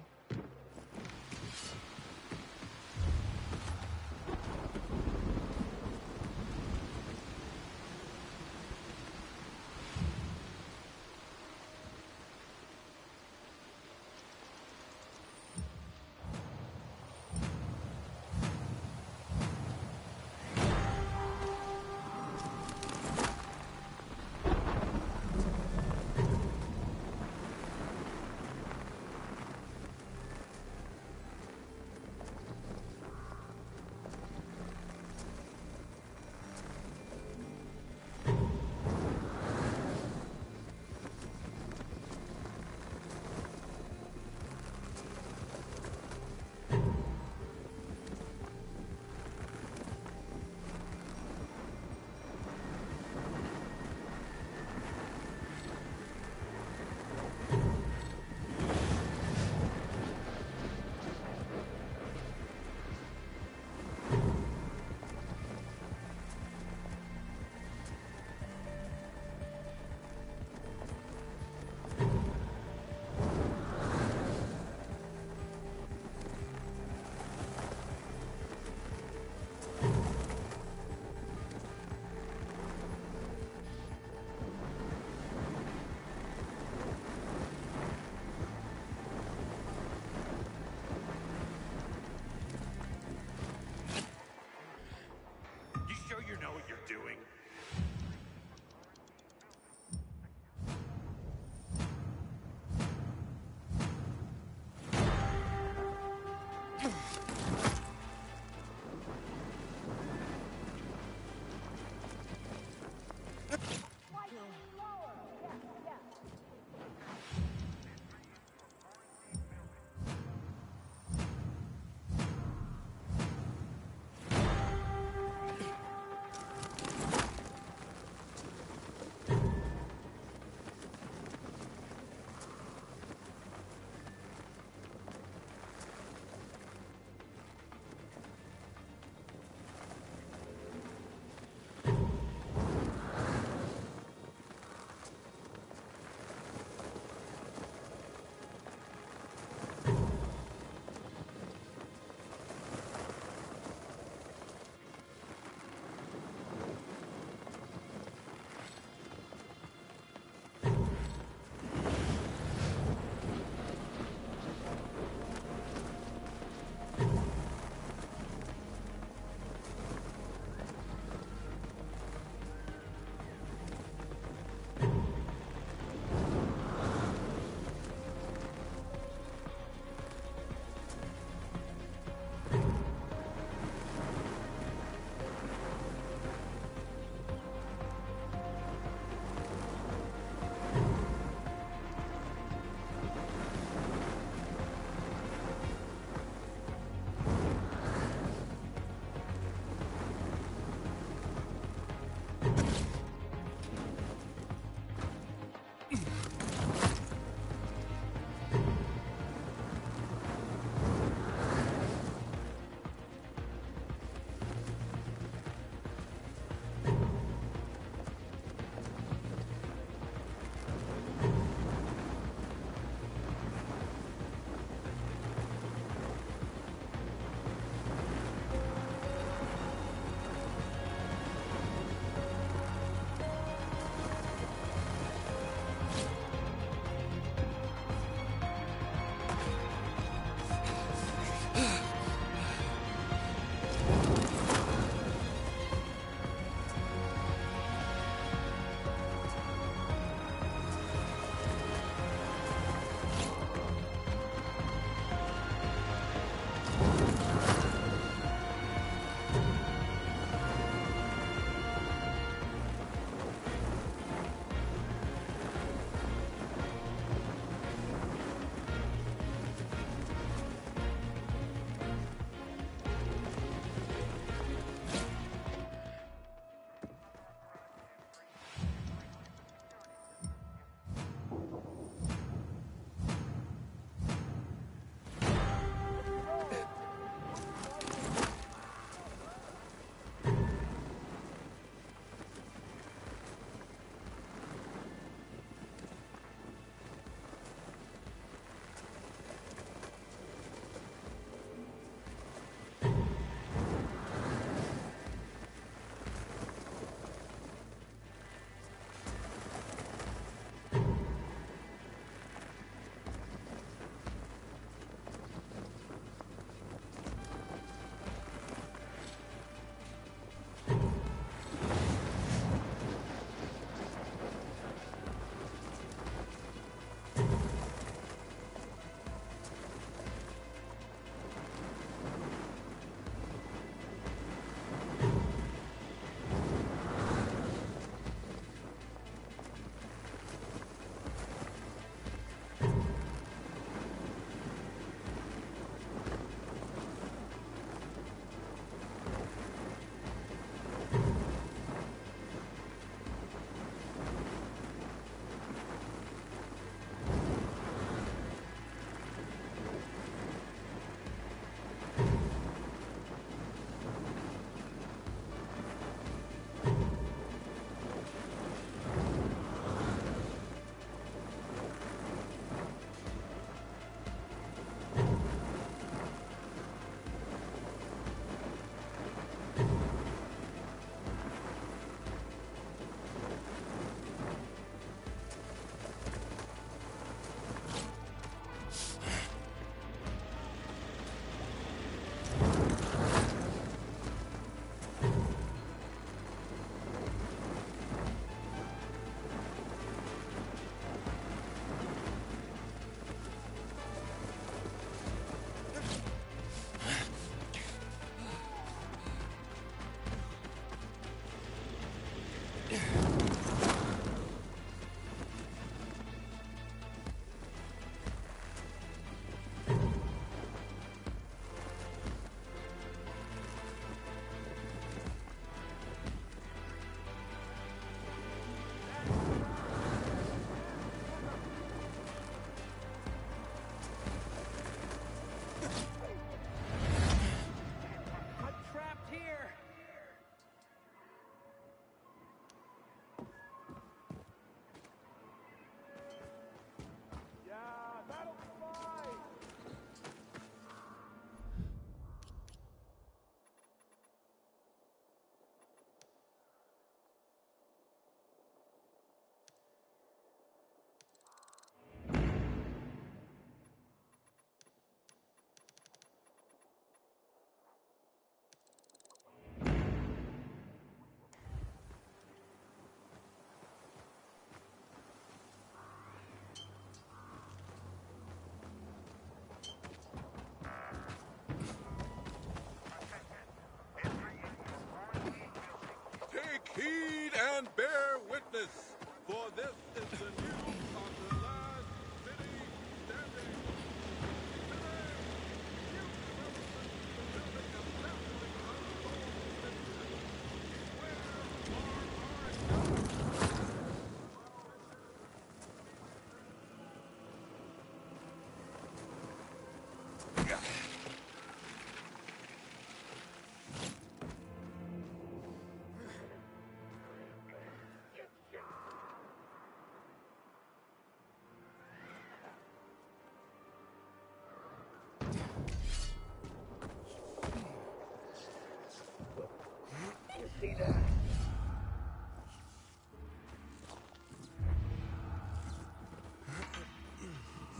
see that.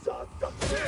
Saw something.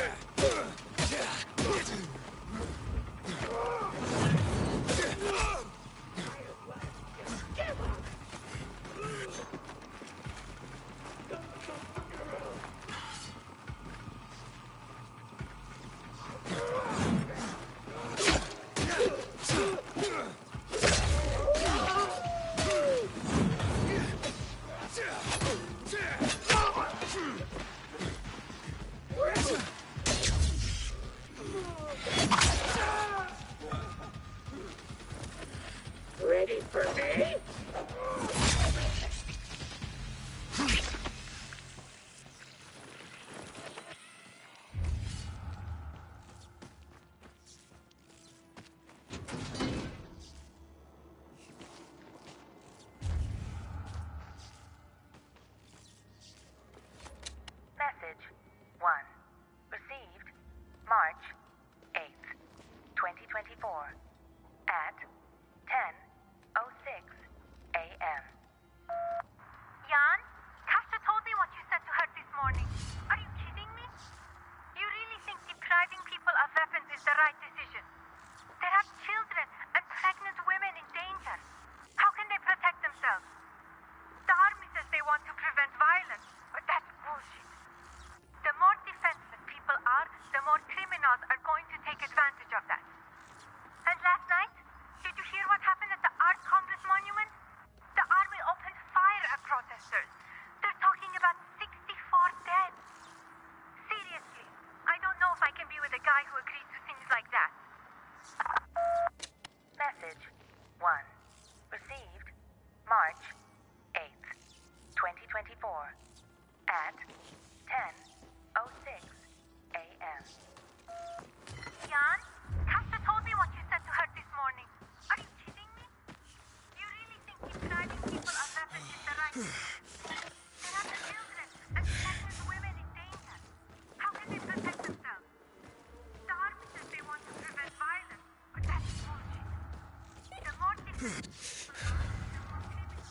Ready for me? Message 1. Received March 8th, 2024 at 10:06 a.m. Jan, Kasha told me what you said to her this morning. Are you kidding me? You really think depriving people of weapons is the right decision? There are children and pregnant women in danger. How can they protect themselves? The army says they want to prevent violence, but that's bullshit. The more defenseless people are, the more criminals are going to take advantage of that. And last night, did you hear what happened at the Art Congress Monument? The army opened fire at protesters. They're talking about 64 dead. Seriously, I don't know if I can be with a guy who agrees to things like that. Message 1. Received March 8th, 2024 at 10:06 a.m. Jan, Kasha told me what you said to her this morning. Are you kidding me? You really think depriving people of weapons is the right decision? There are children and pregnant women in danger. How can they protect themselves? The army says they want to prevent violence, but that's bullshit. The more defenseless people are, the more criminals.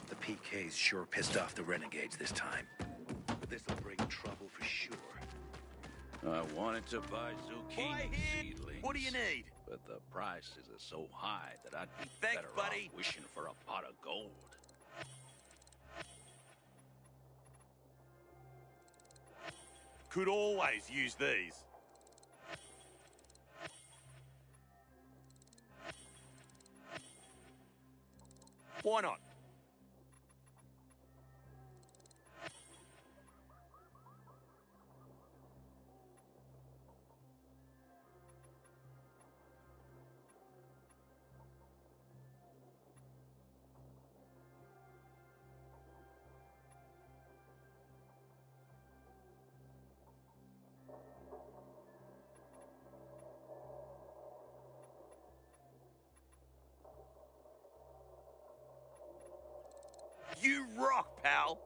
The PK's sure pissed off the renegades this time. But this'll bring trouble for sure. I wanted to buy zucchini seedlings. What do you need? But the prices are so high that I'd be Thanks, better buddy. off wishing for a pot of gold. Could always use these. Why not? You rock, pal.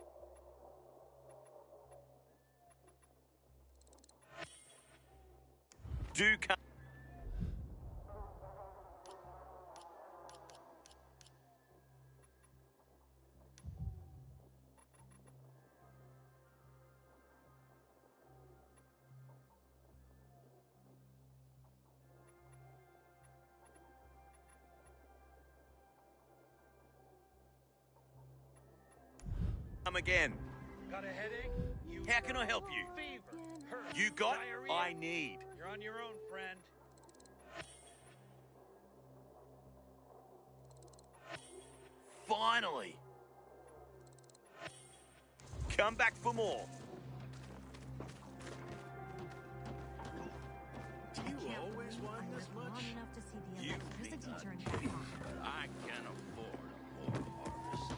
Do come. Come again. Got a headache? How can I help you? Fever. Hurt. You got Diarrhea? I need. You're on your own, friend. Finally. Come back for more. Do you always want this much? Long enough to see the electricity turn back on. I can afford a more harvest.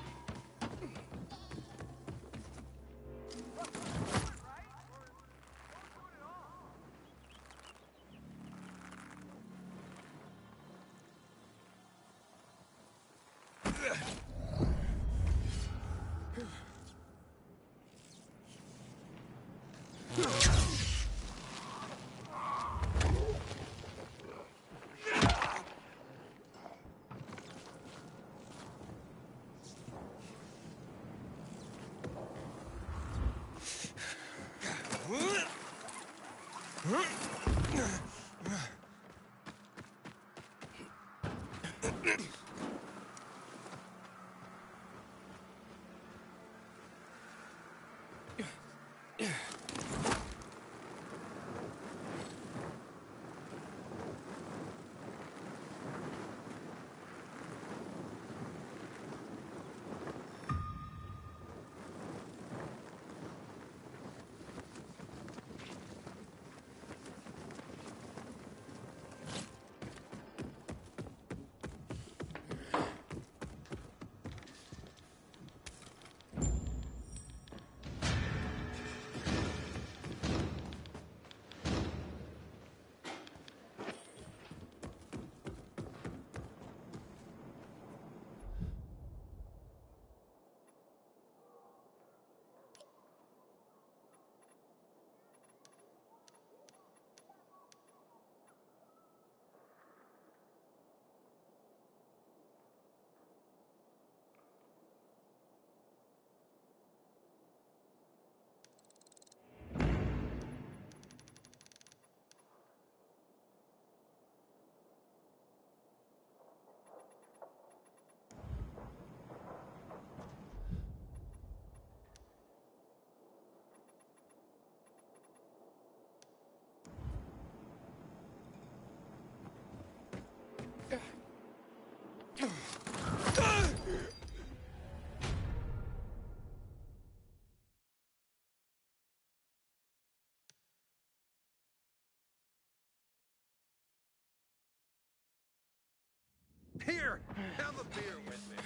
Here, have a beer with me.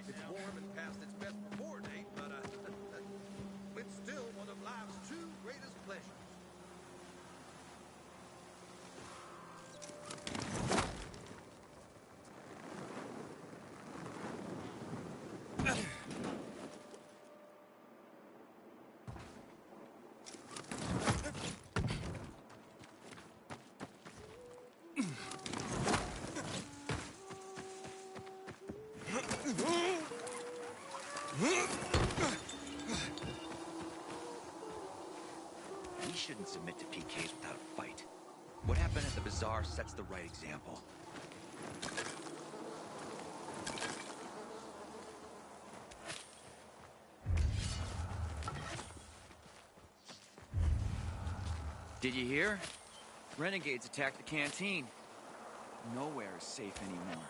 It's warm and past its best before date, but it's still one of life's two greatest pleasures. We shouldn't submit to PKs without a fight. What happened at the bazaar sets the right example. Did you hear? Renegades attacked the canteen. Nowhere is safe anymore.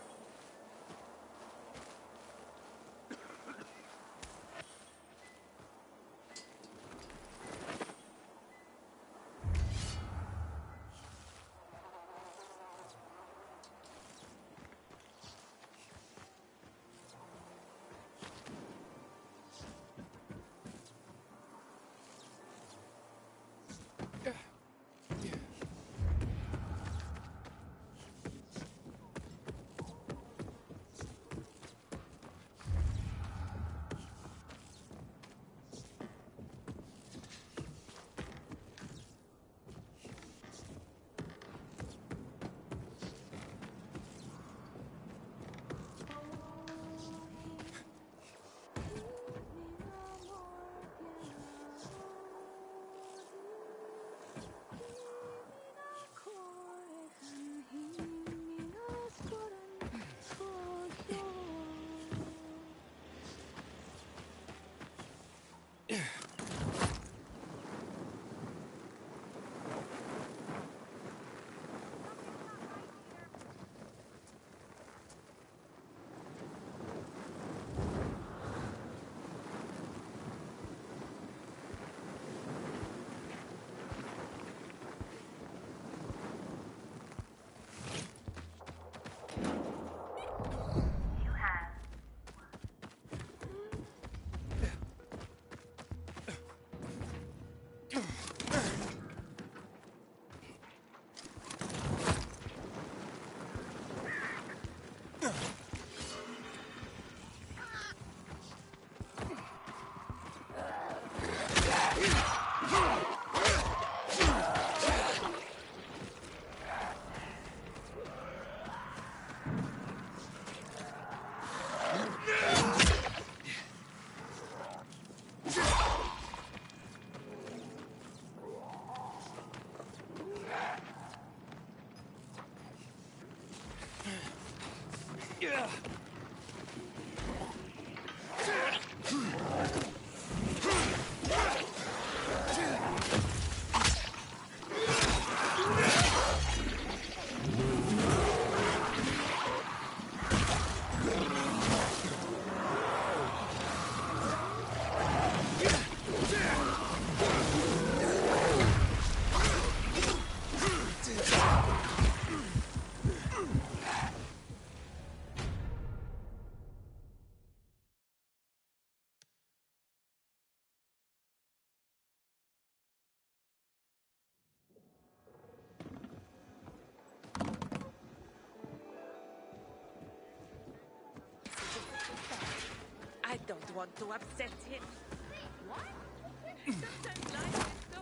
I don't want to upset him. What? Sometimes life is so...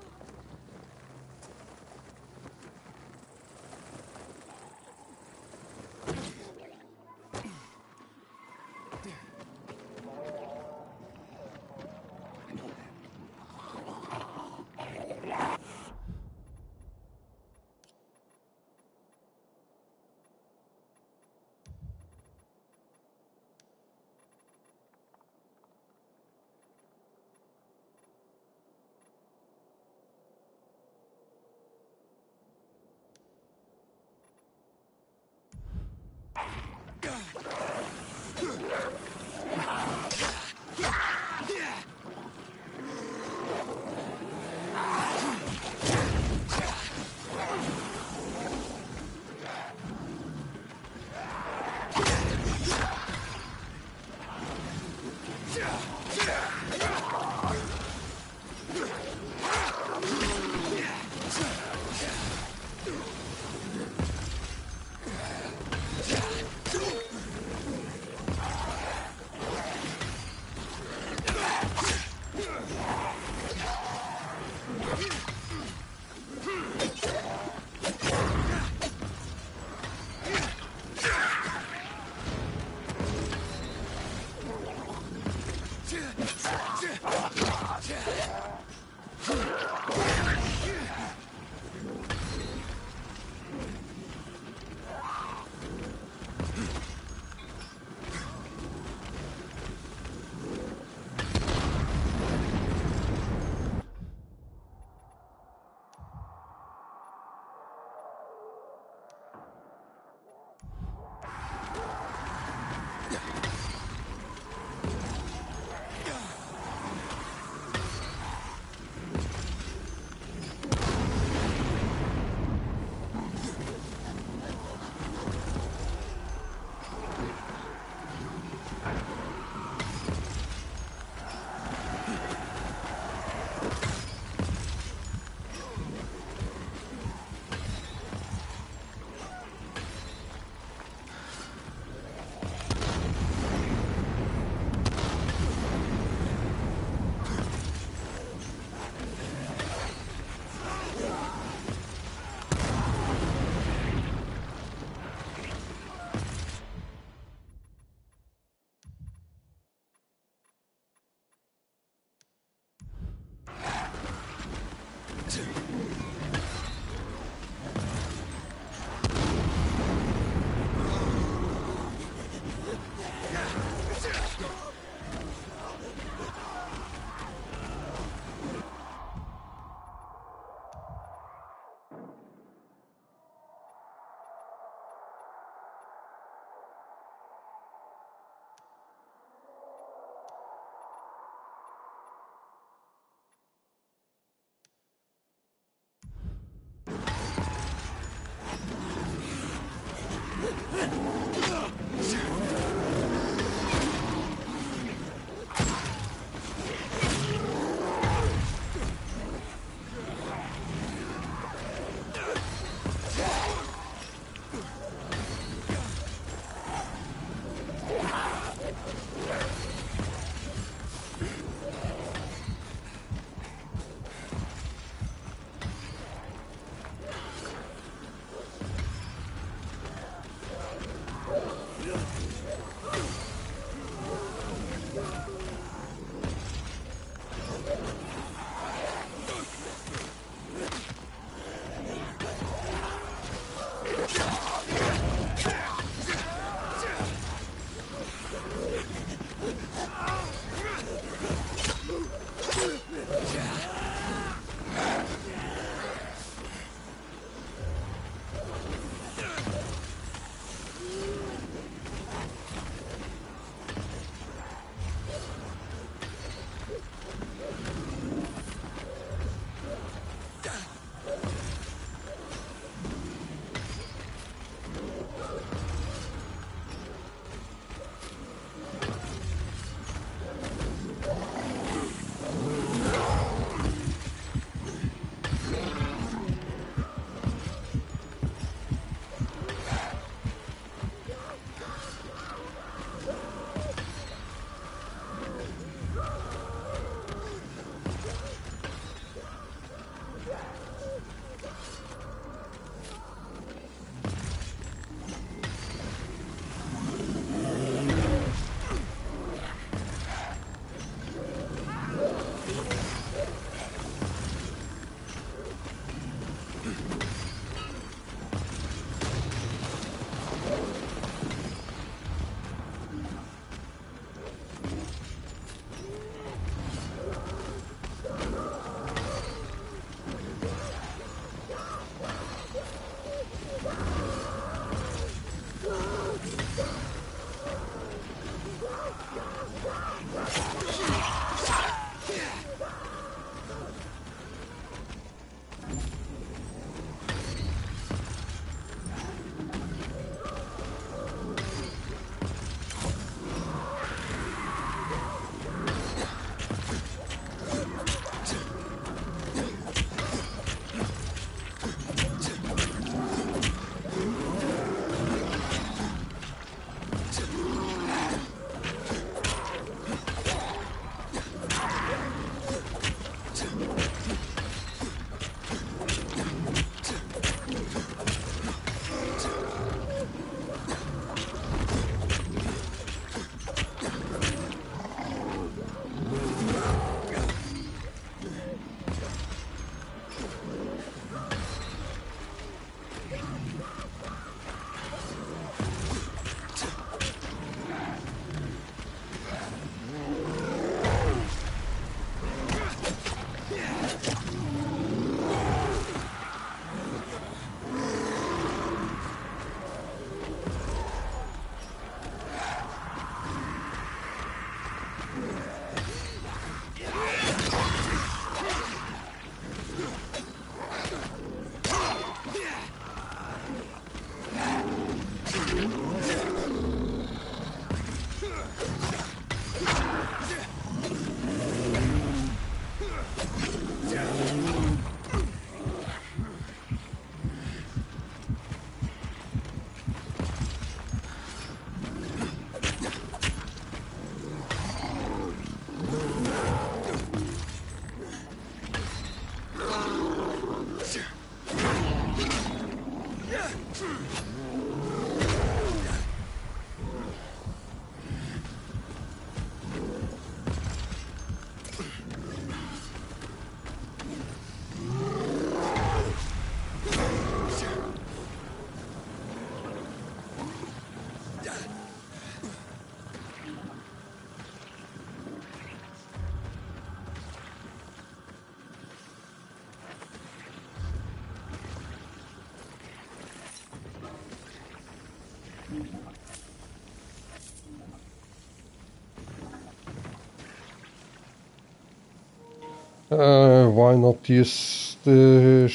Why not use the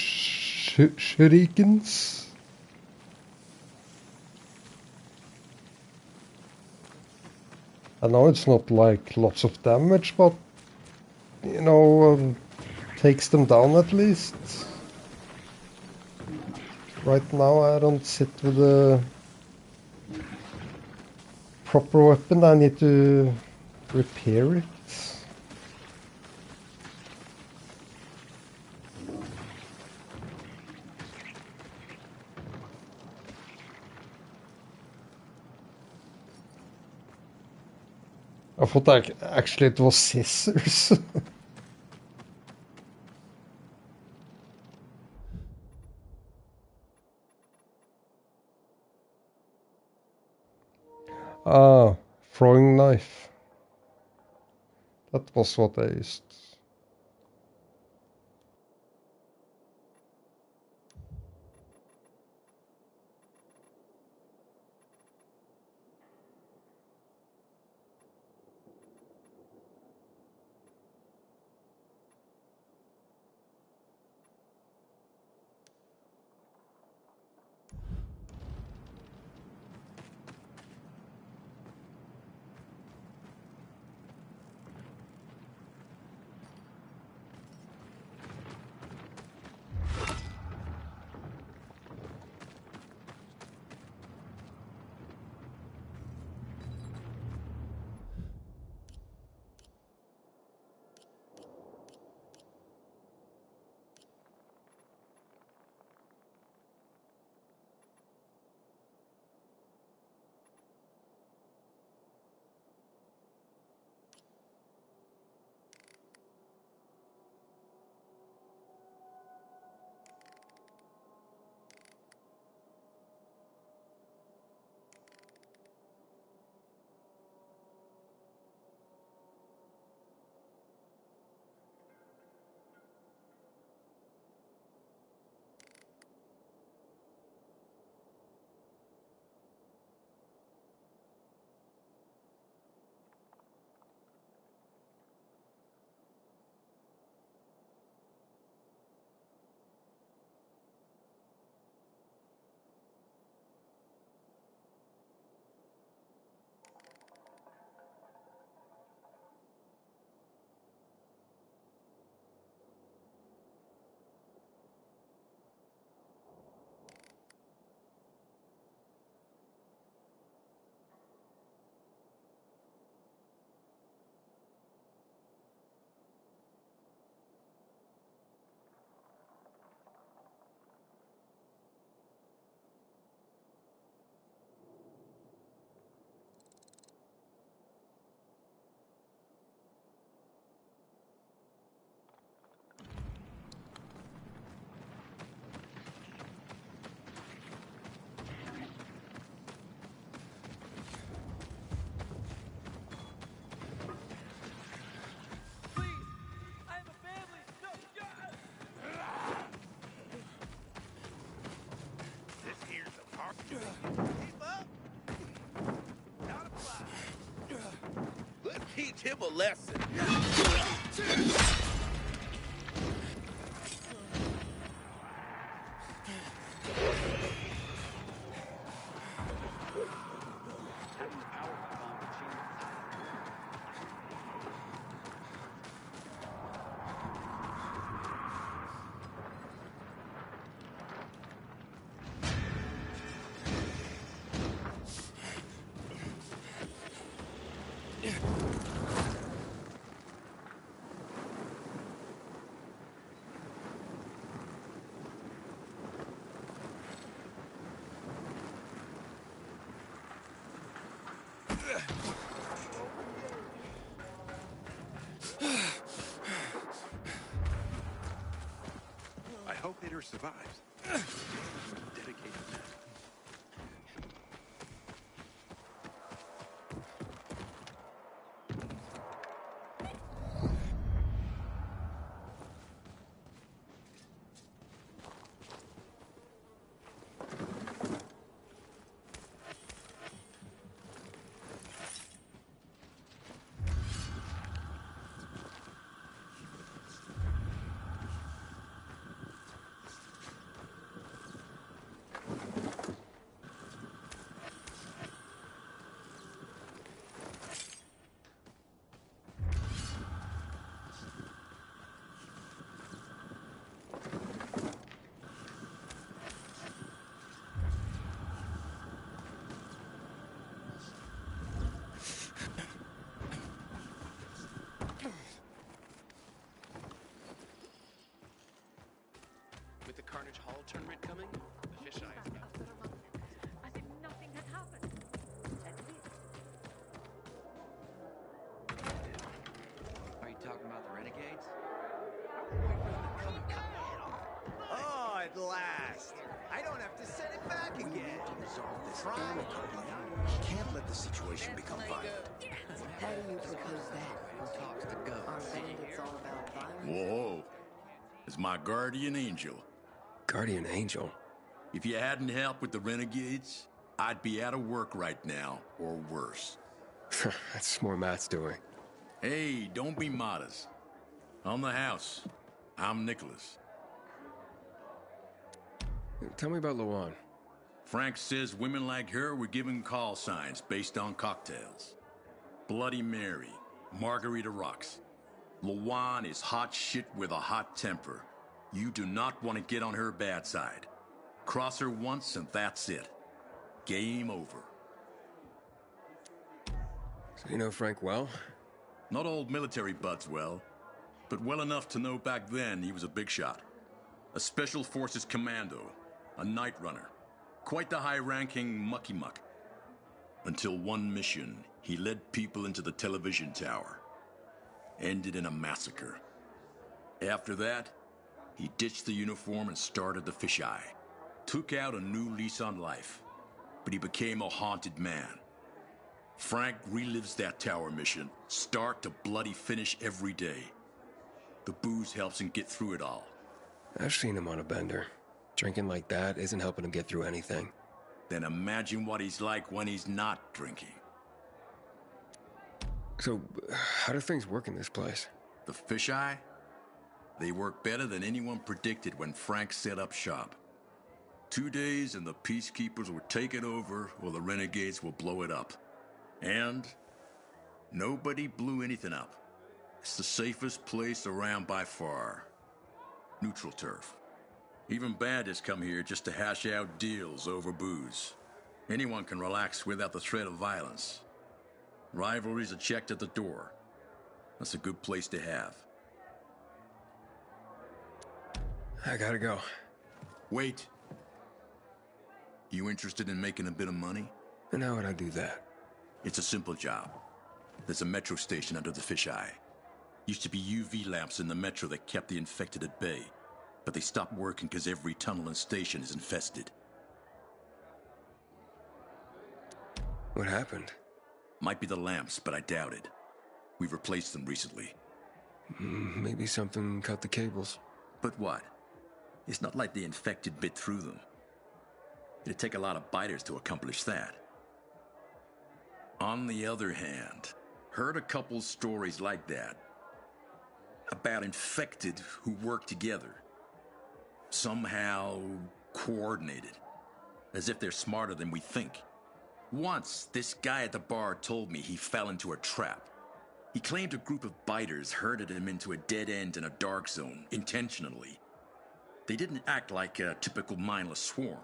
shurikens? I know it's not like lots of damage, but you know, takes them down at least. Right now I don't sit with a proper weapon, I need to repair it. I thought actually it was scissors. Ah, throwing knife. That was what I used. Let's teach him a lesson. I hope Hitter survives. Dedicated. Carnage Hall tournament coming? The fisheye is about. As if nothing had happened. Are you talking about the renegades? Oh, at last! I don't have to send it back again. We need to resolve this amicably. We can't let the situation become violent. How do you propose that? Who talks to go? Are bandits all about violence? Whoa. It's my guardian angel. Guardian angel? If you hadn't helped with the renegades, I'd be out of work right now, or worse. That's more Matt's doing. Hey, don't be modest. On the house, I'm Nicholas. Tell me about Luan. Frank says women like her were given call signs based on cocktails. Bloody Mary, Margarita Rocks. Luan is hot shit with a hot temper. You do not want to get on her bad side. Cross her once and that's it. Game over. So you know Frank well? Not old military buds well, but well enough to know back then he was a big shot. A Special Forces commando, a night runner. Quite the high-ranking mucky-muck. Until one mission, he led people into the television tower. Ended in a massacre. After that, he ditched the uniform and started the fisheye. Took out a new lease on life. But he became a haunted man. Frank relives that tower mission, start to bloody finish every day. The booze helps him get through it all. I've seen him on a bender. Drinking like that isn't helping him get through anything. Then imagine what he's like when he's not drinking. So, how do things work in this place? The fisheye? They work better than anyone predicted when Frank set up shop. 2 days and the peacekeepers will take it over or the renegades will blow it up. And nobody blew anything up. It's the safest place around by far. Neutral turf. Even bandits come here just to hash out deals over booze. Anyone can relax without the threat of violence. Rivalries are checked at the door. That's a good place to have. I gotta go. Wait. You interested in making a bit of money? And how would I do that? It's a simple job. There's a metro station under the fisheye. Used to be UV lamps in the metro that kept the infected at bay. But they stopped working because every tunnel and station is infested. What happened? Might be the lamps, but I doubt it. We've replaced them recently. Maybe something cut the cables. But what? It's not like the infected bit through them. It'd take a lot of biters to accomplish that. On the other hand, heard a couple stories like that. About infected who work together. Somehow coordinated. As if they're smarter than we think. Once, this guy at the bar told me he fell into a trap. He claimed a group of biters herded him into a dead end in a dark zone, intentionally. They didn't act like a typical mindless swarm.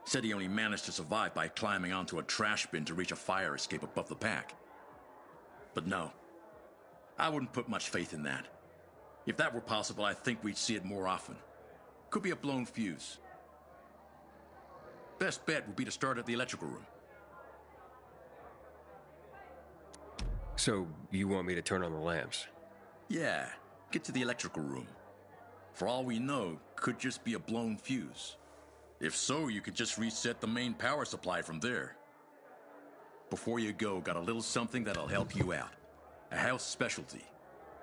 Said he only managed to survive by climbing onto a trash bin to reach a fire escape above the pack. But no, I wouldn't put much faith in that. If that were possible, I think we'd see it more often. Could be a blown fuse. Best bet would be to start at the electrical room. So, you want me to turn on the lamps? Yeah, get to the electrical room. For all we know, could just be a blown fuse. If so, you could just reset the main power supply from there. Before you go, got a little something that'll help you out. A house specialty.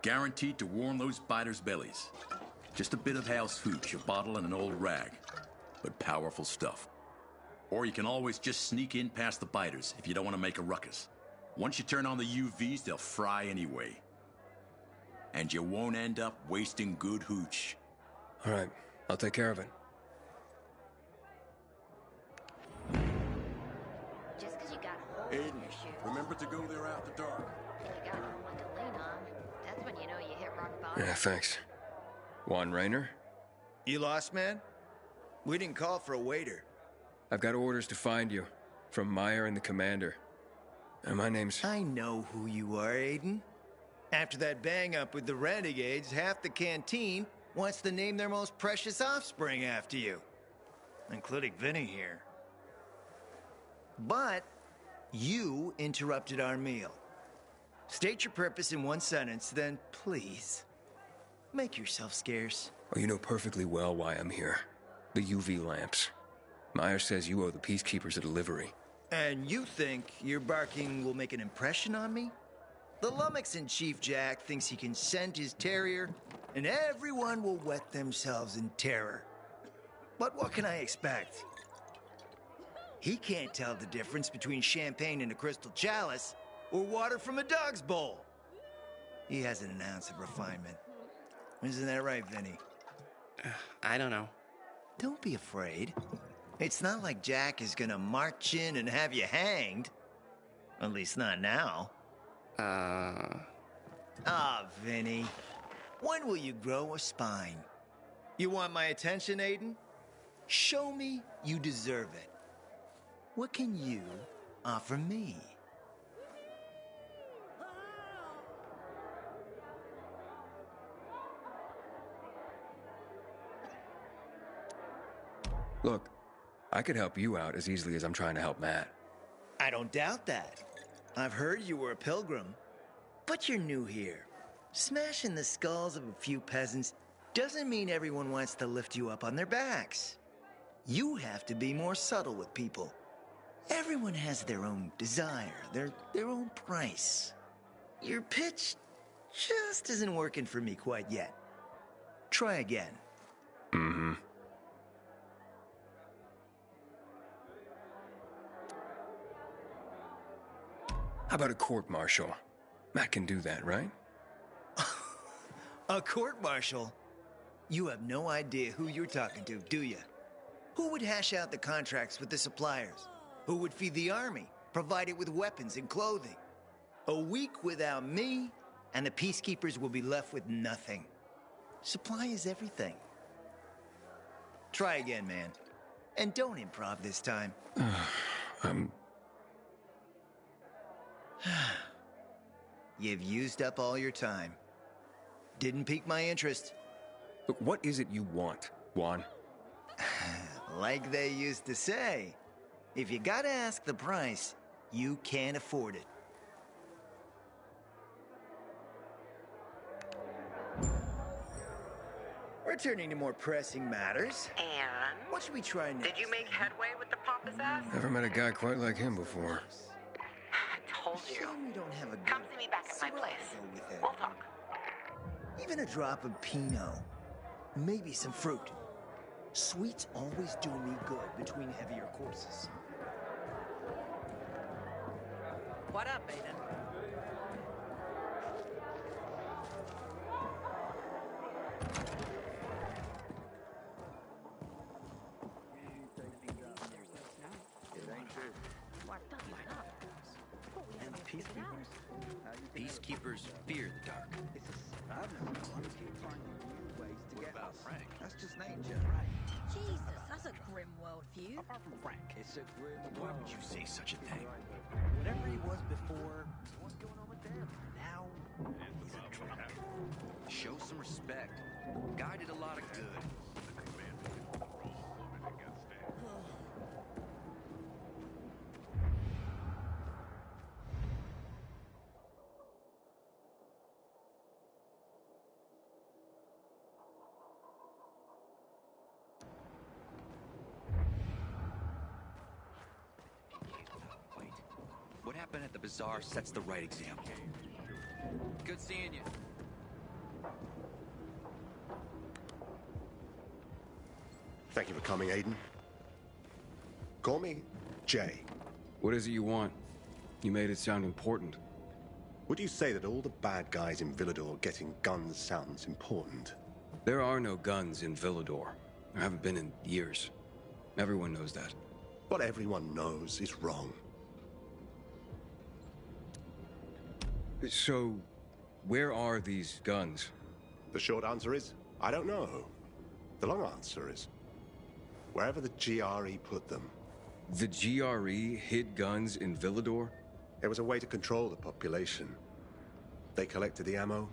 Guaranteed to warm those biters' bellies. Just a bit of house hooch, a bottle and an old rag. But powerful stuff. Or you can always just sneak in past the biters if you don't want to make a ruckus. Once you turn on the UVs, they'll fry anyway. And you won't end up wasting good hooch. All right, I'll take care of it. Just because you got holes in Aiden, your shoes, remember to go there after dark. you got no one to lean on. That's when you know you hit rock bottom. Yeah, thanks. Juan Raynor? You lost, man? We didn't call for a waiter. I've got orders to find you. From Meyer and the commander. And my name's... I know who you are, Aiden. After that bang-up with the renegades, half the canteen wants to name their most precious offspring after you, including Vinny here. But you interrupted our meal. State your purpose in one sentence, then please, make yourself scarce. Oh, you know perfectly well why I'm here. The UV lamps. Meyer says you owe the Peacekeepers a delivery. And you think your barking will make an impression on me? The lummox in Chief Jack thinks he can scent his terrier, and everyone will wet themselves in terror. But what can I expect? He can't tell the difference between champagne in a crystal chalice or water from a dog's bowl. He hasn't an ounce of refinement. Isn't that right, Vinny? I don't know. Don't be afraid. It's not like Jack is gonna march in and have you hanged. At least not now. Vinny. When will you grow a spine? You want my attention, Aiden? Show me you deserve it. What can you offer me? Look, I could help you out as easily as I'm trying to help Matt. I don't doubt that. I've heard you were a pilgrim, but you're new here. Smashing the skulls of a few peasants doesn't mean everyone wants to lift you up on their backs. You have to be more subtle with people. Everyone has their own desire, their own price. Your pitch just isn't working for me quite yet. Try again. Mm-hmm. How about a court-martial? Matt can do that, right? A court-martial? You have no idea who you're talking to, do you? Who would hash out the contracts with the suppliers? Who would feed the army, provide it with weapons and clothing? A week without me, and the Peacekeepers will be left with nothing. Supply is everything. Try again, man. And don't improv this time. You've used up all your time. Didn't pique my interest. Look, what is it you want, Juan? Like they used to say, if you gotta ask the price, you can't afford it. Returning to more pressing matters. And? What should we try next? Did you make headway with the pompous ass? Never met a guy quite like him before. I told you. We don't have a Come see me back at my place. We'll talk. Even a drop of Pinot. Maybe some fruit. Sweets always do me good between heavier courses. What up, Aiden? Peacekeepers fear the dark. What about Frank? That's just nature. Jesus, that's a grim worldview. Apart from Frank, it's a grim. Why would you say such a thing? Whatever he was before, what's going on with them? Now, he's a drunk. Show some respect. Guy did a lot of good. What happened at the bazaar sets the right example. Good seeing you. Thank you for coming, Aiden. Call me Jay. What is it you want? You made it sound important. Would you say that all the bad guys in Villador getting guns sounds important? There are no guns in Villador. There haven't been in years. Everyone knows that. What everyone knows is wrong. So, where are these guns? The short answer is, I don't know. The long answer is, wherever the GRE put them. The GRE hid guns in Villador? It was a way to control the population. They collected the ammo.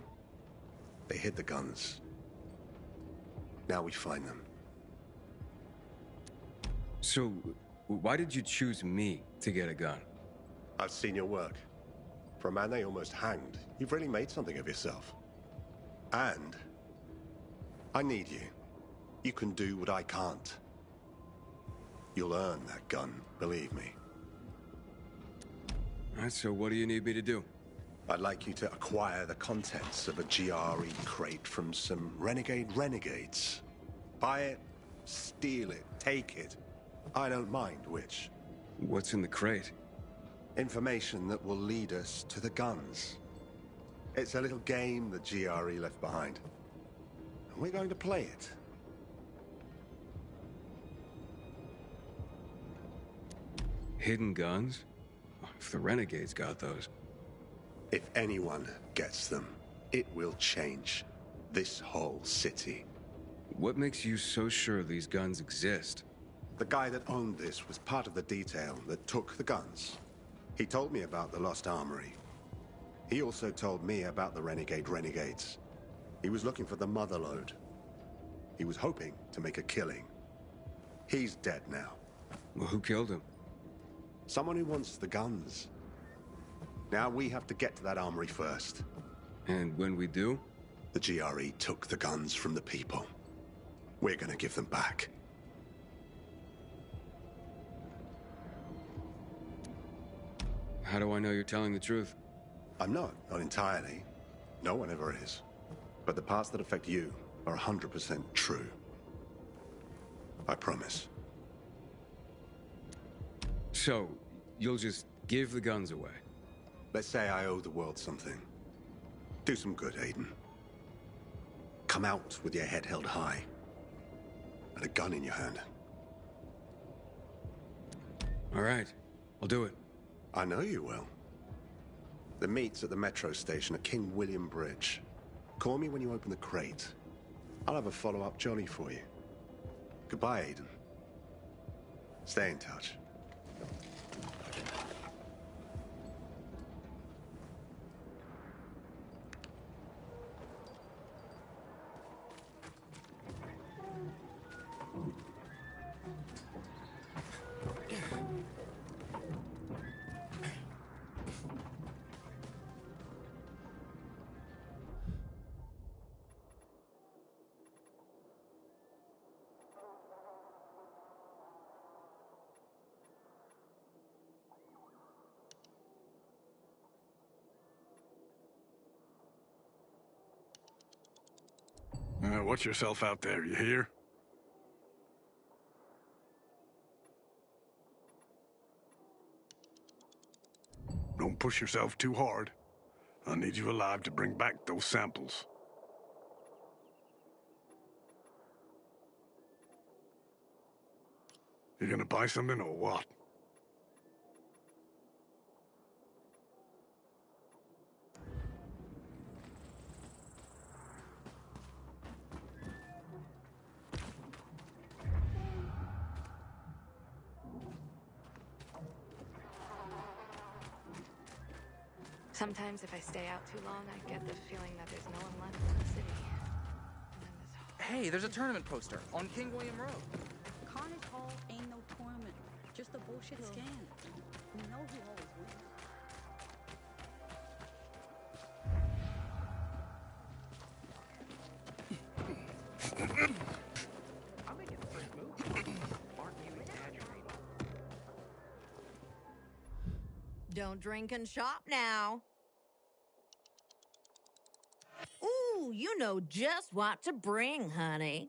They hid the guns. Now we find them. So, why did you choose me to get a gun? I've seen your work. For a man they almost hanged, you've really made something of yourself. And I need you. You can do what I can't. You'll earn that gun, believe me. Alright, so what do you need me to do? I'd like you to acquire the contents of a GRE crate from some renegades. Buy it, steal it, take it. I don't mind which. What's in the crate? Information that will lead us to the guns. It's a little game the GRE left behind. And we're going to play it. Hidden guns? If the renegades got those. If anyone gets them, it will change this whole city. What makes you so sure these guns exist? The guy that owned this was part of the detail that took the guns. He told me about the Lost Armory. He also told me about the renegades. He was looking for the Motherlode. He was hoping to make a killing. He's dead now. Well, who killed him? Someone who wants the guns. Now we have to get to that armory first. And when we do? The GRE took the guns from the people. We're gonna give them back. How do I know you're telling the truth? I'm not entirely. No one ever is. But the parts that affect you are 100% true. I promise. So, you'll just give the guns away? Let's say I owe the world something. Do some good, Aiden. Come out with your head held high. And a gun in your hand. All right. I'll do it. I know you will. The meet's at the metro station at King William Bridge. Call me when you open the crate. I'll have a follow-up jolly for you. Goodbye, Aiden. Stay in touch. Watch yourself out there, you hear? Don't push yourself too hard. I need you alive to bring back those samples. You gonna buy something or what? Sometimes if I stay out too long, I get the feeling that there's no one left in the city. Hey, there's a tournament poster on King William Road. Carnage Hall ain't no tournament. Just a bullshit scam. We know who always wins. I'll make it the first move. Aren't you exaggerating? Don't drink and shop now. Ooh, you know just what to bring, honey.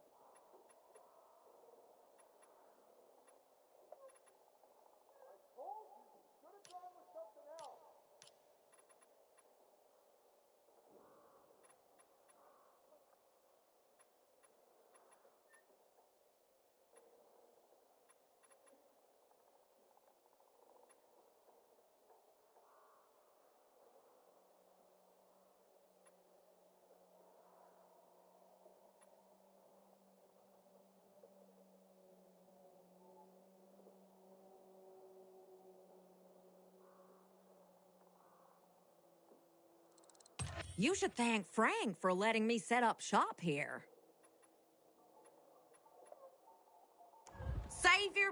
You should thank Frank for letting me set up shop here.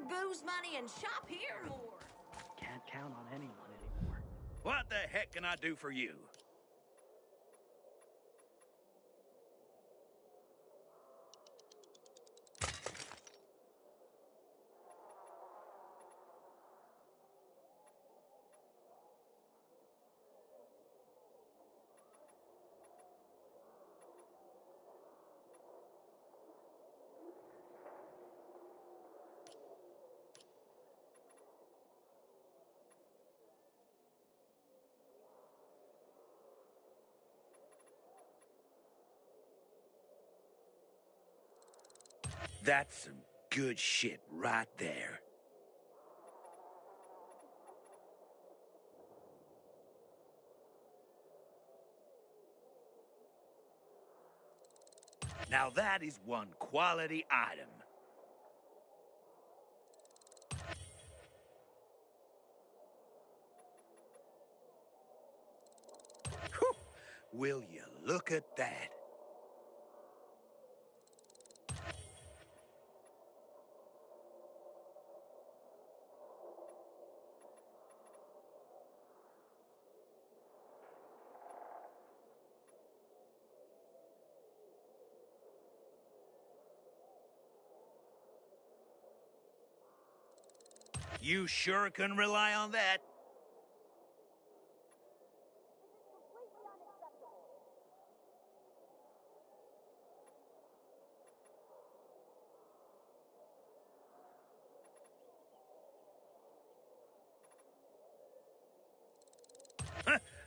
your booze money and shop here more. Can't count on anyone anymore. What the heck can I do for you? That's some good shit right there. Now that is one quality item. Whew. Will you look at that? You sure can rely on that.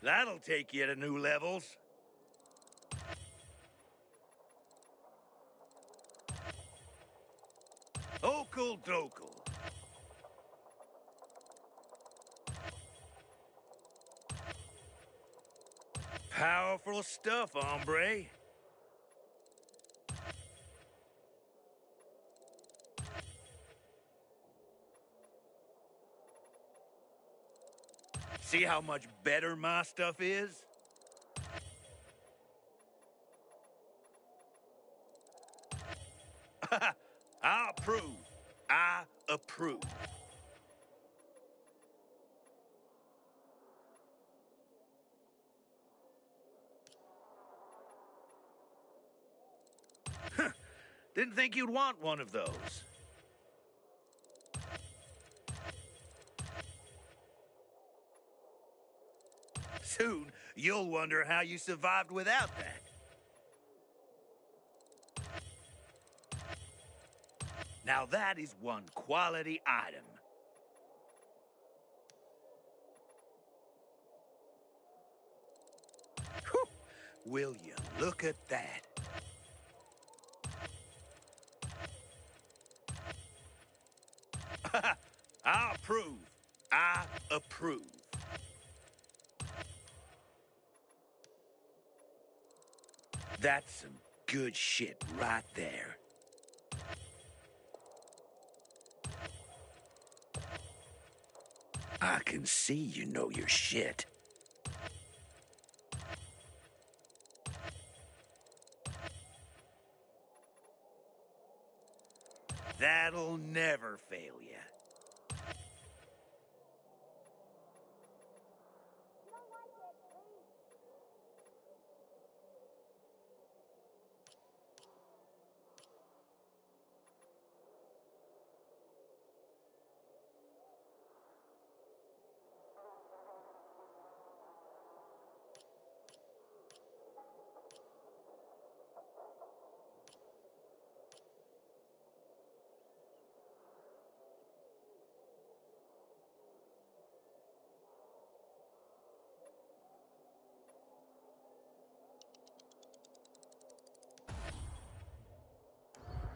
That'll take you to new levels. Okul dokul. Powerful stuff, hombre. See how much better my stuff is? I approve. I approve. Didn't think you'd want one of those. Soon, you'll wonder how you survived without that. Now that is one quality item. Whew. Will you look at that? I approve. I approve. That's some good shit right there. I can see you know your shit. That'll never fail you.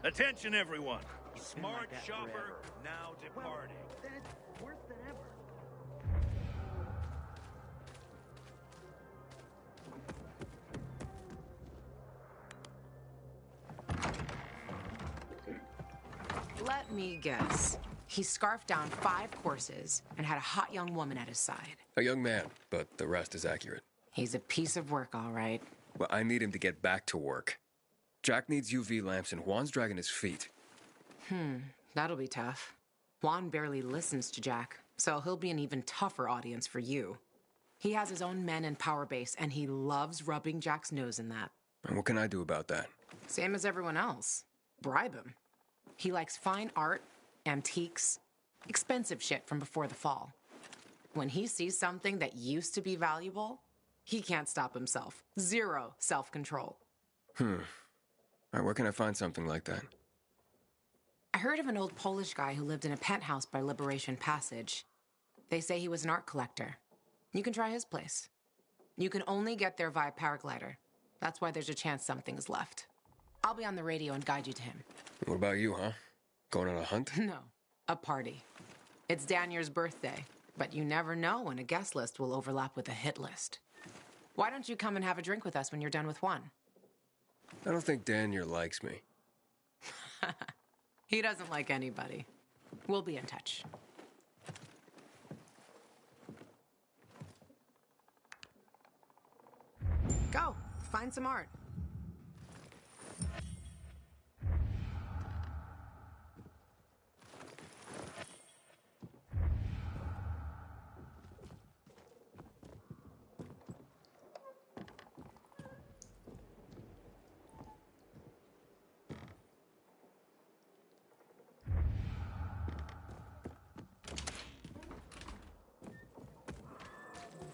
Attention, everyone. Smart that shopper forever. now departing. Then it's worse than ever. Let me guess. He scarfed down 5 courses and had a hot young woman at his side. A young man, but the rest is accurate. He's a piece of work, all right. Well, I need him to get back to work. Jack needs UV lamps and Juan's dragging his feet. That'll be tough. Juan barely listens to Jack, so he'll be an even tougher audience for you. He has his own men and power base, and he loves rubbing Jack's nose in that. And what can I do about that? Same as everyone else. Bribe him. He likes fine art, antiques, expensive shit from before the fall. When he sees something that used to be valuable, he can't stop himself. Zero self-control. All right, where can I find something like that? I heard of an old Polish guy who lived in a penthouse by Liberation Passage. They say he was an art collector. You can try his place. You can only get there via paraglider. That's why there's a chance something's left. I'll be on the radio and guide you to him. What about you, huh? Going on a hunt? No, a party. It's Danier's birthday, but you never know when a guest list will overlap with a hit list. Why don't you come and have a drink with us when you're done with one? I don't think Danier likes me. He doesn't like anybody. We'll be in touch. Go, find some art.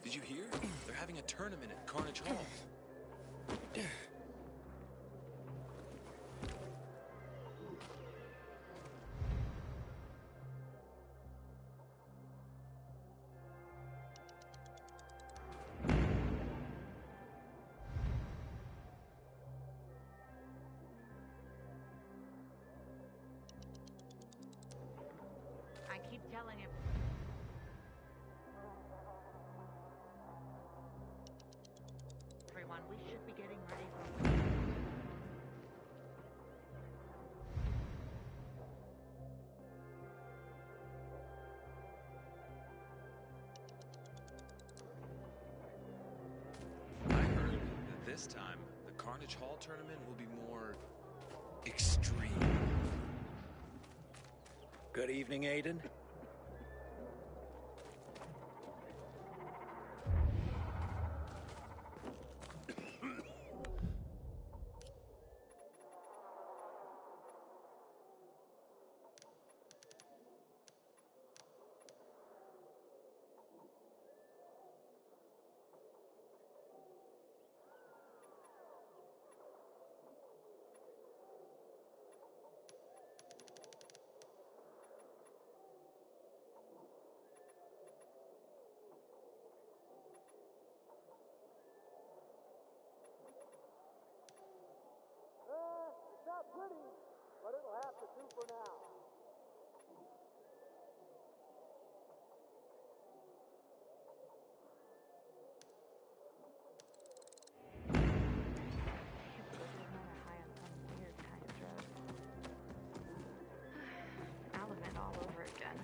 Did you hear? They're having a tournament at Carnage Hall. I keep telling him. Everyone, we should be getting ready for. I heard that this time, the Carnage Hall tournament will be more extreme. Good evening, Aiden. It's not pretty, but it'll have to do for now. Element all over again.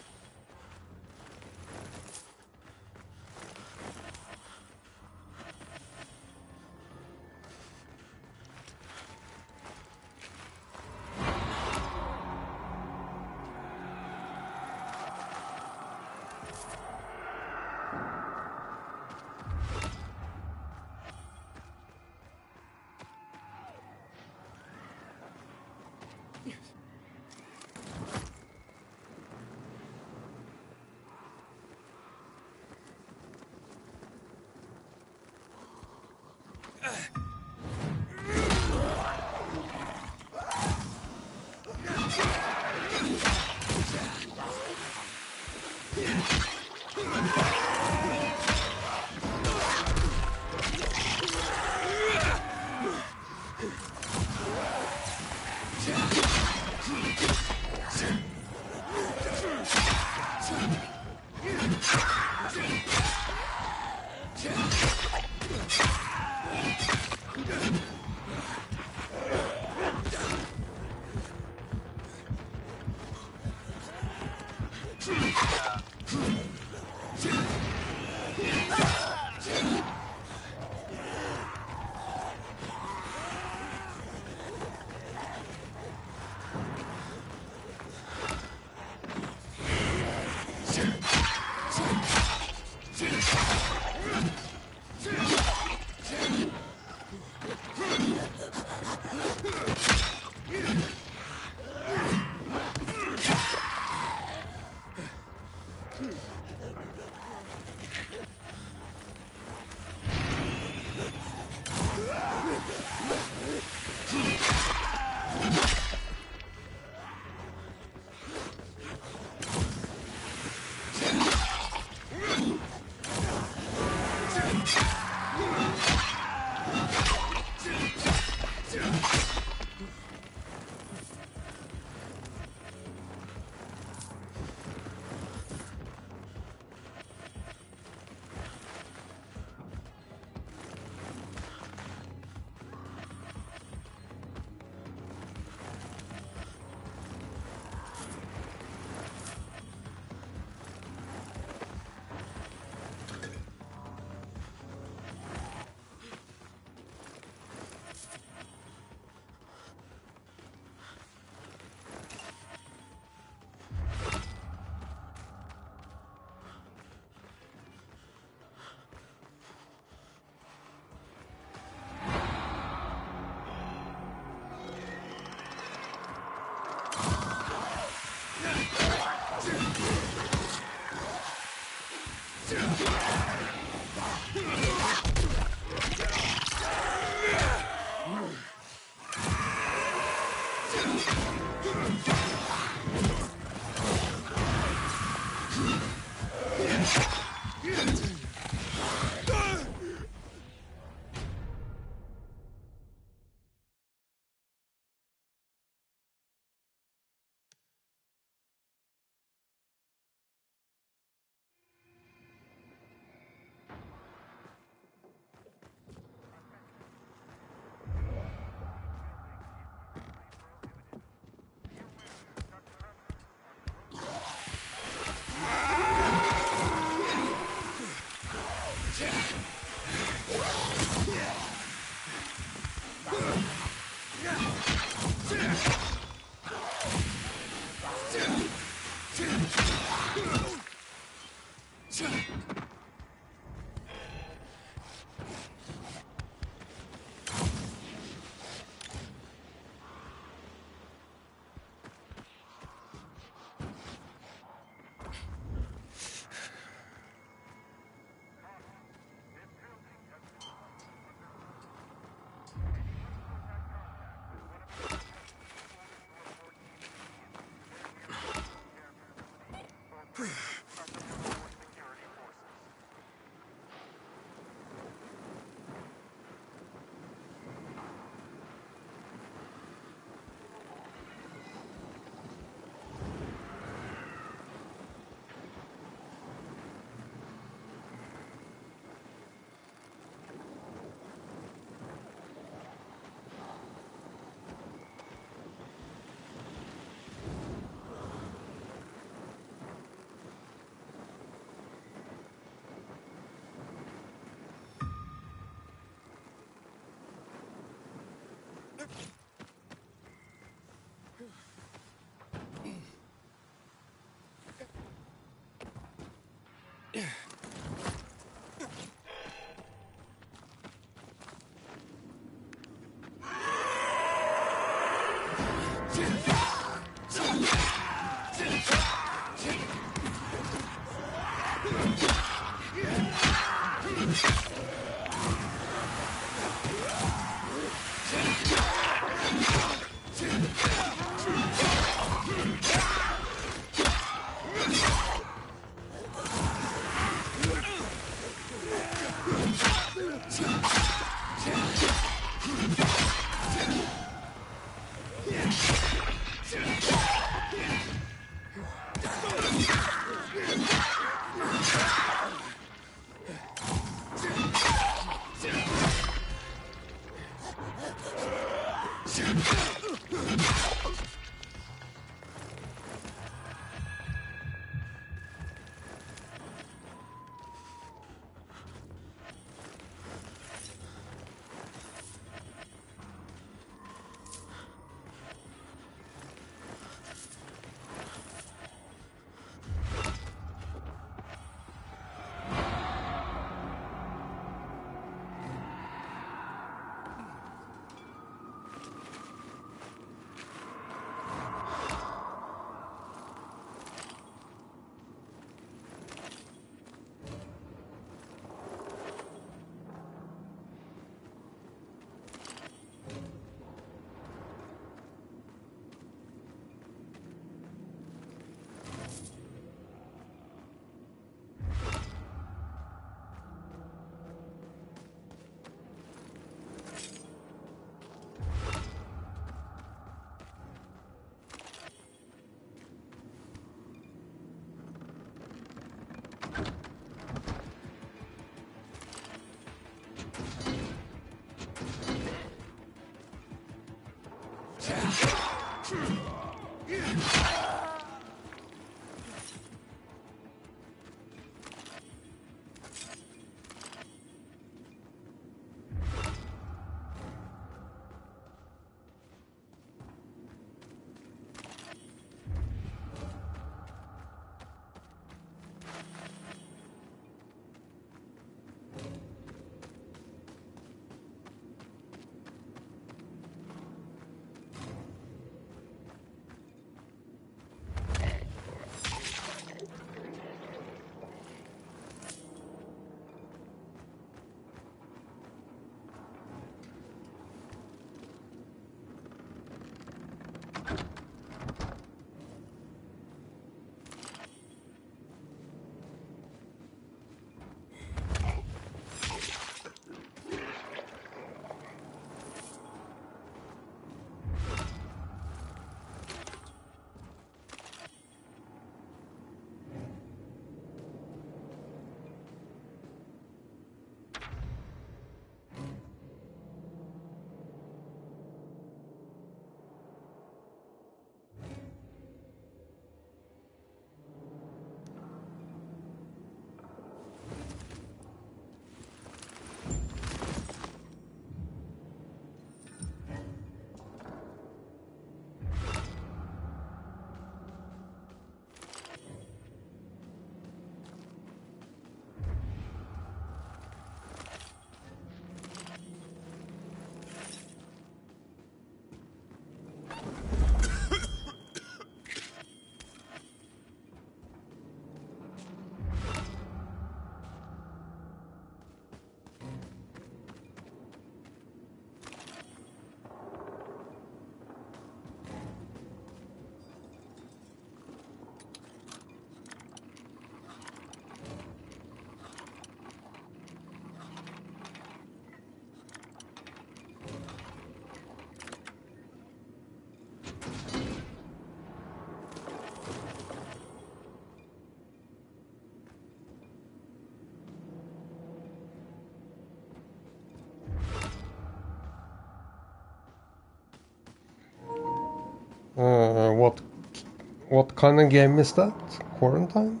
What kind of game is that? Quarantine?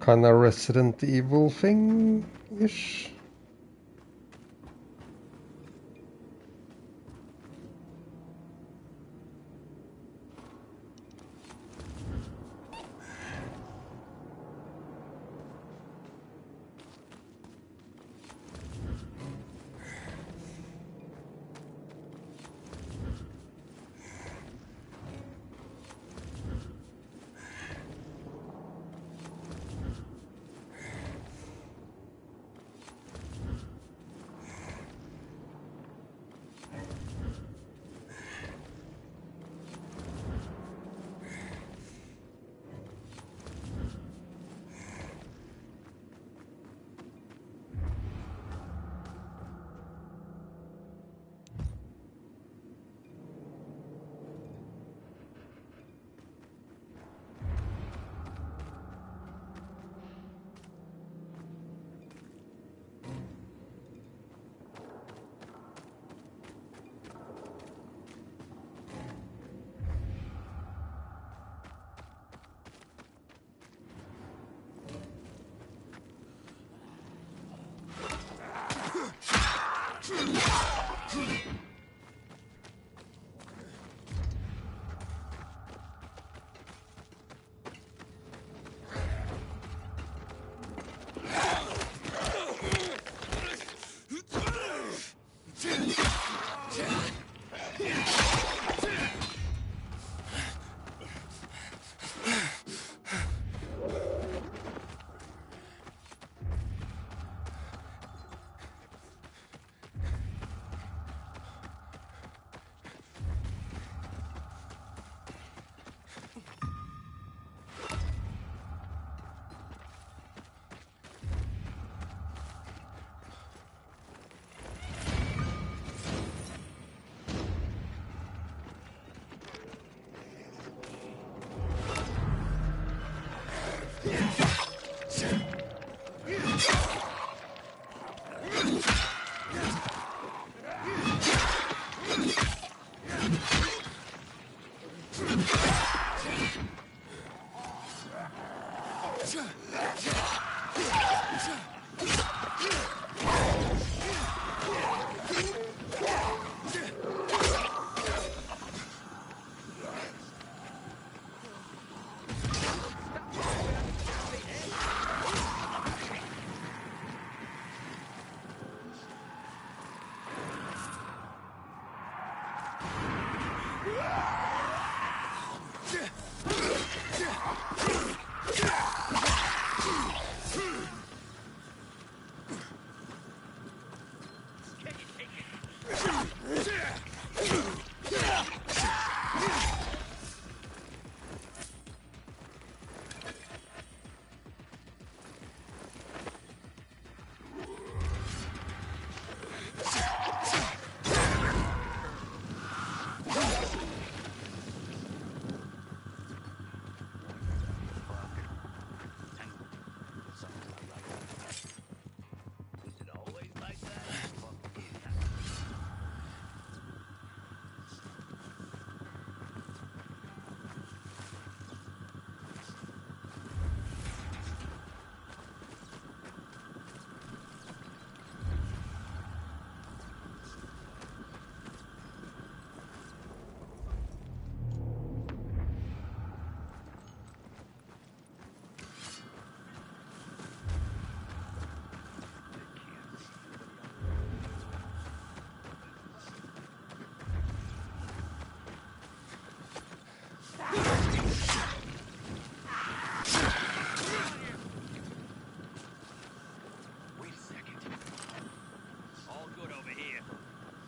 Kind of Resident Evil thing-ish?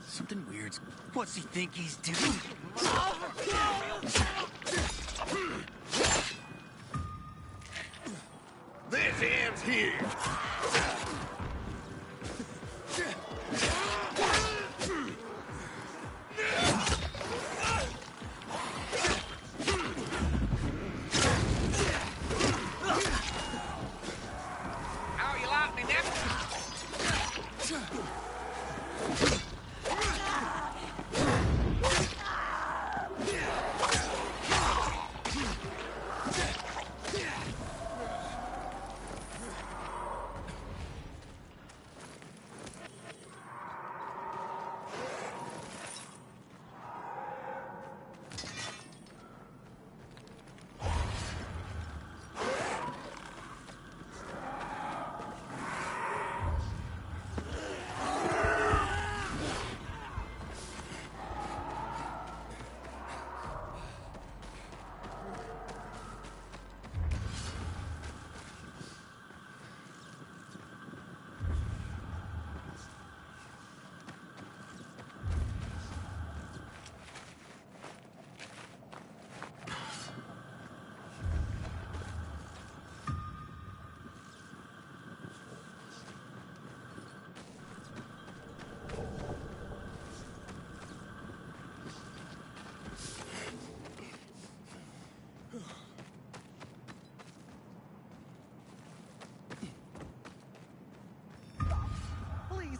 Something weird's... What's he think he's doing? This ends here. How you like me, Nep? Please.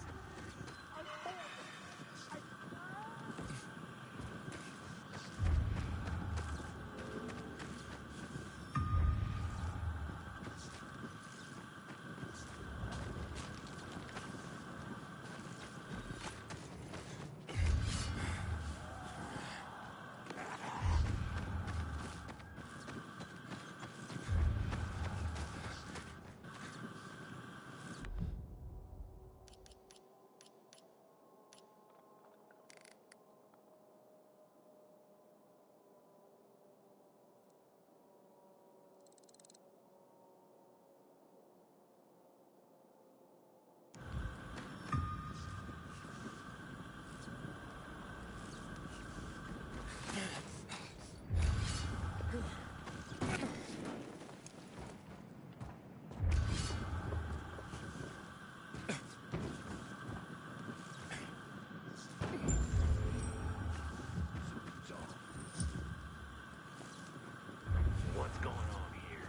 What's going on here?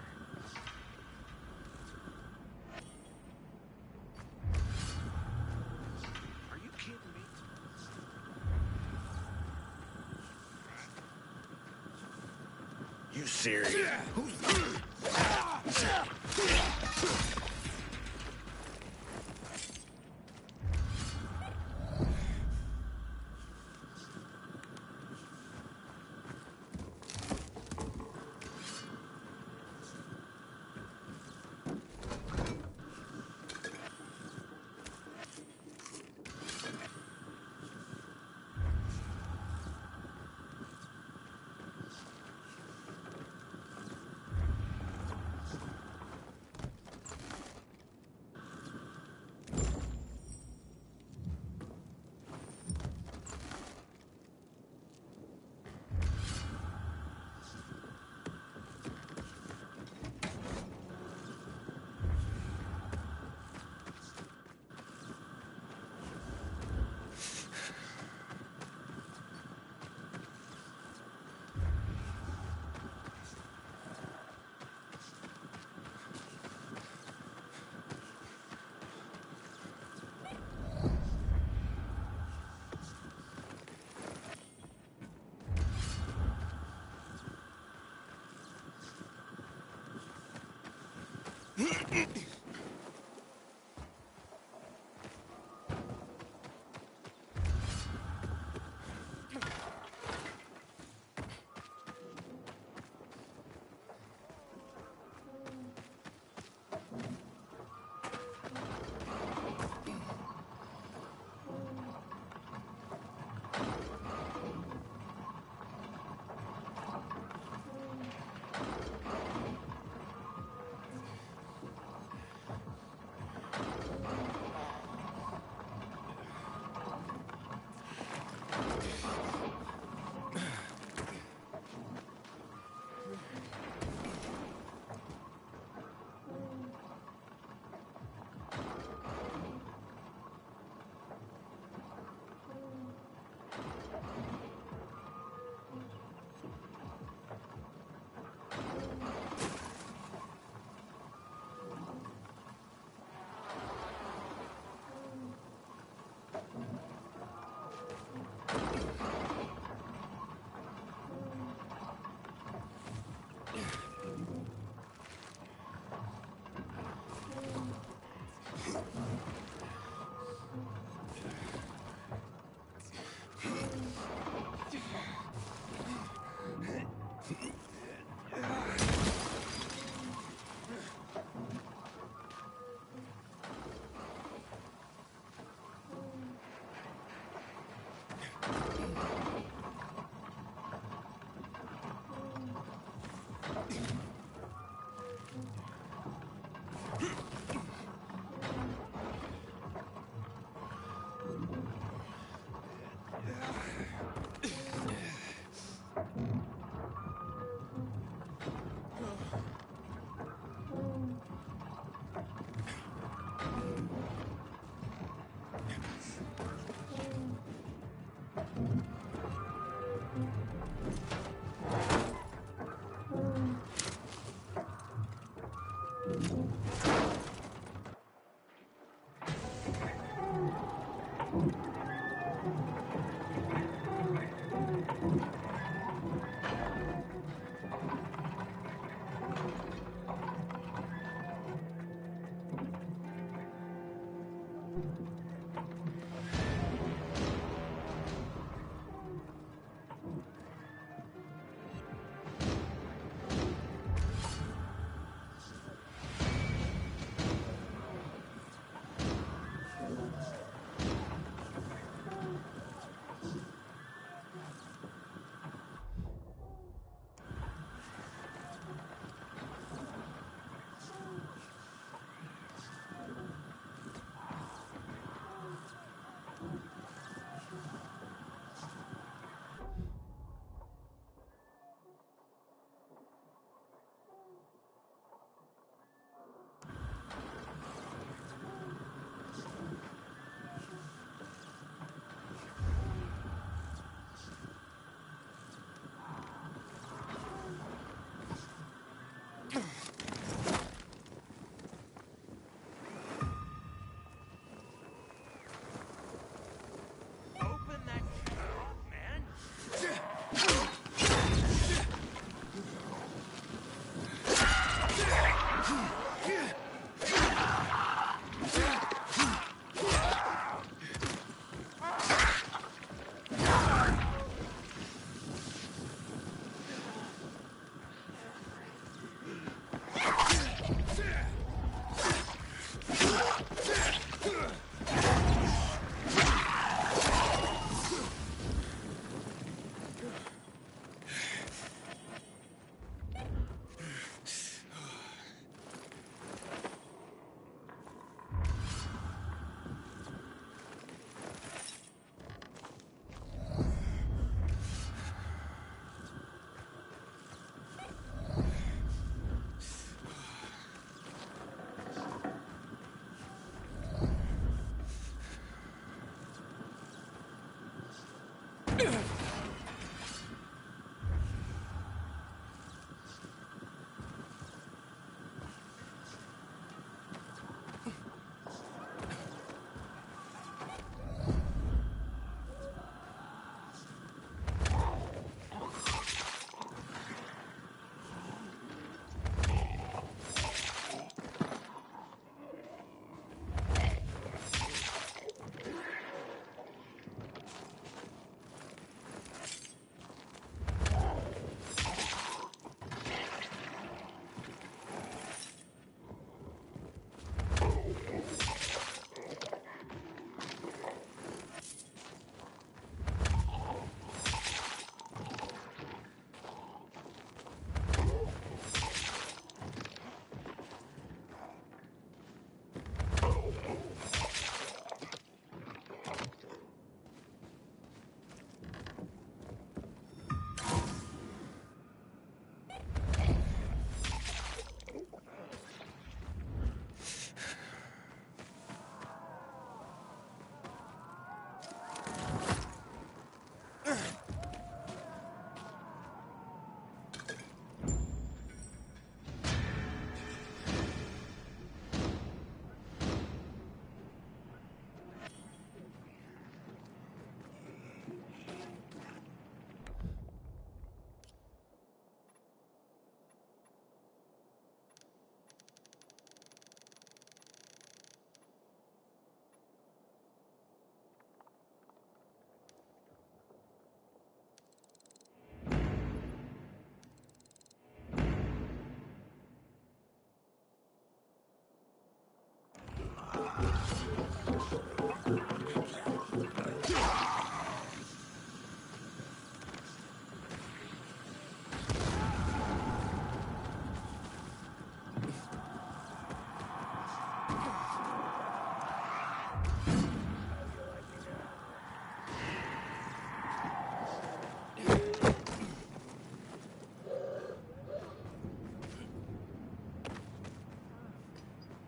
Are you kidding me? You serious?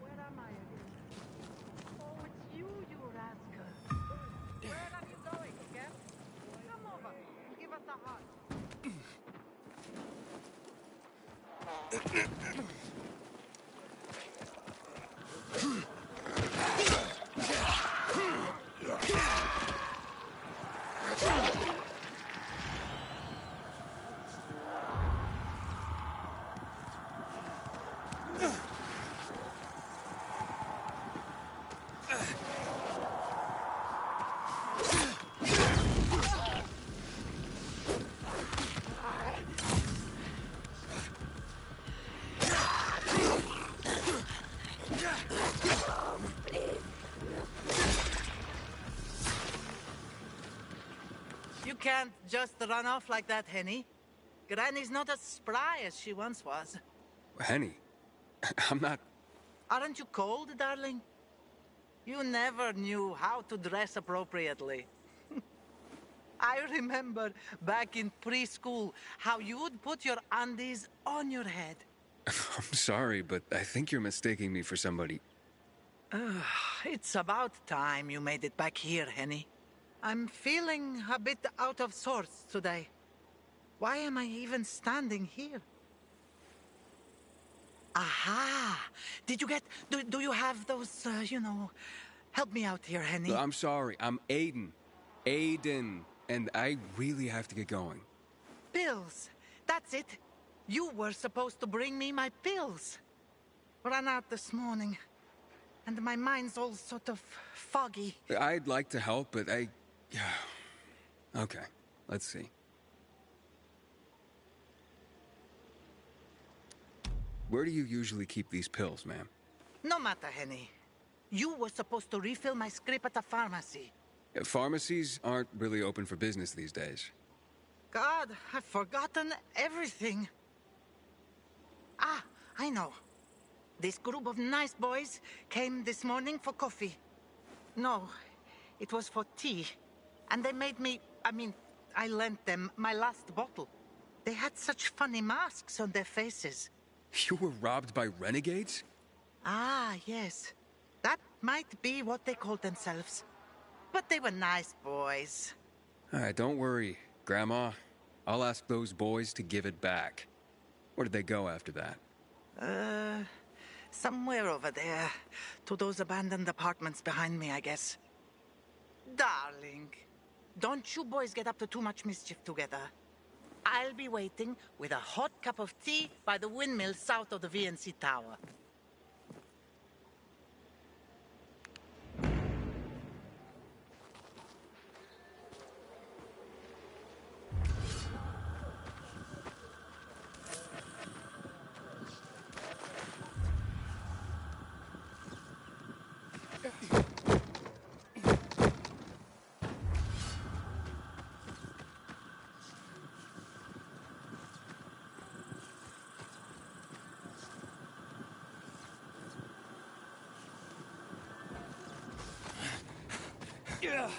Where am I again? Oh, it's you, you rascal. Where are you going, Kev? Come over and give us a hug. You can't just run off like that, Henny. Granny's not as spry as she once was. Henny, I'm not... Aren't you cold, darling? You never knew how to dress appropriately. I remember back in preschool how you would put your undies on your head. I'm sorry, but I think you're mistaking me for somebody. It's about time you made it back here, Henny. I'm feeling a bit out of sorts today. Why am I even standing here? Aha! Did you get... Do you have those, you know... Help me out here, Henny. I'm sorry, I'm Aiden. Aiden. And I really have to get going. Pills. That's it. You were supposed to bring me my pills. Ran out this morning. And my mind's all sort of foggy. I'd like to help, but I... Okay, let's see. Where do you usually keep these pills, ma'am? No matter, Henny. You were supposed to refill my script at a pharmacy. Pharmacies aren't really open for business these days. God, I've forgotten everything. Ah, I know. This group of nice boys came this morning for coffee. No, it was for tea. And they made me... I lent them my last bottle. They had such funny masks on their faces. You were robbed by renegades? Ah, yes. That might be what they called themselves. But they were nice boys. All right, don't worry, Grandma. I'll ask those boys to give it back. Where did they go after that? Somewhere over there. To those abandoned apartments behind me, I guess. Darling, don't you boys get up to too much mischief together. I'll be waiting with a hot cup of tea by the windmill south of the VNC Tower. Yeah.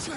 You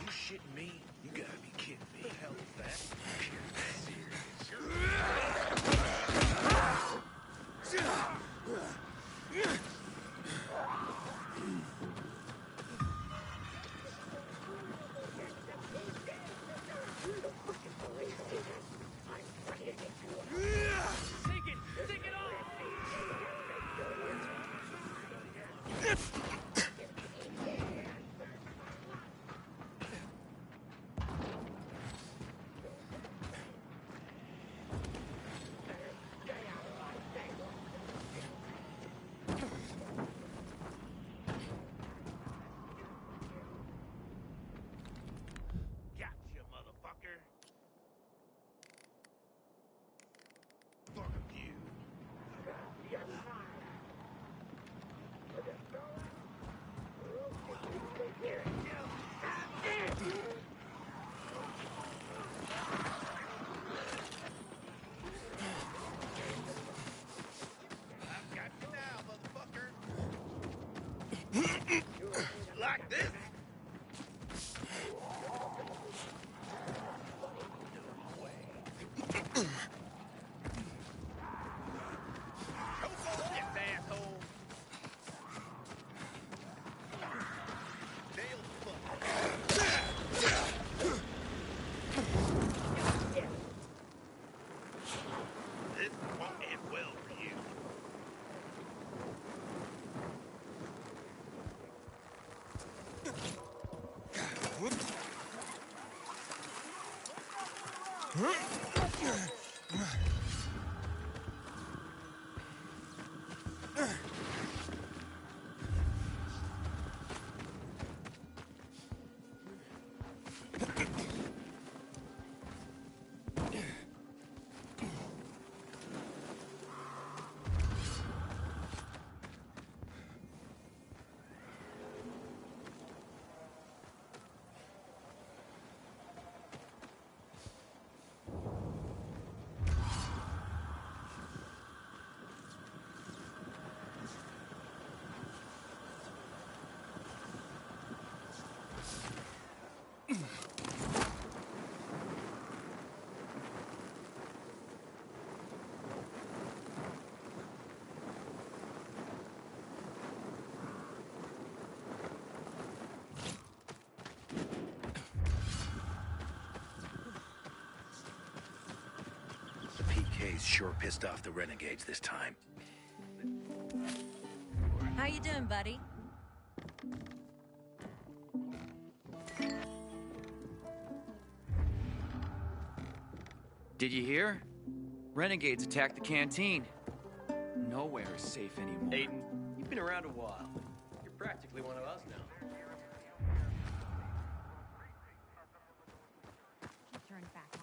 shitting me? You gotta be kidding me. What the hell is that? Take it off! Gotcha, motherfucker. Fuck you. I've got you now, motherfucker. Like this? This won't end well for you. K's sure pissed off the renegades this time. How you doing, buddy? Did you hear? Renegades attacked the canteen. Nowhere is safe anymore. Aiden, you've been around a while. You're practically one of us now. Turn back on.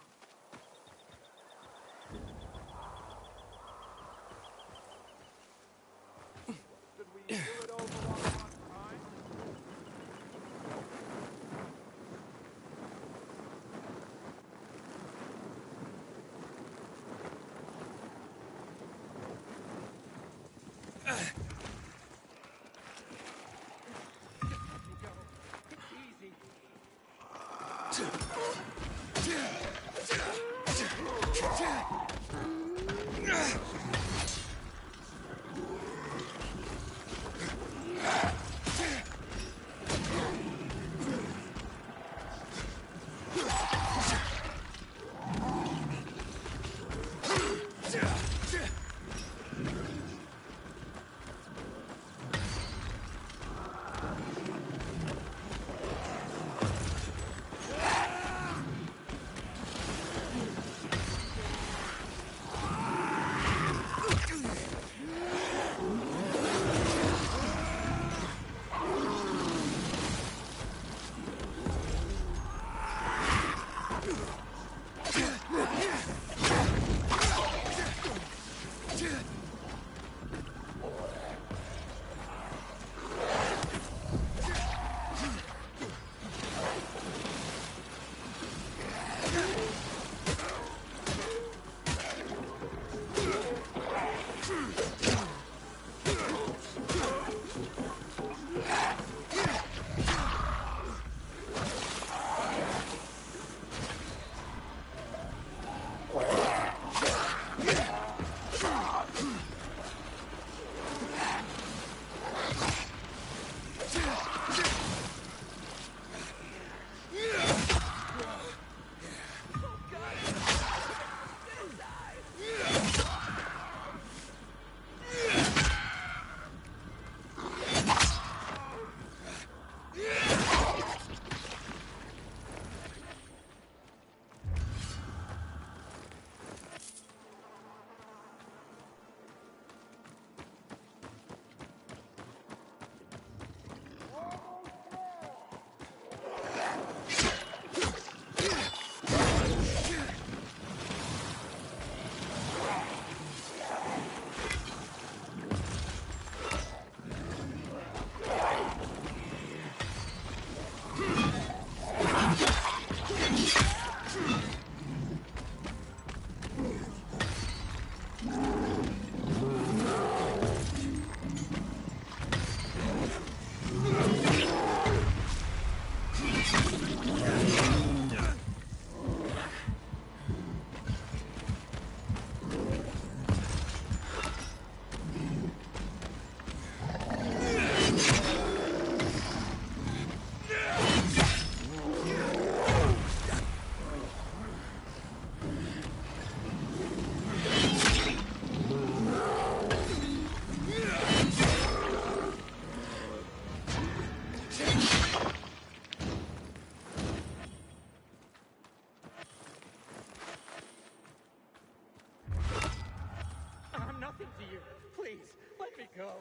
go.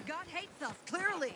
God hates us, clearly.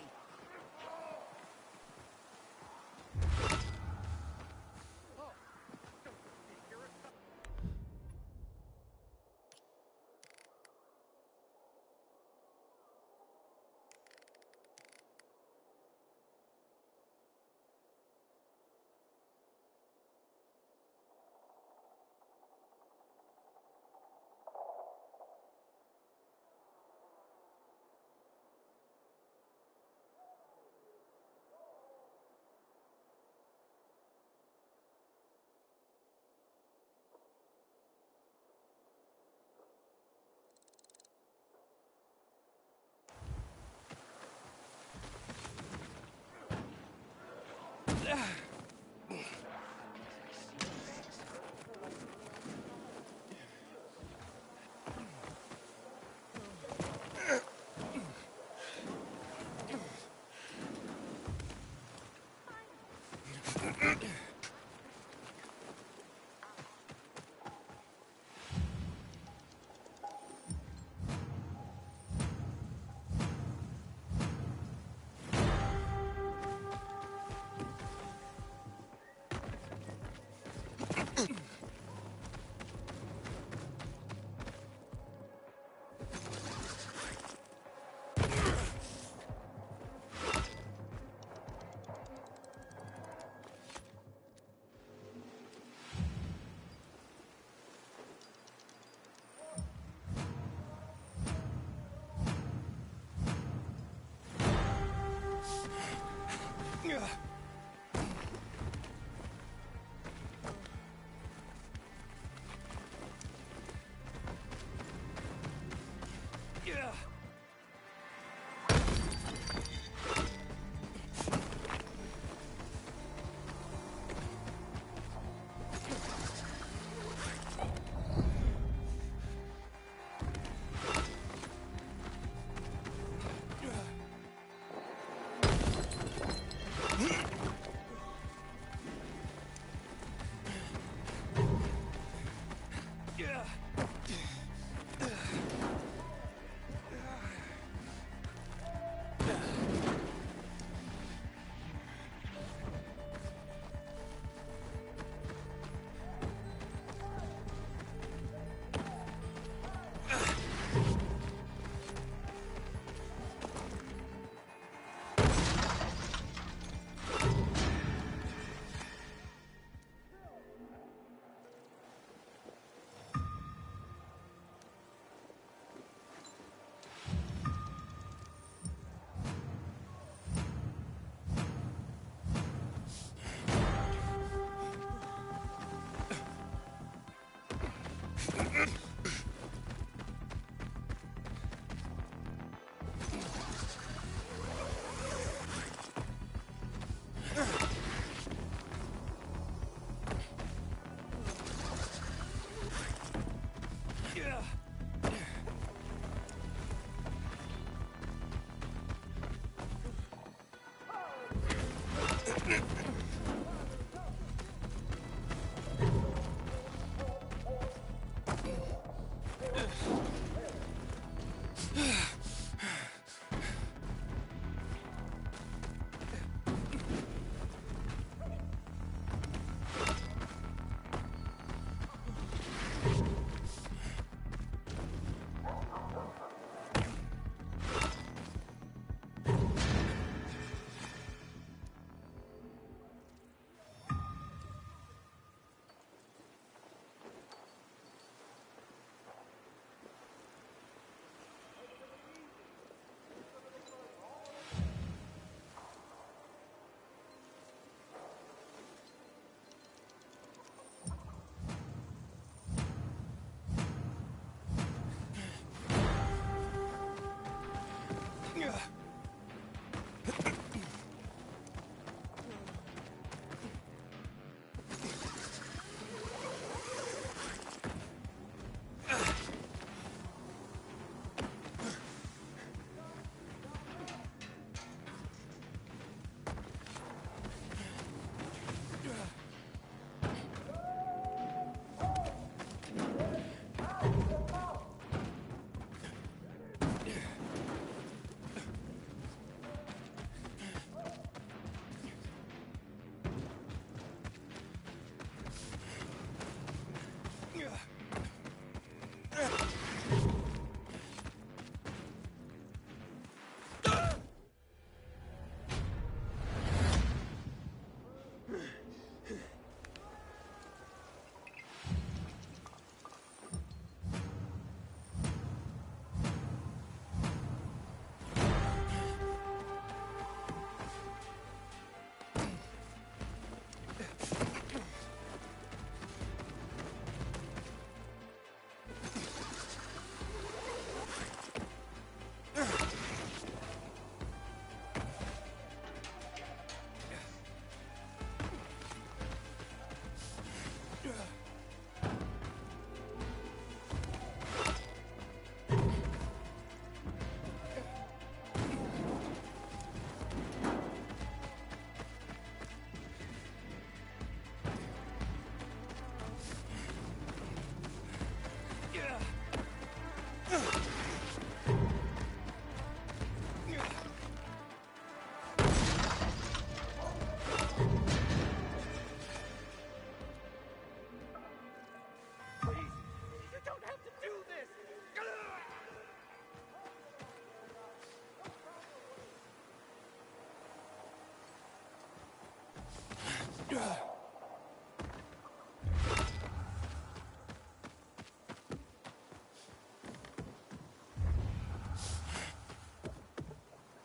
The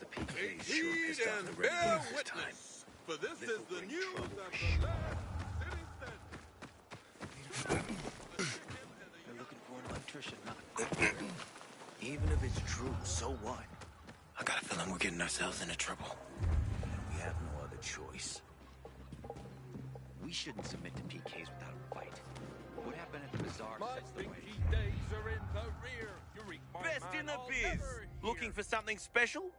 PK's sure pissed off the renegades this time. For this is the news of the last city They're looking for an electrician, not a cook. Even if it's true, so what? I got a feeling we're getting ourselves into trouble. And we have no other choice. We shouldn't submit to PKs without a fight. What happened at the bazaar sets the way. days are in the rear. You reap my Best man, in the I'll biz. never Looking hear. for something special?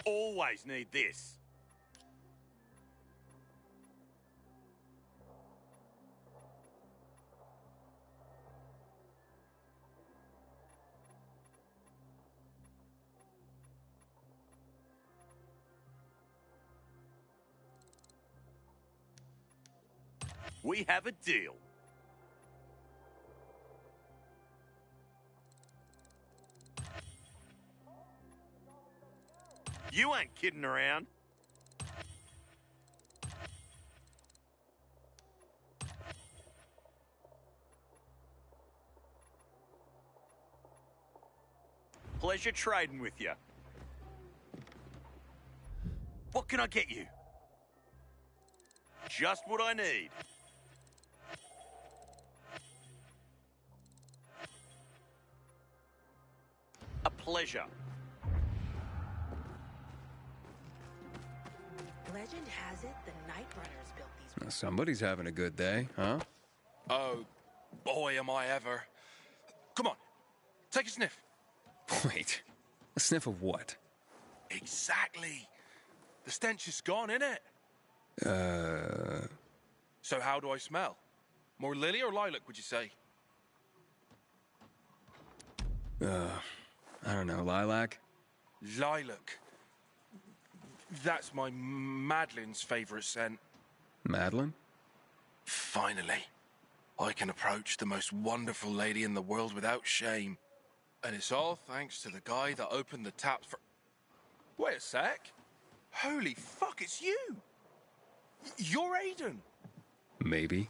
Always need this. We have a deal. You ain't kidding around. Pleasure trading with you. What can I get you? Just what I need. A pleasure. Legend has it the Night Runners built these. Now, somebody's having a good day, huh? Oh, boy, am I ever. Come on, take a sniff. Wait, a sniff of what? Exactly. The stench is gone, innit? So how do I smell? More lily or lilac, would you say? I don't know, lilac? Lilac. That's my Madeline's favourite scent. Madeline? Finally, I can approach the most wonderful lady in the world without shame. And it's all thanks to the guy that opened the taps for... Wait a sec. Holy fuck, it's you! You're Aiden. Maybe.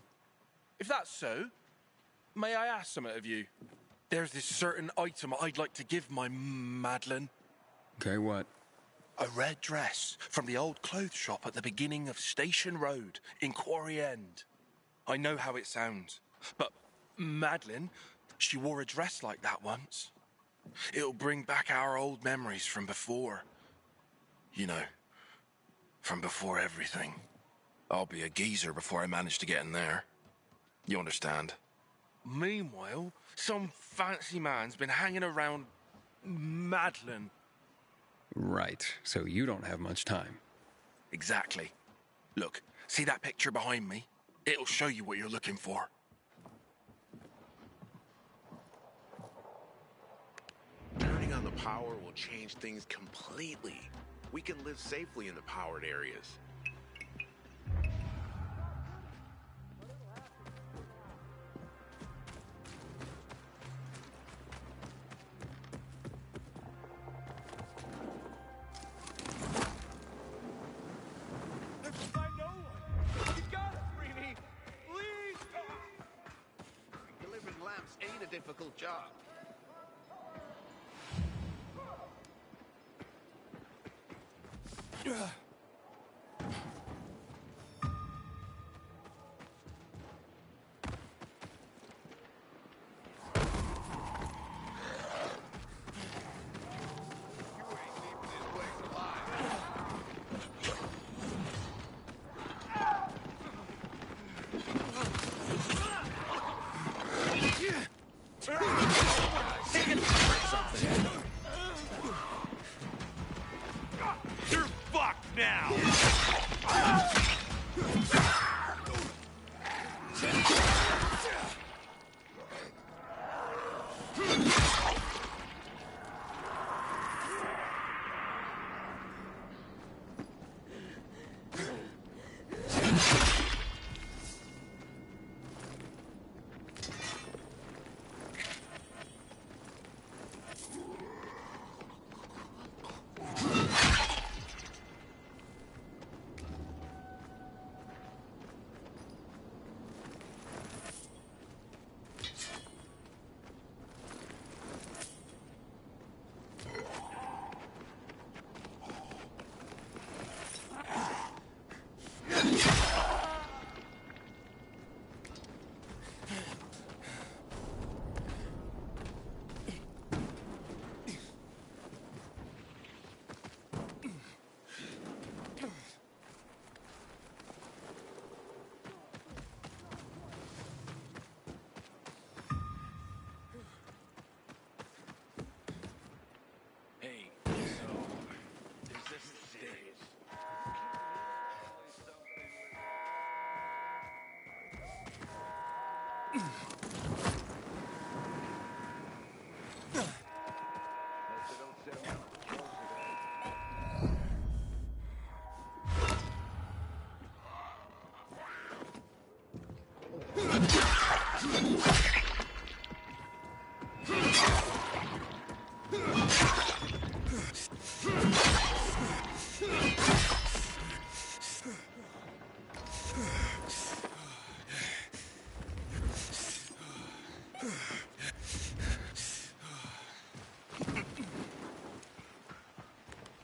If that's so, may I ask something of you? There's this certain item I'd like to give my Madeline. Okay, what? A red dress from the old clothes shop at the beginning of Station Road in Quarry End. I know how it sounds, but Madeline, she wore a dress like that once. It'll bring back our old memories from before. You know, from before everything. I'll be a geezer before I manage to get in there. You understand? Meanwhile, some fancy man's been hanging around Madeline. Right, so you don't have much time. Exactly. Look, see that picture behind me? It'll show you what you're looking for. Turning on the power will change things completely. We can live safely in the powered areas. Delivering lamps ain't a difficult job. You're fucked now!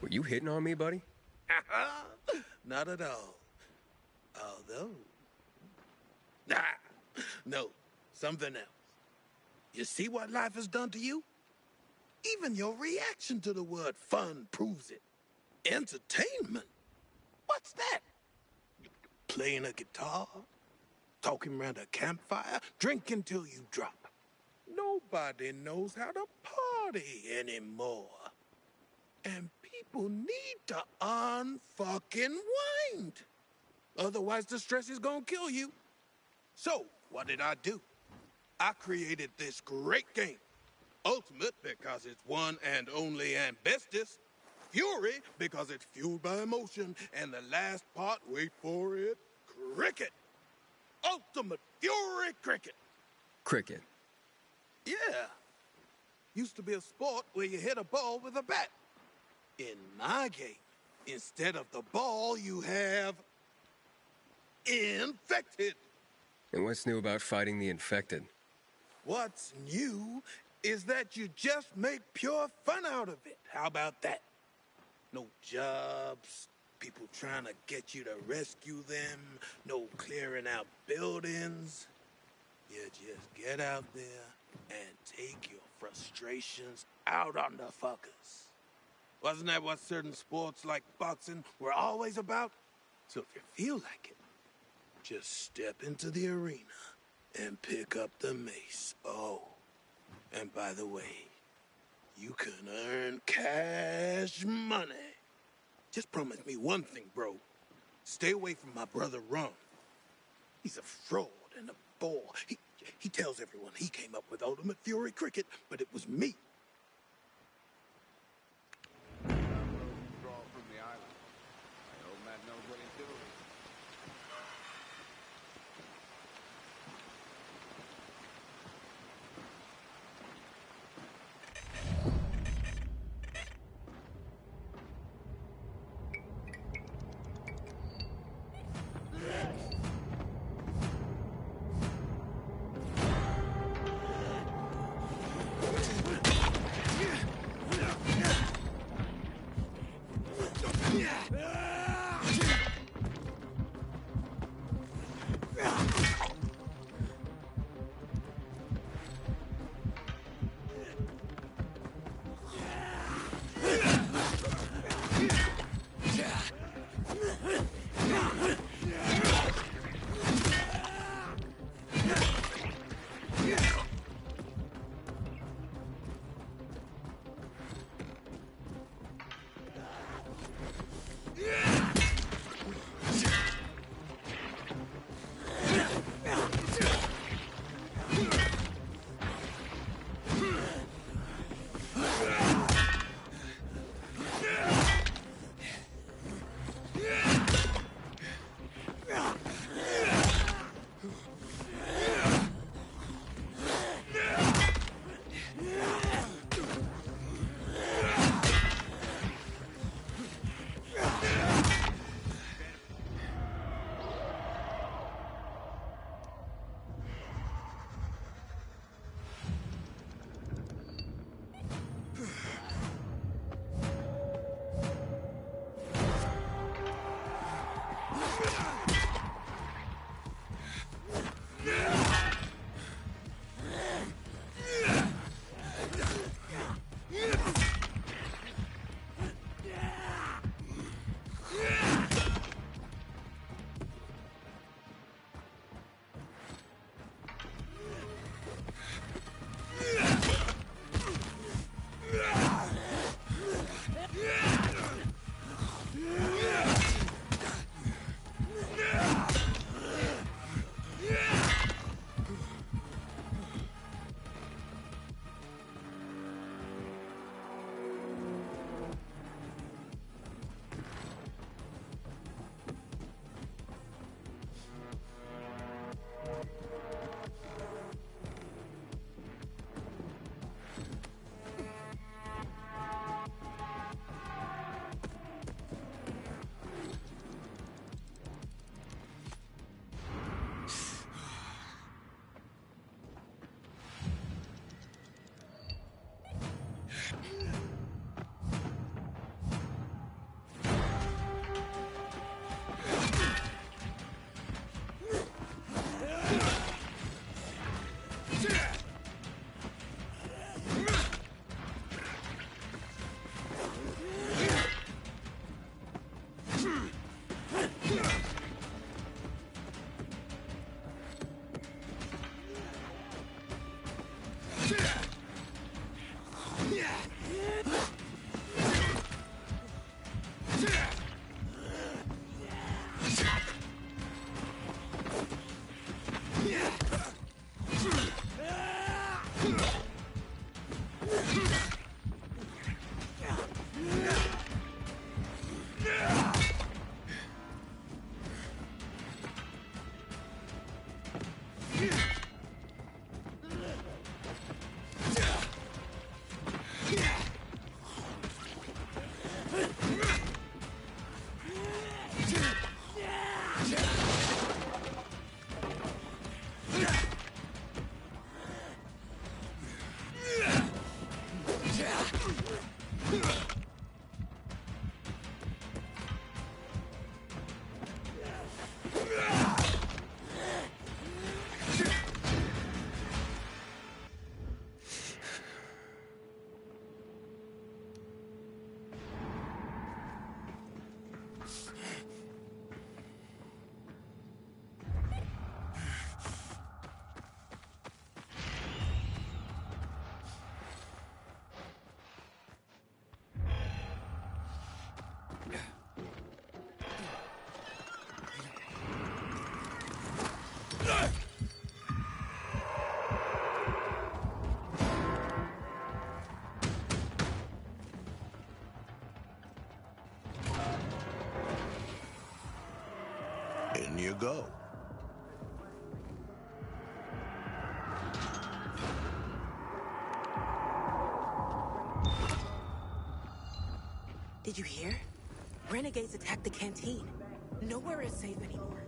Were you hitting on me, buddy? Not at all. Although... no, something else. You see what life has done to you? Even your reaction to the word fun proves it. Entertainment? What's that? Playing a guitar? Talking around a campfire? Drinking till you drop? Nobody knows how to party anymore. And people need to unfucking wind. Otherwise, the stress is gonna kill you. So, what did I do? I created this great game. Ultimate because it's one and only and bestest. Fury because it's fueled by emotion. And the last part, wait for it, cricket. Ultimate Fury cricket. Cricket. Yeah. Used to be a sport where you hit a ball with a bat. In my game, instead of the ball, you have infected. And what's new about fighting the infected? What's new is that you just make pure fun out of it. How about that? No jobs, people trying to get you to rescue them, no clearing out buildings. You just get out there and take your frustrations out on the fuckers. Wasn't that what certain sports like boxing were always about? So if you feel like it, just step into the arena and pick up the mace. Oh, and by the way, you can earn cash money. Just promise me one thing, bro. Stay away from my brother Ron. He's a fraud and a bore. He tells everyone he came up with Ultimate Fury Cricket, but it was me. In you go. Did you hear? Renegades attacked the canteen. Nowhere is safe anymore.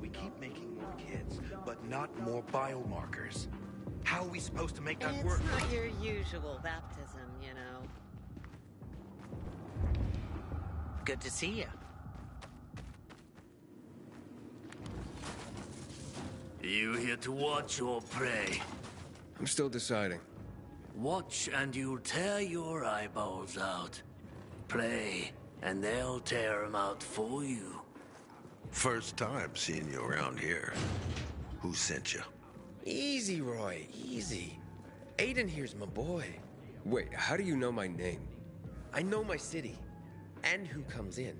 We keep making more kids, but not more biomarkers. How are we supposed to make that work? It's not your usual baptism, you know. Good to see you. You here to watch or pray? I'm still deciding. Watch and you'll tear your eyeballs out. Play, and they'll tear them out for you. First time seeing you around here. Who sent you? Easy, Roy, easy. Aiden here's my boy. Wait, how do you know my name? I know my city, and who comes in.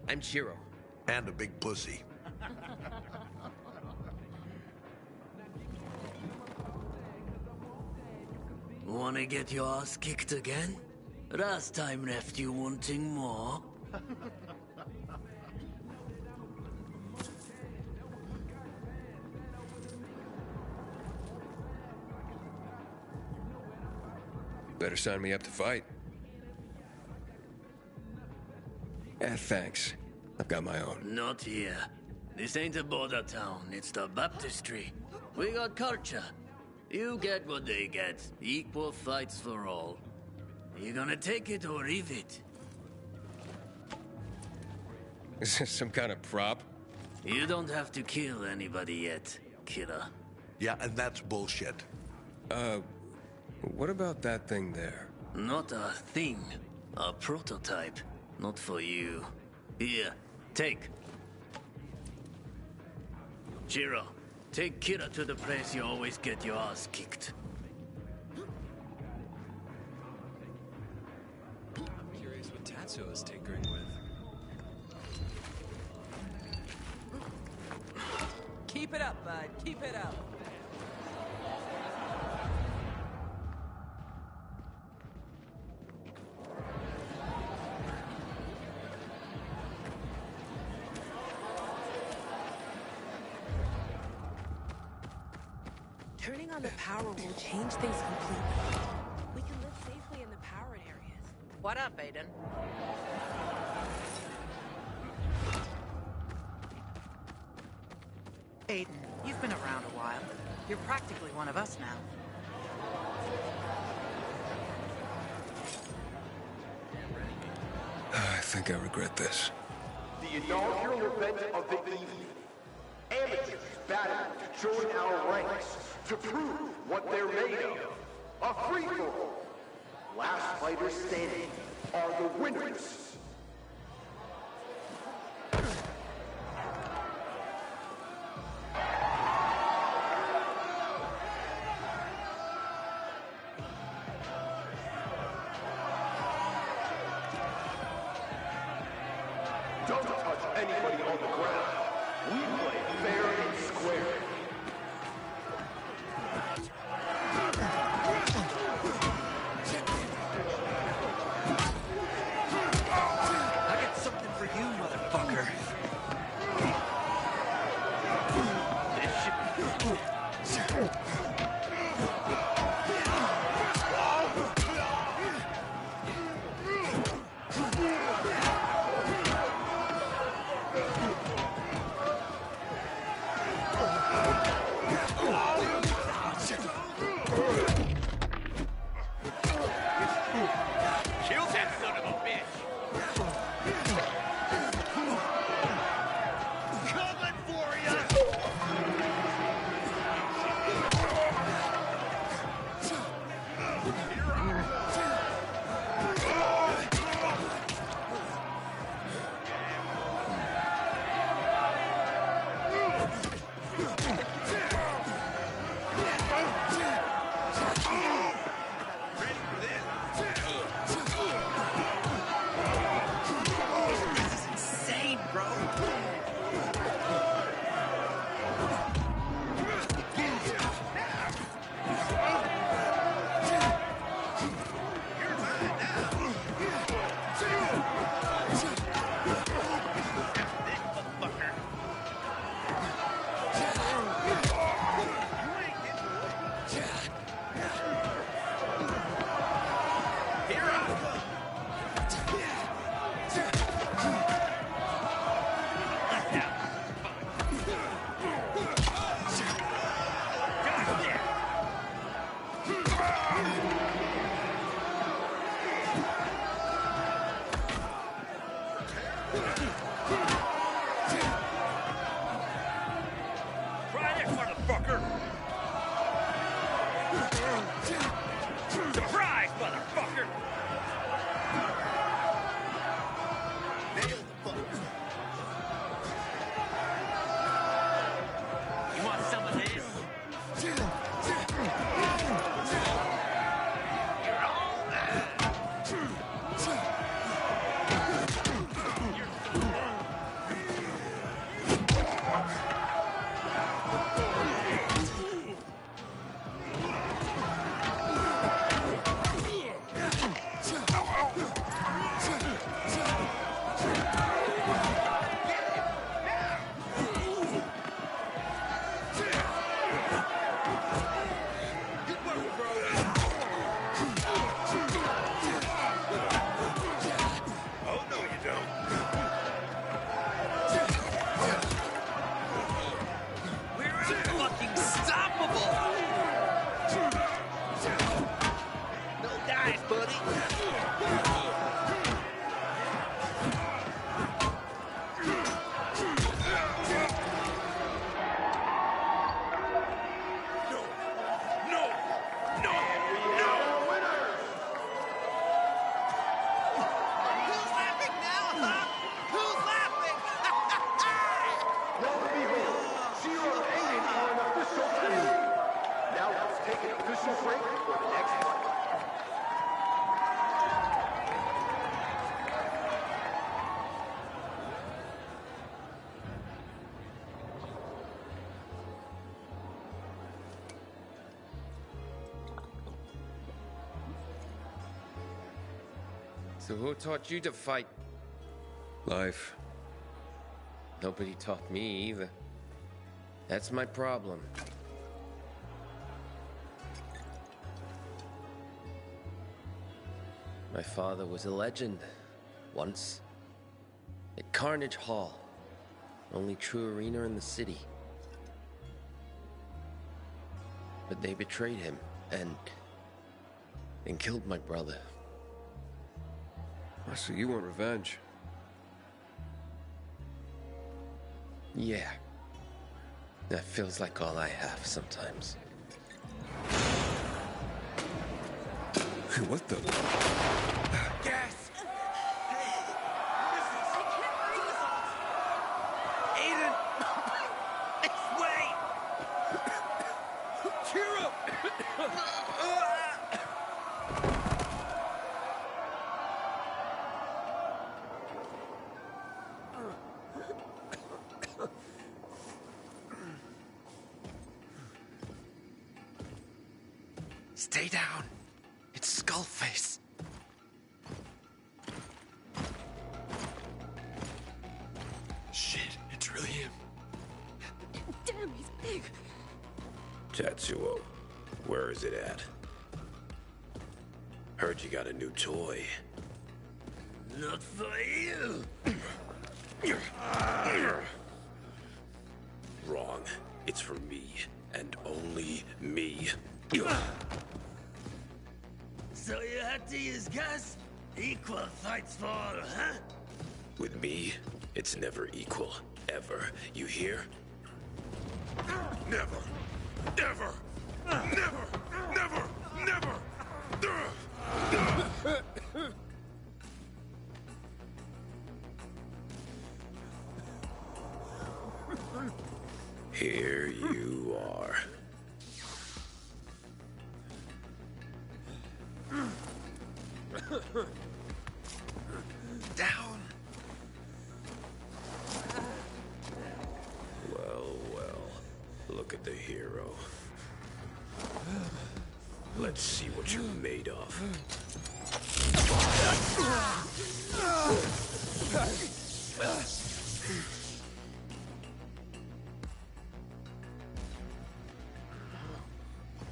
I'm Chiro. And a big pussy. Wanna get your ass kicked again? Last time left you wanting more. Better sign me up to fight. Thanks. I've got my own. Not here. This ain't a border town, it's the baptistry. We got culture. You get what they get. Equal fights for all. You gonna take it or leave it? Is this some kind of prop? You don't have to kill anybody yet, killer. Yeah, and that's bullshit. What about that thing there? Not a thing. A prototype. Not for you. Here, take. Jiro, take Kira to the place you always get your ass kicked. I'm curious what Tatsuo is tinkering with. Keep it up, bud. Keep it up. Turning on the power will change things completely. We can live safely in the powered areas. What up, Aiden? Aiden, you've been around a while. You're practically one of us now. I think I regret this. The inaugural event of the evening. Amateurs battle to join our ranks to prove what they're made of. A free-for-all. Last fighters standing are the winners. Don't touch anybody on the ground. We play fair and square. I got something for you, motherfucker. Try this, motherfucker! Surprise, motherfucker! You want some of this? Oh, no, you don't. We're fucking stoppable! No dice, buddy. Who's laughing now, huh? Who's laughing? Lo and behold, Zero aiming for an official lead. Now let's take an official break for the next fight. So who taught you to fight? Life. Nobody taught me either. That's my problem. My father was a legend. Once. At Carnage Hall. Only true arena in the city. But they betrayed him and killed my brother. So you want revenge? Yeah. That feels like all I have sometimes. What the? Gas! Aiden! This way! Cheer up! Stay down. It's Skullface. Shit, it's really him. Damn, he's big. Tatsuo, where is it at? Heard you got a new toy. Not for you! Wrong. It's for me, and only me. So you had to use gas? Equal fights for all, huh? With me, it's never equal. Ever. You hear? Never! Never! Never! Never! Never! Here you are. Down! Well, well. Look at the hero. Let's see what you're made of.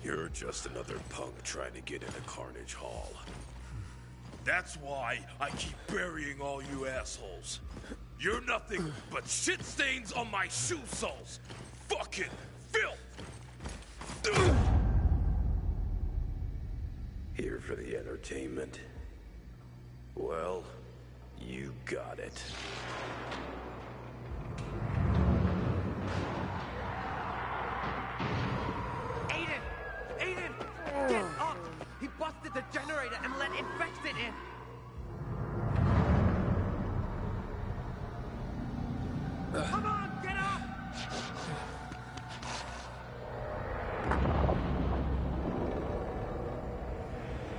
You're just another punk trying to get into Carnage Hall. That's why I keep burying all you assholes. You're nothing but shit stains on my shoe soles. Fucking filth! Here for the entertainment. Well, you Got it. Aiden! Aiden! Get up! He busted the generator and let infected in! Come on, get up!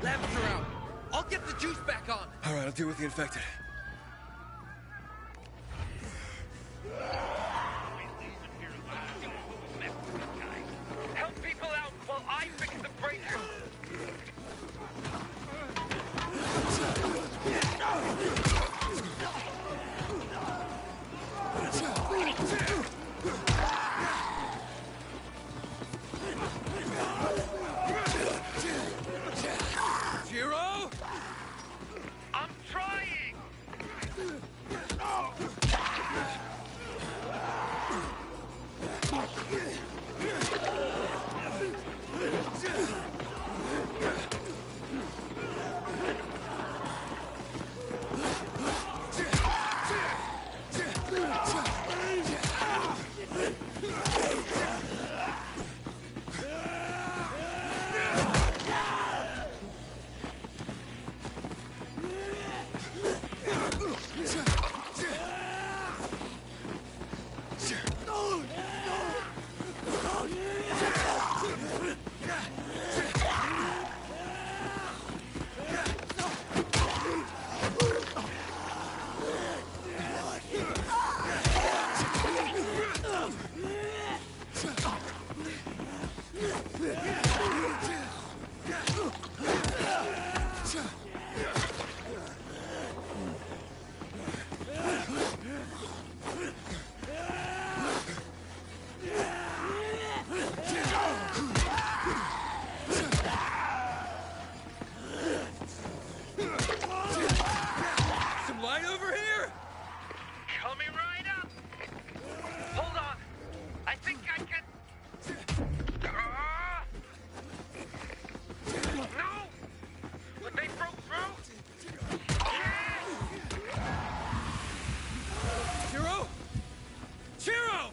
Lamps are out. I'll get the juice back on. All right, I'll deal with the infected. Help people out while I fix the breaker. Jiro? I'm trying! Some light over here? Coming right up! Hold on! I think I can... No! But they broke through? Jiro? Jiro!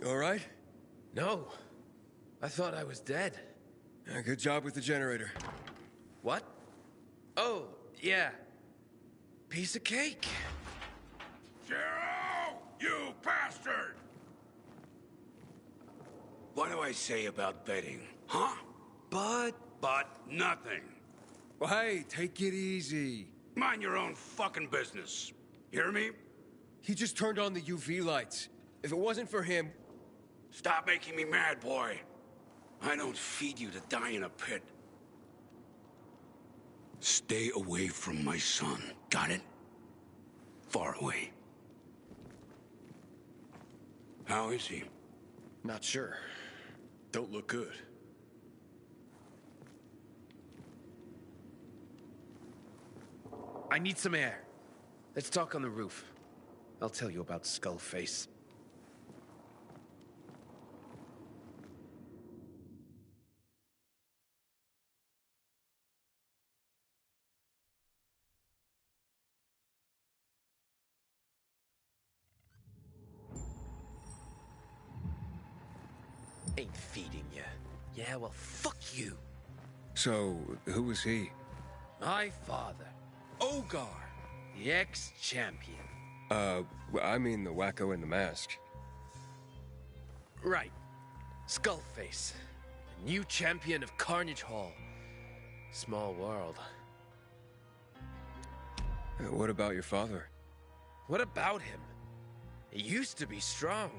You all right? No. I thought I was dead. Yeah, good job with the generator. What? Oh, yeah. Piece of cake. Jiro! You bastard! What do I say about betting, huh? But nothing. Well, hey, take it easy. Mind your own fucking business. Hear me? He just turned on the UV lights. If it wasn't for him... Stop making me mad, boy. I don't feed you to die in a pit. Stay away from my son. Got it? Far away. How is he? Not sure. Don't look good. I need some air. Let's talk on the roof. I'll tell you about Skullface. Ain't feeding you. Yeah, well, fuck you. So, who was he? My father, Ogar, the ex-champion. I mean the wacko in the mask. Right. Skullface, the new champion of Carnage Hall. Small world. What about your father? What about him? He used to be strong.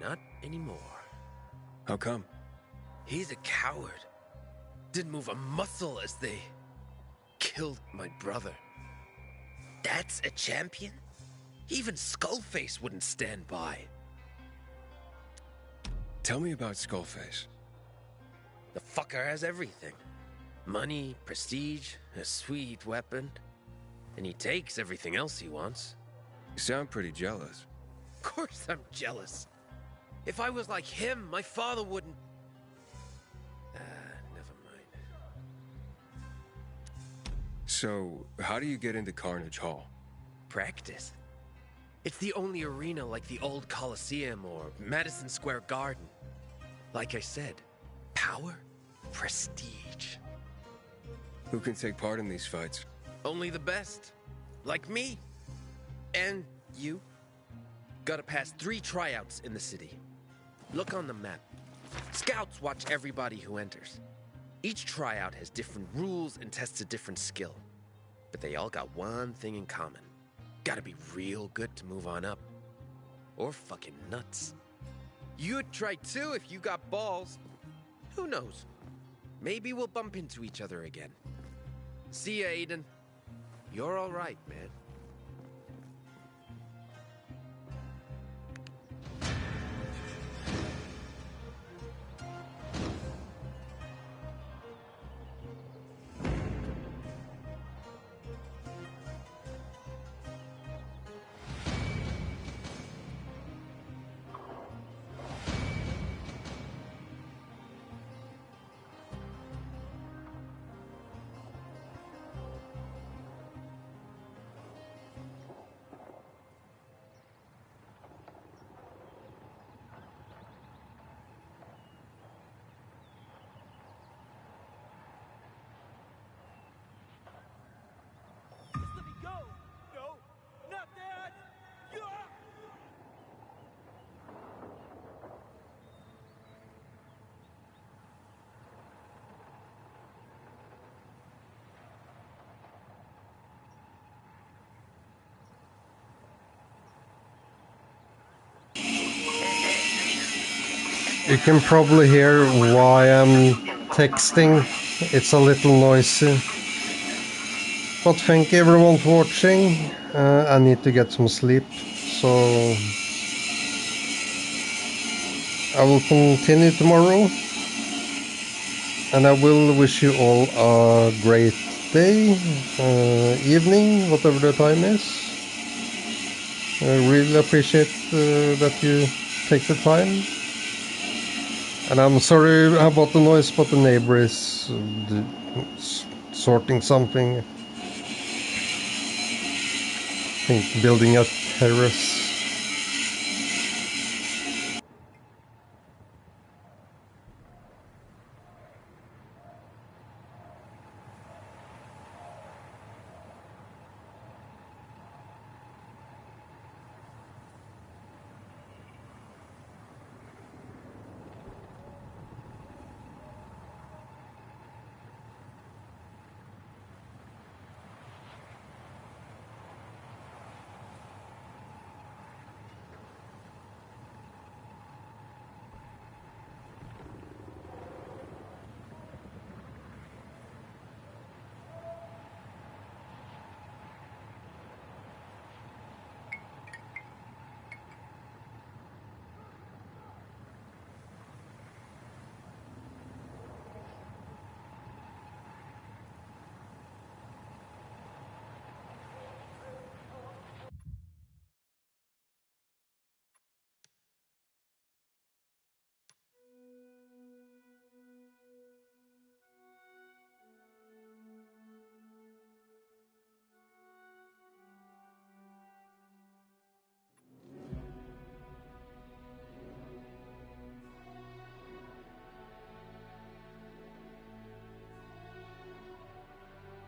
Not anymore. How come? He's a coward. Didn't move a muscle as they killed my brother. That's a champion? Even Skullface wouldn't stand by. Tell me about Skullface. The fucker has everything. Money, prestige, a sweet weapon. And he takes everything else he wants. You sound pretty jealous. Of course I'm jealous. If I was like him, my father wouldn't... never mind. So, how do you get into Carnage Hall? Practice. It's the only arena like the old Coliseum or Madison Square Garden. Like I said, power, prestige. Who can take part in these fights? Only the best. Like me. And you. Gotta pass 3 tryouts in the city. Look on the map. Scouts watch everybody who enters. Each tryout has different rules and tests a different skill. But they all got one thing in common. Gotta be real good to move on up. Or fucking nuts. You'd try too if you got balls. Who knows? Maybe we'll bump into each other again. See ya, Aiden. You're all right, man. You can probably hear why I'm texting. It's a little noisy. But thank everyone for watching. I need to get some sleep, so I will continue tomorrow. And I will wish you all a great day, evening, whatever the time is. I really appreciate that you take the time. And I'm sorry about the noise, but the neighbor is sorting something. I think building a terrace.